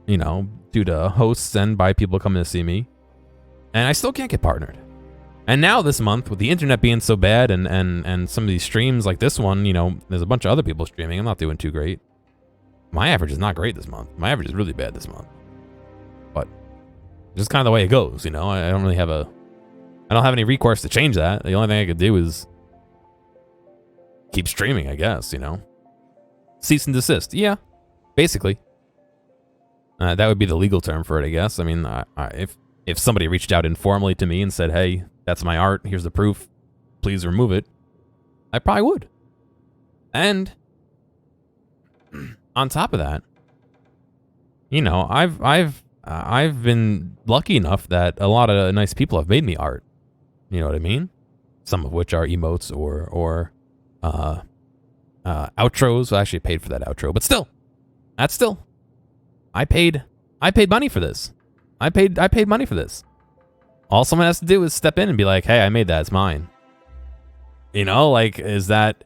you know, due to hosts and by people coming to see me. And I still can't get partnered. And now this month, with the internet being so bad and some of these streams like this one, you know, there's a bunch of other people streaming. I'm not doing too great. My average is not great this month. My average is really bad this month. But just kind of the way it goes, you know. I don't really have I don't have any recourse to change that. The only thing I could do is keep streaming, I guess, you know. Cease and desist. Yeah, basically. That would be the legal term for it, I guess. I mean, if somebody reached out informally to me and said, hey, that's my art, here's the proof, please remove it, I probably would. And on top of that, you know, I've been lucky enough that a lot of nice people have made me art. You know what I mean? some of which are emotes or outros. I actually paid for that outro, but still, I paid money for this. I paid money for this. All someone has to do is step in and be like, hey, I made that, it's mine. You know, like, is that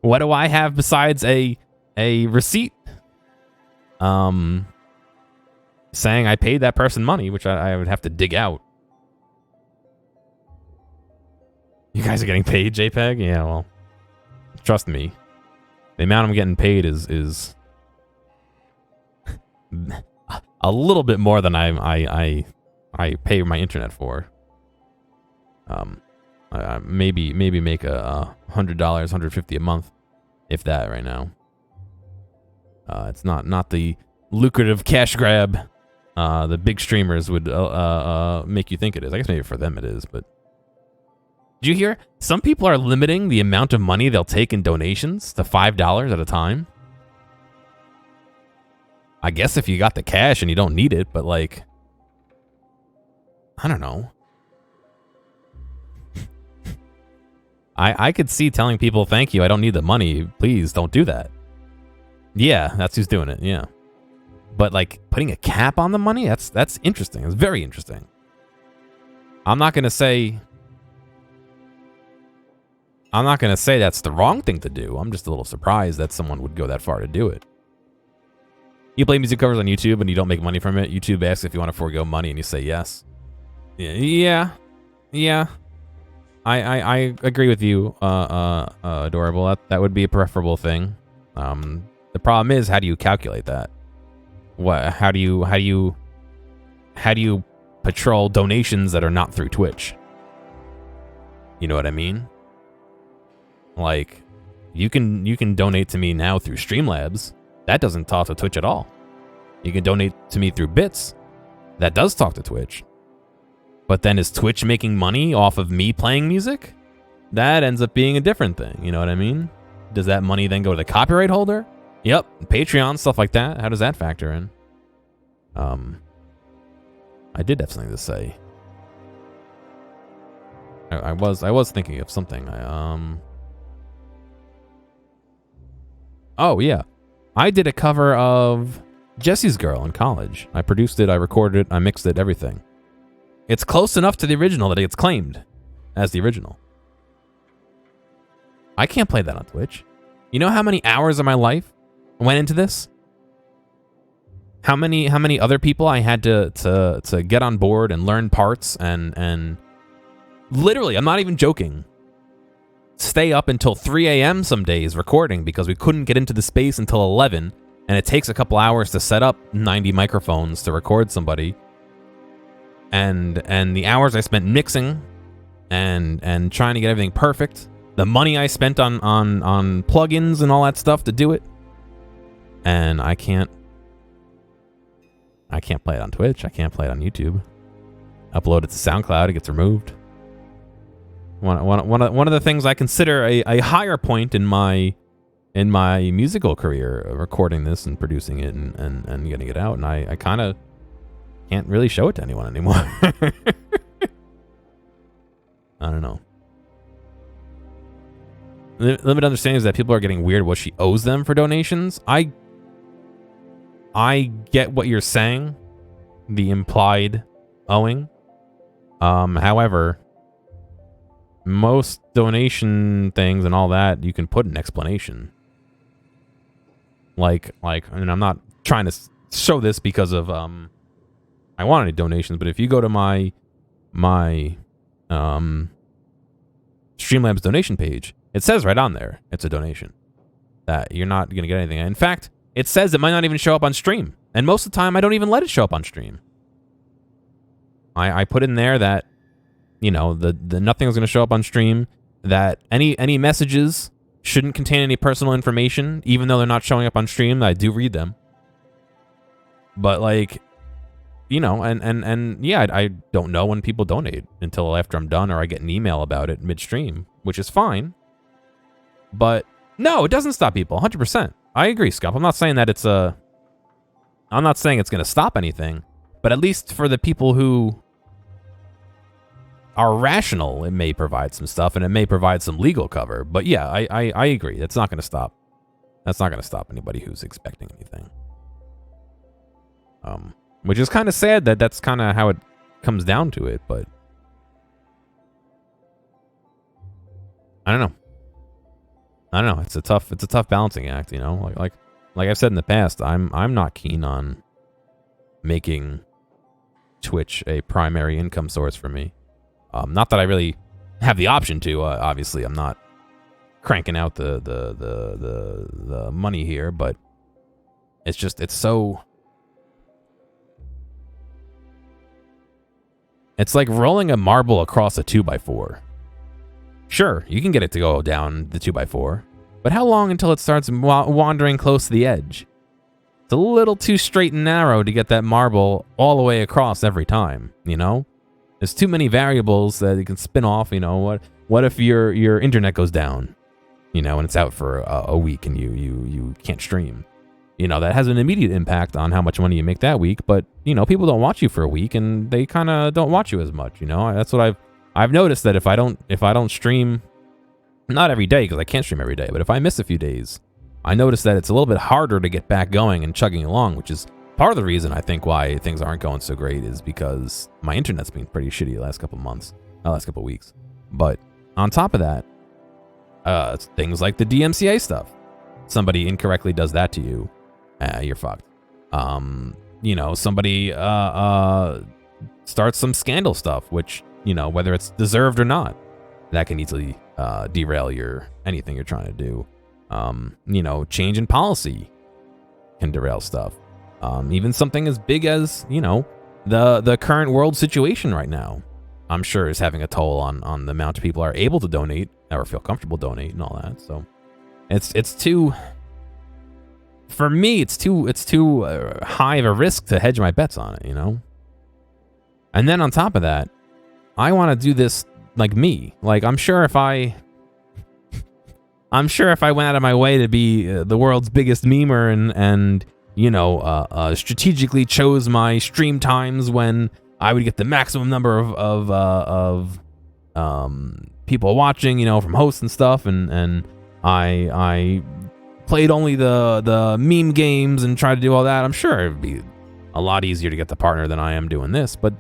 what do I have besides a receipt saying I paid that person money, which I would have to dig out. You guys are getting paid, JPEG? Yeah, well, trust me, the amount I'm getting paid is a little bit more than I pay my internet for. Maybe make a $100, $150 a month, if that, right now. It's not the lucrative cash grab the big streamers would make you think it is. I guess maybe for them it is, but did you hear? Some people are limiting the amount of money they'll take in donations to $5 at a time. I guess if you got the cash and you don't need it, but like, I don't know. I could see telling people, thank you, I don't need the money. Please don't do that. Yeah, that's who's doing it. Yeah. But like putting a cap on the money, that's interesting. It's very interesting. I'm not going to say that's the wrong thing to do. I'm just a little surprised that someone would go that far to do it. You play music covers on YouTube and you don't make money from it. YouTube asks if you want to forego money and you say yes. Yeah. I agree with you, Adorable. That would be a preferable thing. The problem is, how do you calculate that? How do you patrol donations that are not through Twitch? You know what I mean? Like, you can donate to me now through Streamlabs. That doesn't talk to Twitch at all. You can donate to me through Bits. That does talk to Twitch. But then is Twitch making money off of me playing music? That ends up being a different thing. You know what I mean? Does that money then go to the copyright holder? Yep. Patreon, stuff like that. How does that factor in? I did have something to say. I was thinking of something. Oh yeah. I did a cover of Jesse's Girl in college. I produced it, I recorded it, I mixed it, everything. It's close enough to the original that it gets claimed as the original. I can't play that on Twitch. You know how many hours of my life went into this? How many other people I had to get on board and learn parts and literally, I'm not even joking, stay up until 3 a.m. some days recording because we couldn't get into the space until 11, and it takes a couple hours to set up 90 microphones to record somebody. And the hours I spent mixing and trying to get everything perfect, the money I spent on plugins and all that stuff to do it, and I can't play it on Twitch. I can't play it on YouTube. Upload it to SoundCloud, it gets removed. One of the things I consider a higher point in my musical career, recording this and producing it and getting it out, and I kind of can't really show it to anyone anymore. I don't know. Limited understanding is that people are getting weird what she owes them for donations. I get what you're saying, the implied owing. However, most donation things and all that, you can put an explanation. Like, and I'm not trying to show this because of I want any donations, but if you go to my Streamlabs donation page, it says right on there it's a donation, that you're not going to get anything. In fact, it says it might not even show up on stream, and most of the time I don't even let it show up on stream. I put in there that, you know, the nothing is going to show up on stream, that any messages shouldn't contain any personal information, even though they're not showing up on stream. I do read them, but like, you know, and yeah, I don't know when people donate until after I'm done, or I get an email about it midstream, which is fine. But no, it doesn't stop people. 100%. I agree, Scott. I'm not saying that I'm not saying it's going to stop anything, but at least for the people who are rational, it may provide some stuff and it may provide some legal cover. But yeah, I agree. That's not going to stop. That's not going to stop anybody who's expecting anything. Which is kind of sad that that's kind of how it comes down to it, but I don't know. It's a tough balancing act, you know. Like I've said in the past, I'm not keen on making Twitch a primary income source for me. Not that I really have the option to. Obviously, I'm not cranking out the money here, but it's so. It's like rolling a marble across a 2x4. Sure, you can get it to go down the 2x4, but how long until it starts wandering close to the edge? It's a little too straight and narrow to get that marble all the way across every time, you know? There's too many variables that it can spin off, you know. What if your internet goes down, you know, and it's out for a week and you can't stream? You know, that has an immediate impact on how much money you make that week, but, you know, people don't watch you for a week and they kind of don't watch you as much, you know? That's what I've noticed, that if I don't stream, not every day because I can't stream every day, but if I miss a few days, I notice that it's a little bit harder to get back going and chugging along, which is part of the reason I think why things aren't going so great, is because my internet's been pretty shitty the last couple weeks. But on top of that, things like the DMCA stuff. Somebody incorrectly does that to you, you're fucked. You know, somebody starts some scandal stuff, which, you know, whether it's deserved or not, that can easily derail anything you're trying to do. You know, change in policy can derail stuff. Even something as big as, you know, the current world situation right now, I'm sure is having a toll on the amount of people are able to donate or feel comfortable donating and all that. So it's too, for me, it's too high of a risk to hedge my bets on it, you know? And then on top of that, I want to do this like me. Like, I'm sure if I went out of my way to be the world's biggest memer and you know, strategically chose my stream times when I would get the maximum number of people watching, you know, from hosts and stuff, and I played only the meme games and tried to do all that, I'm sure it'd be a lot easier to get the partner than I am doing this. But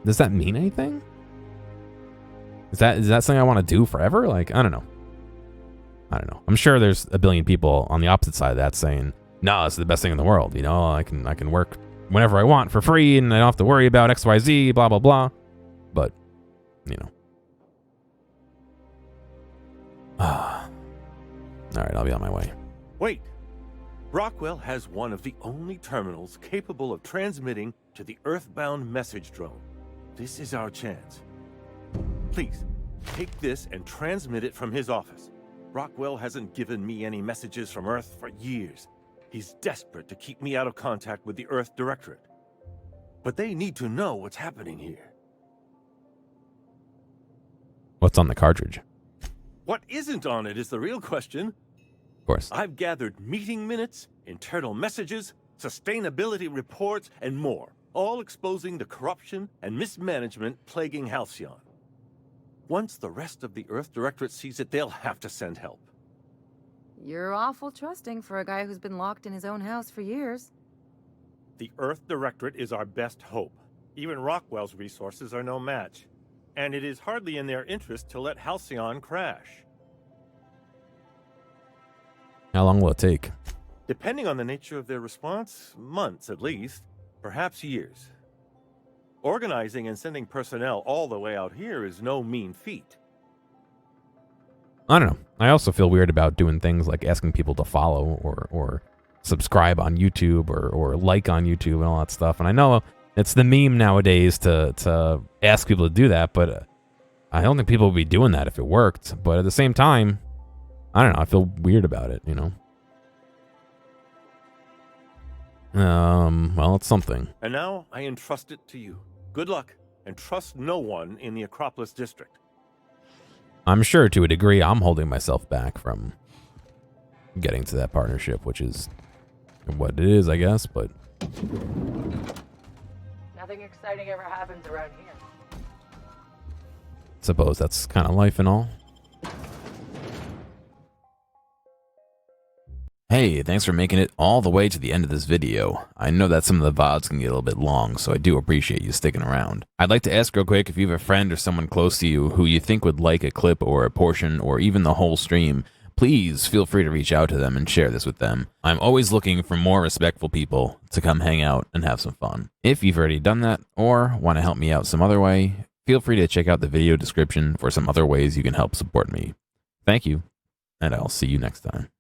does that mean anything? Is that something I want to do forever? Like, I don't know. I'm sure there's a billion people on the opposite side of that saying, no, it's the best thing in the world. You know, I can work whenever I want for free and I don't have to worry about XYZ, blah, blah, blah. But, you know. All right, I'll be on my way. Wait. Rockwell has one of the only terminals capable of transmitting to the Earthbound message drone. This is our chance. Please, take this and transmit it from his office. Rockwell hasn't given me any messages from Earth for years. He's desperate to keep me out of contact with the Earth Directorate. But they need to know what's happening here. What's on the cartridge? What isn't on it is the real question. Of course. I've gathered meeting minutes, internal messages, sustainability reports, and more, all exposing the corruption and mismanagement plaguing Halcyon. Once the rest of the Earth Directorate sees it, they'll have to send help. You're awful trusting for a guy who's been locked in his own house for years. The Earth Directorate is our best hope. Even Rockwell's resources are no match. And it is hardly in their interest to let Halcyon crash. How long will it take? Depending on the nature of their response, months at least, perhaps years. Organizing and sending personnel all the way out here is no mean feat. I don't know. I also feel weird about doing things like asking people to follow or subscribe on YouTube or like on YouTube and all that stuff. And I know it's the meme nowadays to ask people to do that, but I don't think people would be doing that if it worked. But at the same time, I don't know. I feel weird about it, you know? Well, it's something. And now I entrust it to you. Good luck, and trust no one in the Acropolis District. I'm sure to a degree I'm holding myself back from getting to that partnership, which is what it is, I guess, but... Nothing exciting ever happens around here. suppose that's kind of life and all. Hey, thanks for making it all the way to the end of this video. I know that some of the VODs can get a little bit long, so I do appreciate you sticking around. I'd like to ask real quick if you have a friend or someone close to you who you think would like a clip or a portion or even the whole stream, please feel free to reach out to them and share this with them. I'm always looking for more respectful people to come hang out and have some fun. If you've already done that or want to help me out some other way, feel free to check out the video description for some other ways you can help support me. Thank you, and I'll see you next time.